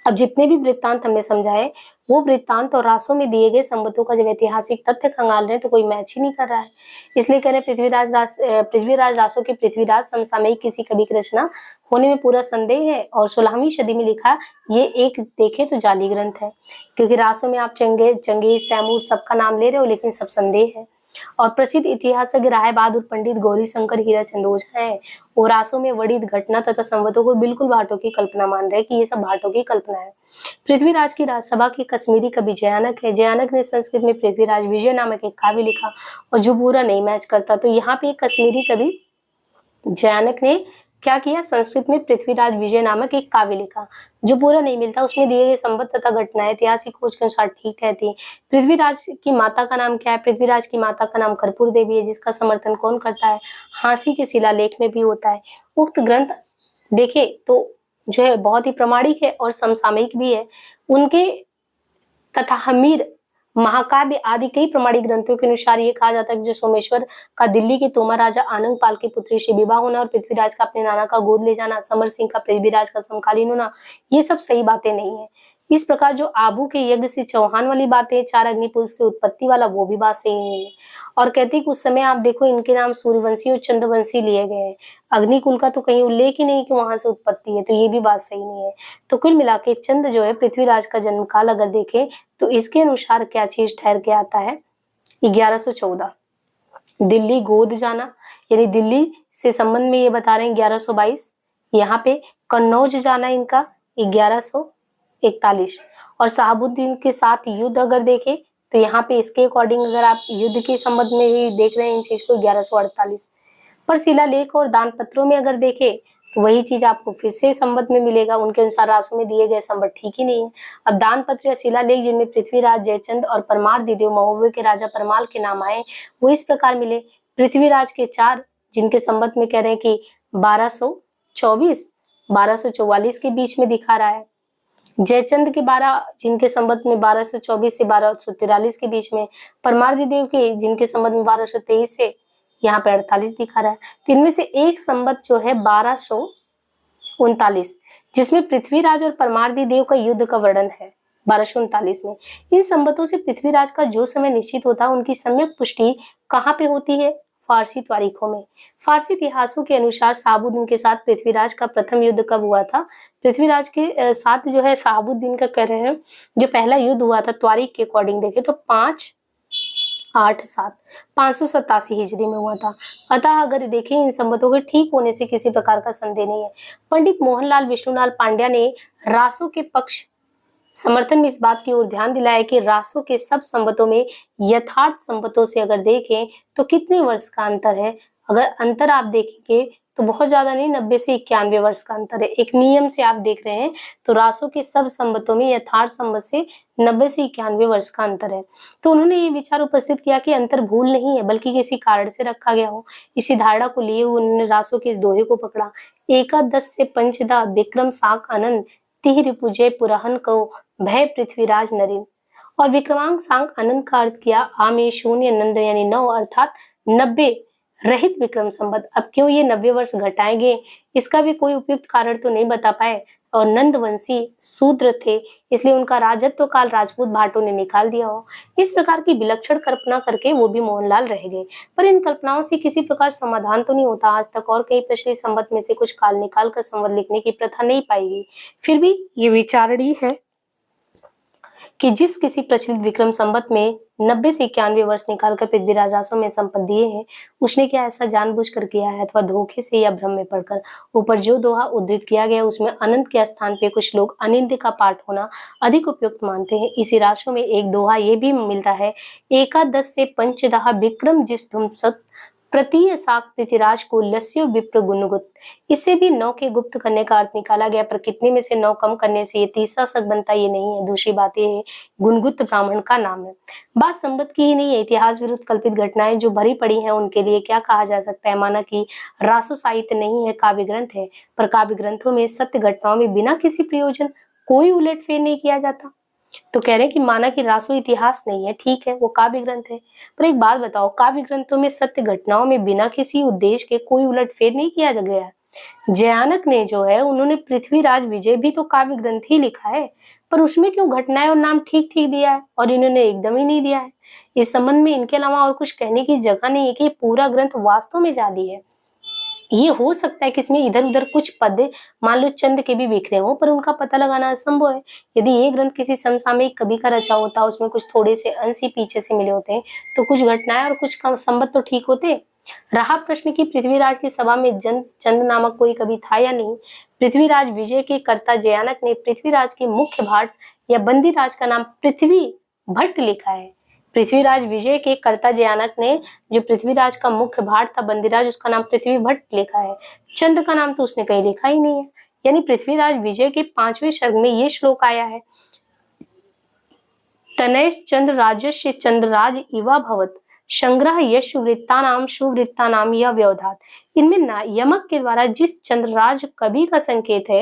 अब जितने भी वृत्तांत हमने समझाए, वो वृत्तांत और रासों में दिए गए संबंधों का जब ऐतिहासिक तथ्य खंगाल रहे हैं तो कोई मैच ही नहीं कर रहा है। इसलिए कह रहे पृथ्वीराज रासों के पृथ्वीराज समसामयिक किसी कवि की रचना होने में पूरा संदेह है। और 16वीं सदी में लिखा ये एक देखे तो जाली ग्रंथ है, क्योंकि रासों में आप चंगेज, तैमूर सबका नाम ले रहे हो, लेकिन सब संदेह है। और प्रसिद्ध इतिहासज्ञ राय बहादुर पंडित गौरी शंकर हीराचंद ओझा है, वो रासों में वर्णित घटना तथा संवतों को बिल्कुल भाटों की कल्पना मान रहे हैं कि ये सब भाटों की कल्पना है। पृथ्वीराज की राजसभा के कश्मीरी कवि जयानक है। जयानक ने संस्कृत में पृथ्वीराज विजय नामक एक काव्य लिखा, और जो पूरा नहीं मैच करता। तो यहाँ पे एक कश्मीरी कवि जयानक ने क्या किया, संस्कृत में पृथ्वीराज विजय नामक एक काव्य लिखा, जो पूरा नहीं मिलता। उसमें दिए गए संबंध तथा घटनाएं ऐतिहासिक खोज के अनुसार ठीक ठहरती। पृथ्वीराज की माता का नाम क्या है? पृथ्वीराज की माता का नाम कर्पूर देवी है, जिसका समर्थन कौन करता है? हाँसी के शिलालेख में भी होता है। उक्त ग्रंथ देखे तो जो है बहुत ही प्रामाणिक है और समसामयिक भी है। उनके तथा हमीर, महाकाव्य आदि कई प्रमाणिक ग्रंथों के अनुसार ये कहा जाता है कि जो सोमेश्वर का दिल्ली के तोमर राजा आनंद पाल की पुत्री से विवाह होना और पृथ्वीराज का अपने नाना का गोद ले जाना, समर सिंह का पृथ्वीराज का समकालीन होना, ये सब सही बातें नहीं है। इस प्रकार जो आबू के यज्ञ से चौहान वाली बातें, चार अग्निपुल से उत्पत्ति वाला, वो भी बात सही नहीं है। और कहते हैं कि उस समय आप देखो इनके नाम सूर्यवंशी और चंद्रवंशी लिए गए हैं, अग्निकुल का तो कहीं उल्लेख ही नहीं कि वहां से उत्पत्ति है, तो ये भी बात सही नहीं है। तो कुल मिला के चंद जो है पृथ्वीराज का जन्म काल अगर देखें तो इसके अनुसार क्या चीज ठहर के आता है, 1114 दिल्ली गोद जाना, यानी दिल्ली से संबंध में ये बता रहे हैं 1122। यहाँ पे कन्नौज जाना इनका 1141, और शहाबुद्दीन के साथ युद्ध अगर देखें तो यहाँ पे इसके अकॉर्डिंग अगर आप युद्ध के संबंध में भी देख रहे हैं इन चीज को 1148। पर शिलालेख और दान पत्रों में अगर देखें तो वही चीज आपको फिर से संबंध में मिलेगा। उनके अनुसार रासों में दिए गए संबंध ठीक ही नहीं है। अब दान पत्र या शिलालेख जिनमें पृथ्वीराज, जयचंद और परमार दिदेव महोबे के राजा परमाल के नाम आए, वो इस प्रकार मिले। पृथ्वीराज के 4 जिनके संबंध में कह रहे हैं कि 1224 1244 के बीच में दिखा रहा है। जयचंद के 12 जिनके संबंध में 1224 से 1243 के बीच में, परमार देव के जिनके संबंध में 1223 से यहाँ पे 48 दिखा रहा है। तो इनमें से एक संबंध जो है 1239, जिसमें पृथ्वीराज और परमार देव का युद्ध का वर्णन है 1239 में। इन संबंधों से पृथ्वीराज का जो समय निश्चित होता है उनकी सम्यक पुष्टि कहाँ पे होती है? फारसी तारीखों में। फारसी इतिहासों के अनुसार शहाबुद्दीन के साथ पृथ्वीराज का प्रथम युद्ध कब हुआ था? पृथ्वीराज के साथ जो है शहाबुद्दीन का कह रहे हैं जो पहला युद्ध हुआ था तारीख के अकॉर्डिंग देखे तो 587 587 हिजरी में हुआ था। अतः अगर देखें इन संबंधों के ठीक होने से किसी प्रकार का संदेह नहीं है। पंडित मोहनलाल विष्णुलाल पांड्या ने रासों के पक्ष समर्थन में इस बात की ओर ध्यान दिलाया कि रासों के सब संबंधों में यथार्थ संबंधों से अगर देखें तो कितने वर्ष का अंतर है? अगर अंतर आप देखेंगे तो बहुत ज्यादा नहीं, 90 से 91 वर्ष का अंतर है। एक नियम से आप देख रहे हैं तो रासों के सब संबंधों में यथार्थ संबंध से 90 से 91 वर्ष का अंतर है। तो उन्होंने ये विचार उपस्थित किया कि अंतर भूल नहीं है बल्कि किसी कारण से रखा गया हो। इसी धारणा को लिए उन्होंने रासों के इस दोहे को पकड़ा, एकादश से पंचदा विक्रम साक अनंत तिह पूजय पुरहन को भय पृथ्वीराज नरेन। और विक्रमांक सांक अनंत का अर्थ किया आमे शून्य नंद यानी 9 अर्थात 90 रहित विक्रम संबत। अब क्यों ये 90 वर्ष घटाए गए, इसका भी कोई उपयुक्त कारण तो नहीं बता पाए। और नंदवंशी शूद्र थे, इसलिए उनका राजत्व काल राजपूत भाटों ने निकाल दिया हो। इस प्रकार की विलक्षण कल्पना करके वो भी मोहनलाल रह गए। पर इन कल्पनाओं से किसी प्रकार समाधान तो नहीं होता। आज तक और कई प्रचलित संवत में से कुछ काल निकाल कर संवत लिखने की प्रथा नहीं पाई गई। फिर भी ये विचारणीय है कि जिस किसी प्रचलित विक्रम संवत में 90 से 91 वर्ष निकालकर पृथ्वीराज रासो में संपत्ति दिए हैं, उसने क्या ऐसा जानबूझकर किया है अथवा धोखे से या भ्रम में पड़कर। ऊपर जो दोहा उद्धृत किया गया उसमें अनंत के स्थान पे कुछ लोग अनिंद का पाठ होना अधिक उपयुक्त मानते हैं। इसी राशि में एक दोहा ये भी मिलता है, एकादश से पंचदहा विक्रम जिस धुम सत प्रतीय साक पृथ्वीराज को लस्यो विप्र गुणगुत। इससे भी 9 के गुप्त करने का अर्थ निकाला गया, पर कितने में से 9 कम करने से ये तीसरा शक बनता ये नहीं है। दूसरी बात ये है, गुणगुत ब्राह्मण का नाम है। बात संबत की ही नहीं है, इतिहास विरुद्ध कल्पित घटनाएं जो भरी पड़ी हैं उनके लिए क्या कहा जा सकता है। माना कि रासो साहित्य नहीं है, काव्य ग्रंथ है, पर काव्य ग्रंथों में सत्य घटनाओं में बिना किसी प्रयोजन कोई उलटफेर नहीं किया जाता। तो कह रहे हैं कि माना कि रासो इतिहास नहीं है, ठीक है, वो काव्य ग्रंथ है, पर एक बात बताओ, काव्य ग्रंथों में सत्य घटनाओं में बिना किसी उद्देश्य के कोई उलटफेर नहीं किया गया है। जयानक ने जो है उन्होंने पृथ्वीराज विजय भी तो काव्य ग्रंथ ही लिखा है, पर उसमें क्यों घटनाएं और नाम ठीक ठीक दिया है और इन्होंने एकदम ही नहीं दिया है। इस संबंध में इनके अलावा और कुछ कहने की जगह नहीं है कि पूरा ग्रंथ वास्तव में जाली है। ये हो सकता है कि इसमें इधर उधर कुछ पद मान लो चंद के भी बिखरे हों, पर उनका पता लगाना असंभव है। यदि ये ग्रंथ किसी समसामयिक कवि का रचा होता, उसमें कुछ थोड़े से अंश ही पीछे से मिले होते, तो कुछ घटनाएं और कुछ संबंध तो ठीक होते। रहा प्रश्न कि पृथ्वीराज की सभा में चंद नामक कोई कवि था या नहीं। पृथ्वीराज विजय के कर्ता जयानक ने पृथ्वीराज के मुख्य भाट या बंदीराज का नाम पृथ्वी भट्ट लिखा है। पृथ्वीराज विजय के कर्ता जयानक ने जो पृथ्वीराज का मुख्य भाट था बंदीराज, उसका नाम पृथ्वी भट्ट लिखा है। चंद का नाम तो उसने कहीं लिखा ही नहीं है। यानी पृथ्वीराज विजय के 5वें सर्ग में ये श्लोक आया है, तनय चंद्र राजस्य चंद्रराज इवा भवत संग्रह यश वृत्तानाम सुवृत्तानाम यह व्यवधात। इनमें यमक के द्वारा जिस चंद्रराज कवि का संकेत है,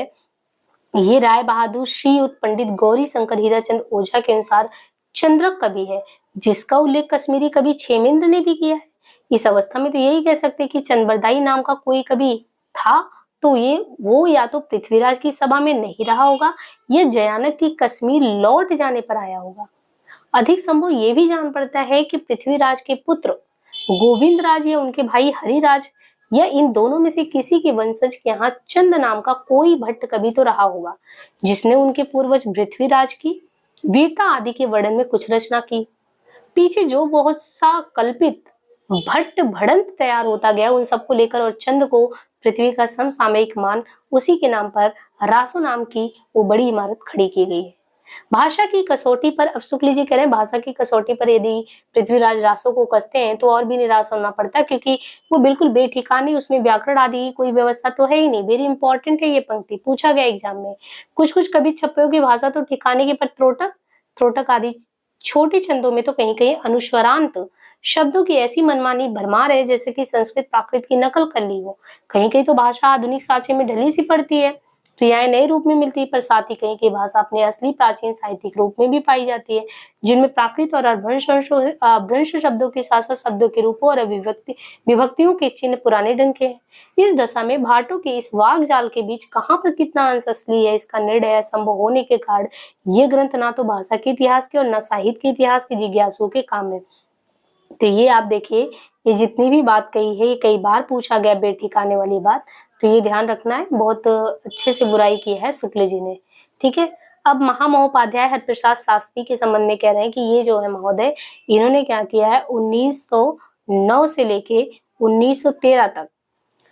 ये राय बहादुर श्रीयुत पंडित गौरी शंकर हीराचंद ओझा के अनुसार चंद्रक कवि है, जिसका उल्लेख कश्मीरी कवि क्षेमेंद्र ने भी किया है। इस अवस्था में तो यही कह सकते हैं कि चंद्रबरदाई नाम का कोई कवि था, तो ये वो या तो पृथ्वीराज की सभा में नहीं रहा होगा या जयानक की कश्मीर लौट जाने पर आया होगा। अधिक संभव ये भी जान पड़ता है कि पृथ्वीराज के पुत्र गोविंद राज या उनके भाई हरिराज या इन दोनों में से किसी के वंशज के यहाँ चंद नाम का कोई भट्ट कवि तो रहा होगा, जिसने उनके पूर्वज पृथ्वीराज की वीरता आदि के वर्णन में कुछ रचना की। पीछे जो बहुत सा कल्पित भट्ट भड़ंत तैयार होता गया, उन सबको लेकर और चंद को पृथ्वी का समसामयिक मान उसी के नाम पर रासो नाम की वो बड़ी इमारत खड़ी की गई है। भाषा की कसौटी पर, अब शुक्ल जी कह रहे हैं भाषा की कसौटी पर यदि पृथ्वीराज रासो को कसते हैं तो और भी निराश होना पड़ता है, क्योंकि वो बिल्कुल बेठिकानी, उसमें व्याकरण आदि की कोई व्यवस्था तो है ही नहीं। वेरी इंपॉर्टेंट है ये पंक्ति, पूछा गया एग्जाम में। कुछ कुछ कवि छप्पयों की भाषा तो ठिकाने की, पर त्रोटक त्रोटक आदि छोटे छंदों में तो कहीं कहीं अनुस्वरांत शब्दों की ऐसी मनमानी भरमार है जैसे कि संस्कृत प्राकृत की नकल कर ली हो। कहीं कहीं तो भाषा आधुनिक साँचे में ढली सी पड़ती है, क्रियाएं नए रूप में मिलती है, पर साथ ही कहीं की भाषा अपने असली प्राचीन साहित्यिक रूप में भी पाई जाती है, जिनमें प्राकृत और अपभ्रंश शब्दों के साथ साथ शब्दों के रूपों और विभक्तियों के चिन्ह पुराने ढंग के हैं। इस दशा में भाटों के इस वाक जाल के बीच कहाँ पर कितना अंश असली है, इसका निर्णय असंभव होने के कारण ये ग्रंथ ना तो भाषा के इतिहास के और न साहित्य के इतिहास के जिज्ञासुओं के काम है। तो ये आप देखिए, ये जितनी भी बात कही है, ये कई बार पूछा गया बेठिकाने वाली बात, तो ये ध्यान रखना है। बहुत अच्छे से बुराई की है शुक्ल जी ने, ठीक है। अब महामहोपाध्याय हरिप्रसाद शास्त्री के संबंध में कह रहे हैं कि ये जो है महोदय, इन्होंने क्या किया है, 1909 से लेके 1913 तक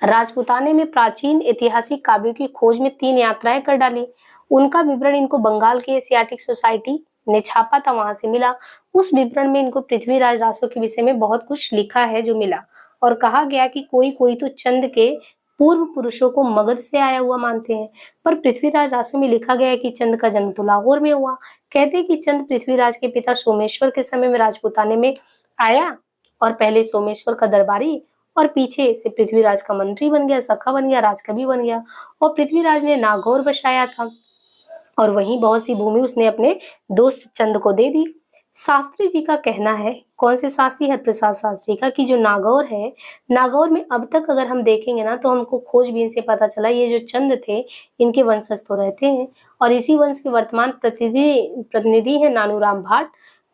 राजपुताने में प्राचीन ऐतिहासिक काव्यों की खोज में 3 यात्राएं कर डाली। उनका विवरण इनको बंगाल की एशियाटिक सोसाइटी ने छापा था, वहां से मिला। उस विवरण में इनको पृथ्वीराज रासो के विषय में बहुत कुछ लिखा है जो मिला, और कहा गया कि कोई कोई तो चंद के पूर्व पुरुषों को मगध से आया हुआ मानते हैं, पर पृथ्वीराज रासो में लिखा गया है कि चंद का जन्म तो लाहौर में हुआ। कहते हैं कि चंद पृथ्वीराज के पिता सोमेश्वर के समय में राजपुताने में आया, और पहले सोमेश्वर का दरबारी और पीछे से पृथ्वीराज का मंत्री बन गया, सखा बन गया, राजकवि बन गया। और पृथ्वीराज ने नागौर बसाया था और वहीं बहुत सी भूमि उसने अपने दोस्त चंद को दे दी। शास्त्री जी का कहना है कौन से शास्त्री? हरप्रसाद शास्त्री का, कि जो नागौर है, नागौर में अब तक अगर हम देखेंगे ना तो हमको खोजबीन से पता चला ये जो चंद थे इनके वंशज तो रहते हैं, और इसी वंश के वर्तमान प्रतिनिधि है नानूराम भाट,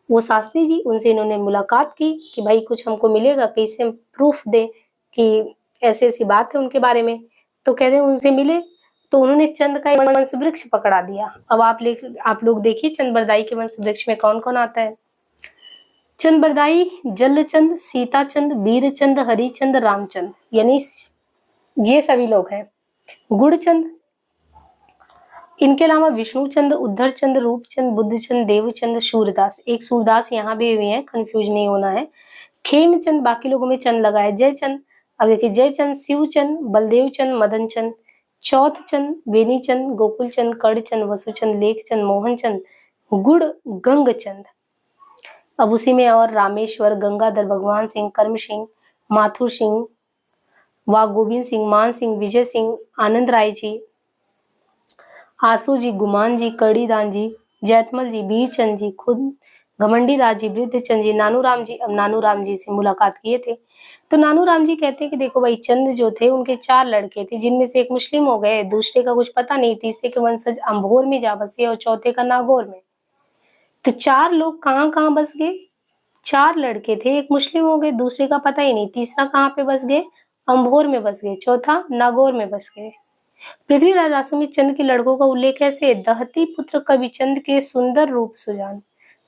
वो शास्त्री जी। उनसे इन्होंने मुलाकात की कि भाई कुछ हमको मिलेगा कि इससे प्रूफ दे कि ऐसी ऐसी बात है उनके बारे में। तो कहते हैं उनसे मिले तो उन्होंने चंद का एक वंश वृक्ष पकड़ा दिया। अब आप लोग देखिए चंद बरदाई के वंश वृक्ष में कौन कौन आता है। चंद बरदाई जल्लचंद, सीताचंद, वीरचंद, हरिचंद, रामचंद, यानी ये सभी लोग हैं। गुड़चंद, इनके अलावा विष्णुचंद, उद्धरचंद, रूपचंद, बुद्धचंद, देवचंद, सूरदास, एक सूरदास यहाँ भी हुए हैं, कंफ्यूज नहीं होना है। खेमचंद, बाकी लोगों में चंद लगा है। जयचंद, अब देखिए जयचंद, शिवचंद, बलदेवचंद, मदनचंद, चौथचंद, वेनीचंद, गोकुलचंद, करचंद, वसुचंद, लेखचंद, मोहनचंद, गुड़ गंगचंद। अब उसी में और रामेश्वर, गंगाधर, भगवान सिंह, कर्म सिंह, माथुर सिंह, वा गोविंद सिंह, मान सिंह, विजय सिंह, आनंद राय जी, आसू जी, गुमान जी, कड़ीदान जी, जैतमल जी, बीरचंद जी, खुद घमंडी राज जी, वृद्धचंद जी, नानूराम जी। अब नानूराम जी से मुलाकात किए थे तो नानूराम जी कहते हैं कि देखो भाई चंद जो थे उनके 4 लड़के थे, जिनमें से एक मुस्लिम हो गए, दूसरे का कुछ पता नहीं, तीसरे के वंशज अंभोर में जा बसे और चौथे का नागौर में। तो 4 लोग कहाँ कहाँ बस गए? 4 लड़के थे, एक मुस्लिम हो गए, दूसरे का पता ही नहीं, तीसरा कहाँ पे बस गए? अंभोर में बस गए, चौथा नागौर में बस गए। पृथ्वीराज रासो में चंद के लड़कों का उल्लेख ऐसे: दहती पुत्र कविचंद के सुंदर रूप सुजान,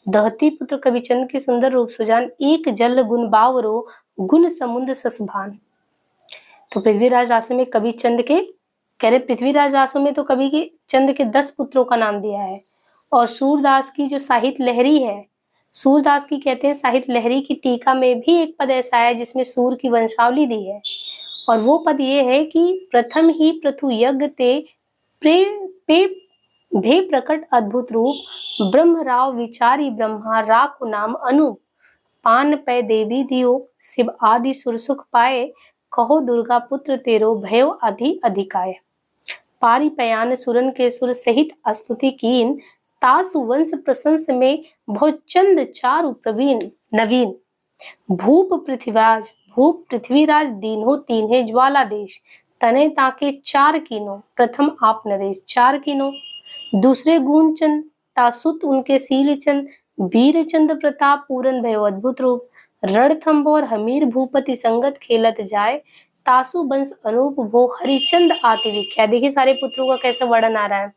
दहती पुत्र कविचंद के सुंदर रूप सुजान, एक जल गुण बावरो, गुण समुद्र ससभान। तो पृथ्वीराज रासो में कवि चंद के, कह रहे पृथ्वीराज रासो में तो कवि के चंद के 10 पुत्रों का नाम दिया है। और सूरदास की जो साहित्य लहरी है, सूरदास की कहते हैं साहित्य लहरी की टीका में भी एक पद ऐसा है जिसमें सूर की वंशावली दी है, और वो पद ये है कि प्रथम ही पृथु यज्ञ ते प्रे पे भे प्रकट अद्भुत रूप, ब्रह्म राव विचारी ब्रह्मा राकु नाम अनूप, पान पै देवी दियो शिव आदि सुर सुख पाए, कहो दुर्गा पुत्र तेरो भयो अधि अधिकाय। पारी पयान सुरन के सुर सहित स्तुति कीन, तासु वंश प्रशंस में बहुत चंद चारु प्रवीण नवीन। भूप पृथ्वीराज दीन्हो तीन्हे ज्वाला देश, तने ताके 4 कीनो, प्रथम आप नरेश 4 कीनो। दूसरे गुणचंद, तासुत उनके शीलचंद, वीरचंद प्रताप पूरन भयो अद्भुत रूप, रणथंबोर हमीर भूपति संगत खेलत जाए, तासु वंश अनूप भो हरिचंद आति विख्यात। देखिए सारे पुत्रों का कैसा वर्णन आ रहा है।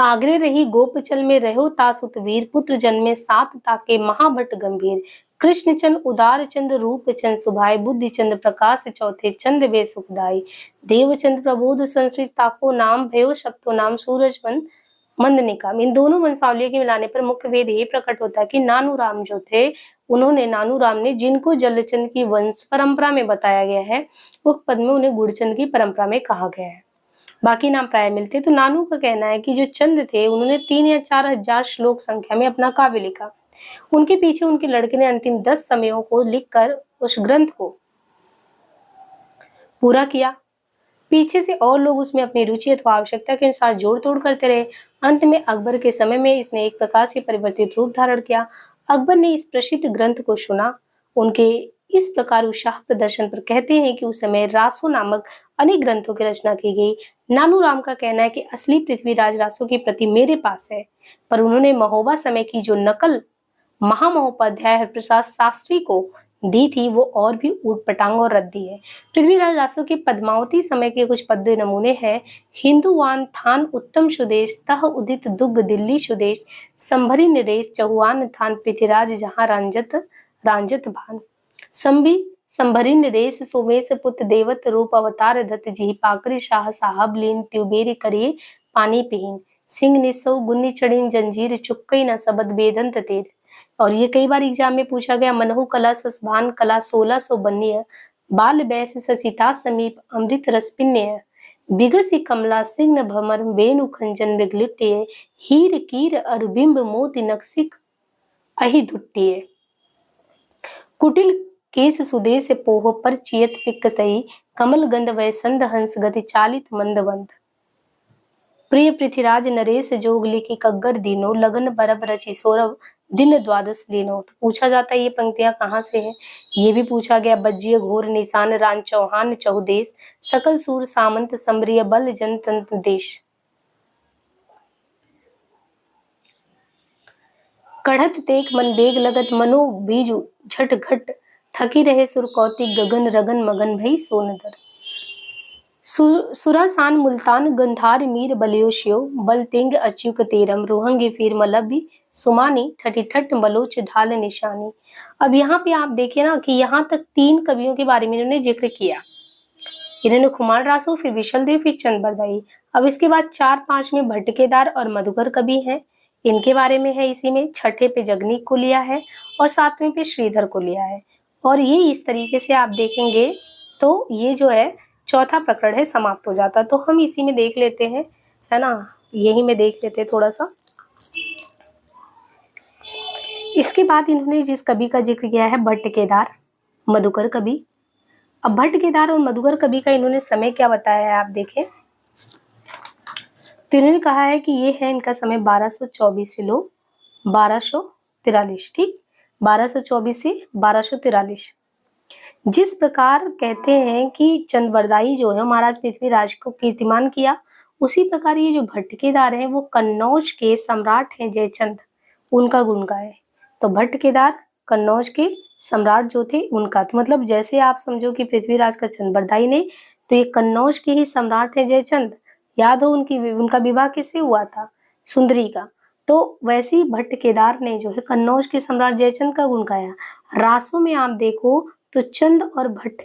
आगरे रही गोपचल में रहो तासुत वीर, पुत्र जन्मे 7 ताके महाभट गंभीर, कृष्णचंद उदारचंद रूपचंद सुभाय, बुद्धिचंद प्रकाश चौथे चंद वे सुखदाई, देवचंद प्रबोध संस्कृत ताको नाम भयो शक्तो नाम सूरजवंत मंद निकाम। इन दोनों वंशावलियों के मिलाने पर मुख्य भेद ये प्रकट होता है कि नानूराम जो थे नानूराम ने जिनको जल्लचंद की वंश परंपरा में बताया गया है, उस पद में उन्हें गुड़चंद की परंपरा में कहा गया है। बाकी नाम प्राय मिलते। तो नानू का कहना है कि जो चंद थे उन्होंने 3 या 4 हजार श्लोक संख्या में अपना काव्य लिखा। उनके पीछे उनके लड़के ने अंतिम 10 समयों को लिखकर उस ग्रंथ को पूरा किया। पीछे से और लोग उसमें अपनी रुचि अथवा आवश्यकता के अनुसार जोड़ तोड़ करते रहे। अंत में अकबर के समय में इसने एक प्रकार से परिवर्तित रूप धारण किया। अकबर ने इस प्रसिद्ध ग्रंथ को सुना। उनके इस प्रकार उत्साह प्रदर्शन पर कहते हैं कि उस समय रासो नामक अनेक ग्रंथों की रचना की गई। नानूराम का कहना है कि असली पृथ्वीराज रासो की प्रति मेरे पास है, पर उन्होंने महोबा समय की जो नकल महामहोपाध्याय हरप्रसाद शास्त्री को दी थी वो और भी ऊटपटांग और रद्दी है। पृथ्वीराज रासो के पद्मावती समय के कुछ पद्य नमूने हैं: हिंदुवान थान उत्तम सुदेश, तह उदित दुग्ग दिल्ली सुदेश, संभरी नरेश चहुआन थान पृथ्वीराज जहां रांजत भान, संभरी नरेश सोमेश पुत्र देवत रूप अवतार दत्त जी, पाकरी शाह साहब लीन त्युबेरी करिए पानी पिहीन, सिंह निसौ गुन्नी चढ़ीन जंजीर, चुक्कई न सबद बेदंत तेर। और ये कई बार एग्जाम में पूछा गया। मनहु कला ससभान कला 1600 बन्य, बाल बैस ससिता समीप अमृत रस पिन्य, बिगसी कमला सिंह भमर वेणु खंजन मृगलिट्य, हीर कीर अरबिंब मोति नक्सिक अहि धुट्टिय, कुटिल केस सुदेश पोह पर चियत पिक सही, कमल गंध वै संध हंस गति चालित मंदवंत, प्रिय पृथ्वीराज नरेश जोग लिखी कग्गर दीनो, लगन बरब रचि सौरभ दिन द्वादश लेनो। तो पूछा जाता है ये पंक्तियां कहाँ से है, ये भी पूछा गया। बज्जिय घोर निशान रान चौहान चहुदेश, सकल सूर सामंत समरिय बल जनतंत्र देश। कढ़त तेक मन बेग लगत मनो बीजु झट घट, थकी रहे सुर कौतिक गगन रगन मगन भई सोनदर। सुरासान मुल्तान गंधार मीर बलियोशियो, बल तेंग अच्युक तेरम रोहंगे फिर मलबी सुमानी, ठठी ठट बलोच ढाल निशानी। अब यहाँ पे आप देखिए ना कि यहाँ तक 3 कवियों के बारे में इन्होंने जिक्र किया। इन्होंने खुमार रासो, फिर विशल देव, फिर चंद बरदाई। अब इसके बाद 4-5 में भट्ट केदार और मधुकर कवि हैं, इनके बारे में है इसी में। छठे पे जगनीक को लिया है और 7वें पे श्रीधर को लिया है। और ये इस तरीके से आप देखेंगे तो ये जो है चौथा प्रकरण है समाप्त हो जाता। तो हम इसी में देख लेते हैं, है ना, यही में देख लेते हैं थोड़ा सा। इसके बाद इन्होंने जिस कवि का जिक्र किया है भट्ट केदार मधुकर कवि। अब भट्ट केदार और मधुकर कवि का इन्होंने समय क्या बताया है आप देखें, तो इन्होंने कहा है कि ये है इनका समय 1224 से लो 1243, ठीक, 1224 से 1243। जिस प्रकार कहते हैं कि चंदबरदाई जो है महाराज पृथ्वीराज को कीर्तिमान किया, उसी प्रकार ये जो भट्ट केदार है वो कन्नौज के सम्राट हैं जयचंद, उनका गुण गाए। तो भट्ट केदार कन्नौज के सम्राट जो थे उनका, तो मतलब जैसे आप समझो कि पृथ्वीराज का चंदबरदाई ने, तो ये कन्नौज के ही सम्राट है जयचंद। याद हो उनका विवाह किससे हुआ था, सुंदरी का। तो वैसे ही भट्ट केदार ने जो है कन्नौज के सम्राट जयचंद का गुण गाया। रासों में आप देखो तो चंद और भट्ट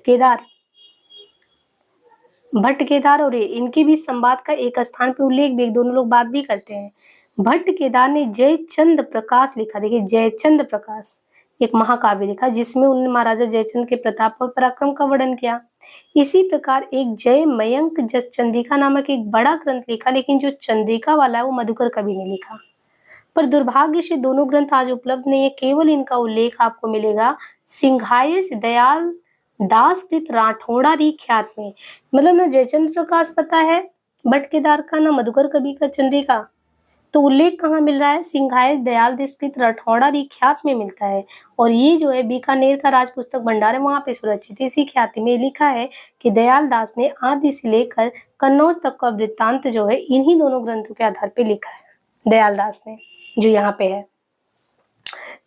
केदार और इनके बीच संवाद का एक स्थान पे उल्लेख भी दोनों लोग बात भी करते हैं। भट्ट केदार ने जयचंद प्रकाश लिखा, देखिए जयचंद प्रकाश, एक महाकाव्य लिखा जिसमें उन्होंने महाराजा जयचंद के प्रताप और पराक्रम का वर्णन किया। इसी प्रकार एक जय मयंक जस चंद्रिका नामक एक बड़ा ग्रंथ लिखा, लेकिन जो चंद्रिका वाला है वो मधुकर कवि ने लिखा। पर दुर्भाग्य से दोनों ग्रंथ आज उपलब्ध नहीं है, केवल इनका उल्लेख आपको मिलेगा सिंघायज दयाल दास कृत राठौड़ारी ख्यात में। मतलब ना जयचंद्र प्रकाश पता है भट्ट केदार का, ना मधुकर कवि का चंद्रिका, तो उल्लेख कहाँ मिल रहा है, सिंघायज दयाल कृत राठौड़ारी ख्यात में मिलता है। और ये जो है बीकानेर का राज पुस्तक भंडार है वहां पे सुरक्षित है। इसी ख्याति में लिखा है कि दयाल दास ने आदि से लेकर कन्नौज तक का वृत्तांत जो है इन्हीं दोनों ग्रंथों के आधार पर लिखा है दयाल दास ने, जो यहाँ पे है।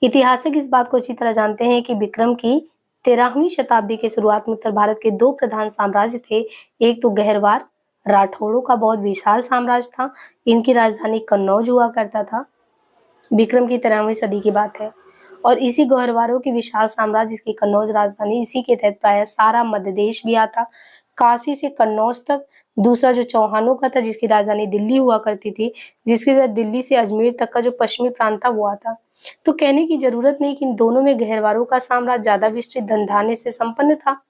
इतिहासक इस बात को अच्छी तरह जानते हैं कि विक्रम की 13वीं शताब्दी के शुरुआत में उत्तर भारत के 2 प्रधान साम्राज्य थे। एक तो गहरवार राठौड़ों का बहुत विशाल साम्राज्य था, इनकी राजधानी कन्नौज हुआ करता था। विक्रम की 13वीं सदी की बात है। और इसी गहरवारों की विशाल साम्राज्य जिसकी कन्नौज राजधानी, इसी के तहत प्राय सारा मध्य देश भी आता, काशी से कन्नौज तक। दूसरा जो चौहानों का था जिसकी राजधानी दिल्ली हुआ करती थी, जिसके तहत दिल्ली से अजमेर तक का जो पश्चिमी प्रांत था वो आता। तो कहने की जरूरत नहीं कि इन दोनों में गहरवारों का साम्राज्य ज्यादा विस्तृत धन धान्य से संपन्न था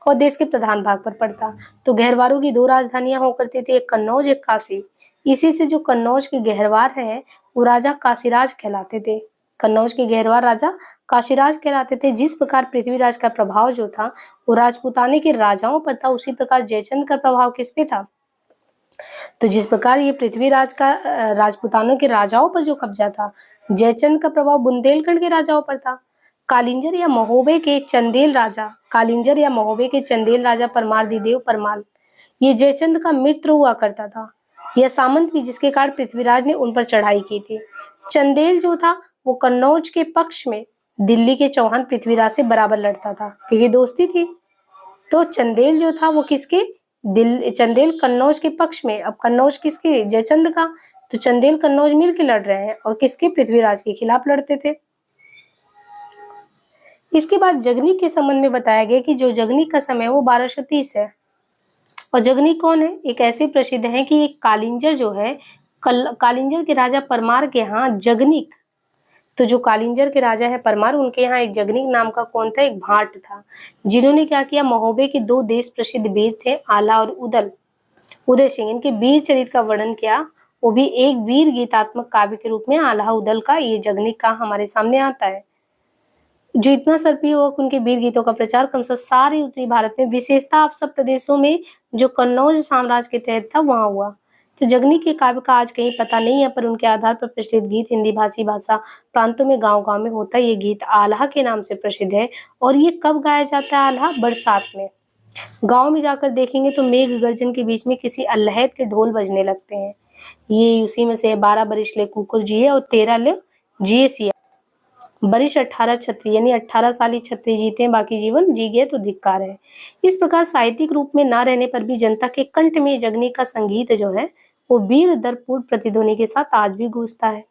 और देश के प्रधान भाग पर पड़ता। तो गहरवारों की 2 राजधानियां हो करती थी, एक कन्नौज एक काशी। इसी से जो कन्नौज के गहरवार है वो राजा काशीराज कहलाते थे। कन्नौज के गहरवार राजा काशीराज कहलाते थे। जिस प्रकार पृथ्वीराज का प्रभाव जो था वो राजपूताने के राजाओं पर था, उसी प्रकार जयचंद का प्रभाव किस पे था, तो जिस प्रकार ये पृथ्वीराज का राजपूतानों के राजाओं पर जो कब्जा था, जयचंद का प्रभाव बुंदेलखंड के राजाओं पर था। कालिंजर या महोबे के चंदेल राजा परमार दिदेव परमाल, ये जयचंद का मित्र हुआ करता था, यह सामंत भी, जिसके कारण पृथ्वीराज ने उन पर चढ़ाई की थी। चंदेल जो था वो कन्नौज के पक्ष में दिल्ली के चौहान पृथ्वीराज से बराबर लड़ता था, क्योंकि दोस्ती थी। तो चंदेल जो था वो किसके, चंदेल कन्नौज के पक्ष में। अब कन्नौज किसके, जयचंद का, तो चंदेल कन्नौज मिल के लड़ रहे हैं और किसके, पृथ्वीराज के खिलाफ लड़ते थे। इसके बाद जगनीक के संबंध में बताया गया कि जो जगनीक का समय वो 1230 है। और जगनीक कौन है, एक ऐसे प्रसिद्ध है कि एक कालिंजर जो है, कालिंजर के राजा परमार के यहाँ जगनीक, तो जो कालिंजर के राजा है परमार, उनके यहाँ एक जगनीक नाम का कौन था, एक भाट था, जिन्होंने क्या किया, महोबे के 2 देश प्रसिद्ध वीर थे आला और उदय सिंह, इनके वीर चरित्र का वर्णन किया, वो भी एक वीर गीतात्मक काव्य के रूप में आला उदल का ये जगनीक का हमारे सामने आता है, जो इतना सर्पीय हुआ कि उनके वीर गीतों का प्रचार क्रमशः सारे उत्तरी भारत में, विशेषता आप सब प्रदेशों में जो कन्नौज साम्राज्य के तहत था वहां हुआ। तो जगनी के काव्य का आज कहीं पता नहीं है, पर उनके आधार पर प्रचलित गीत हिंदी भाषी भाषा प्रांतों में गांव-गांव में होता है। ये गीत आल्हा के नाम से प्रसिद्ध है और ये कब गाया जाता है आल्हा? बरसात में। गाँव में जाकर देखेंगे तो मेघ गर्जन के बीच में किसी अल्हैद के ढोल बजने लगते हैं। ये उसी में से 12 बरिस ले कुकुर जिए और 13 ले जिए सिया। बरिस 18 छत्री, यानी 18 साल ही छत्री जीते हैं, बाकी जीवन जी गए तो धिक्कार है। इस प्रकार साहित्यिक रूप में ना रहने पर भी जनता के कंठ में जगनी का संगीत जो है वो वीर दर्पूर्ण प्रतिध्वनि के साथ आज भी गूंजता है।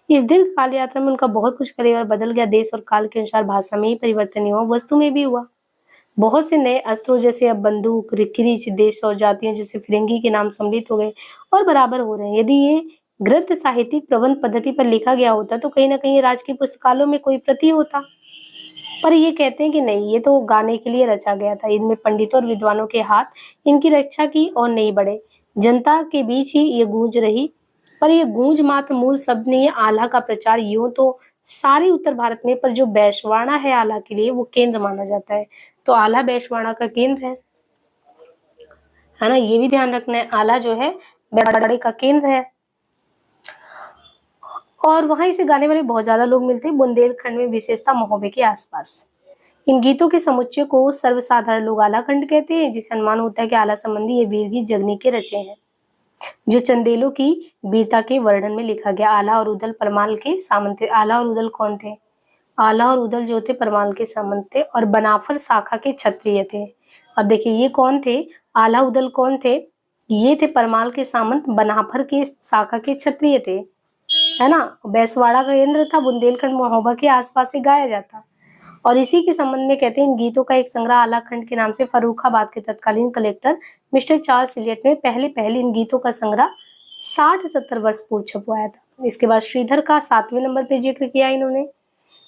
इस दीर्घ काल यात्रा में उनका बहुत कुछ करे और बदल गया। देश और काल के अनुसार भाषा में ही परिवर्तन नहीं हुआ, वस्तु में भी हुआ। बहुत से नए अस्त्रों जैसे अब बंदूक, किरीच, देश और जातियों जैसे फिरंगी के नाम सम्मिलित हो गए और बराबर हो रहे हैं। यदि ये ग्रंथ साहित्यिक प्रबंध पद्धति पर लिखा गया होता तो कहीं न कहीं राजकीय पुस्तकालयों में कोई प्रति होता। पर ये कहते हैं कि नहीं, ये तो गाने के लिए रचा गया था। इनमें पंडितों और विद्वानों के हाथ इनकी रक्षा की और नहीं बढ़े। जनता के बीच ही ये गूंज रही। पर ये गूंज मात्र मूल शब्द नहीं है। आल्हा का प्रचार यूं तो सारे उत्तर भारत में, पर जो बैसवाड़ा है आल्हा के लिए वो केंद्र माना जाता है। तो आल्हा बैसवाड़ा का केंद्र है ना, ये भी ध्यान रखना है। आल्हा जो है बैसवाड़े का केंद्र है और वहां इसे गाने वाले बहुत ज्यादा लोग मिलते हैं। बुंदेलखंड में विशेषता महोबे के आसपास। इन गीतों के समुच्चय को सर्वसाधारण लोग आला खंड कहते हैं, जिसे अनुमान होता है कि आला संबंधी ये वीर गीत जगनी के रचे हैं, जो चंदेलों की वीरता के वर्णन में लिखा गया। आला और उदल परमाल के सामंत थे। आला और उदल कौन थे? आला और उदल जो थे परमाल के सामंत थे और बनाफर शाखा के क्षत्रिय थे। अब देखिए ये कौन थे? आला उदल कौन थे? ये थे परमाल के सामंत, बनाफर के शाखा के क्षत्रिय थे, है ना। बैसवाड़ा का केंद्र था, बुंदेलखंड महोबा के आसपास से गाया जाता। और इसी के संबंध में कहते हैं इन गीतों का एक संग्रह आलाखंड के नाम से फर्रुखाबाद के तत्कालीन कलेक्टर मिस्टर चार्ल्स इलियट ने पहले इन गीतों का संग्रह 60-70 वर्ष पूर्व छपवाया था। इसके बाद श्रीधर का 7वें नंबर पे जिक्र किया इन्होंने।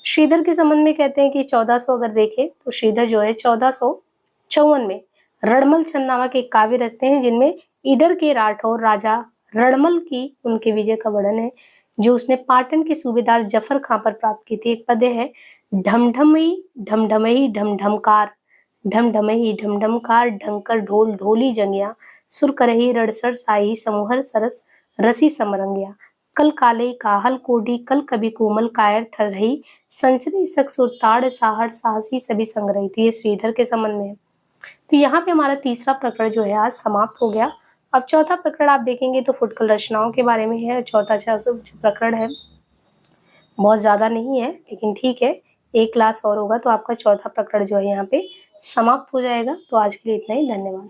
श्रीधर के संबंध में कहते हैं कि 1400 अगर देखें तो श्रीधर जो है 1454 में रणमल छंद नामक एक काव्य रचते हैं, जिनमें ईडर के राठौर राजा रणमल की उनके विजय का वर्णन है, जो उसने पाटन के सूबेदार जफर खां पर प्राप्त की थी। एक पद्य है, ढमढमई ढमढमई ढमढमकार, ढमढमई ढमढमकार, ढंकर ढोल ढोली जंगिया, सुर करही रड़सड़ साई, समूहर सरस रसी समरंगिया, कल काले काहल कोडी, कल कभी कोमल कायर थर रही, संचरी सक सुर ताड़ साहड़ साहसी सभी संग रही थी। ये श्रीधर के संबंध में है। तो यहाँ पे हमारा तीसरा प्रकरण जो है आज समाप्त हो गया। अब चौथा प्रकरण आप देखेंगे तो फुटकल रचनाओं के बारे में है। चौथा जो प्रकरण है बहुत ज्यादा नहीं है, लेकिन ठीक है, एक क्लास और होगा तो आपका चौथा प्रकरण जो है यहाँ पे समाप्त हो जाएगा। तो आज के लिए इतना ही, धन्यवाद।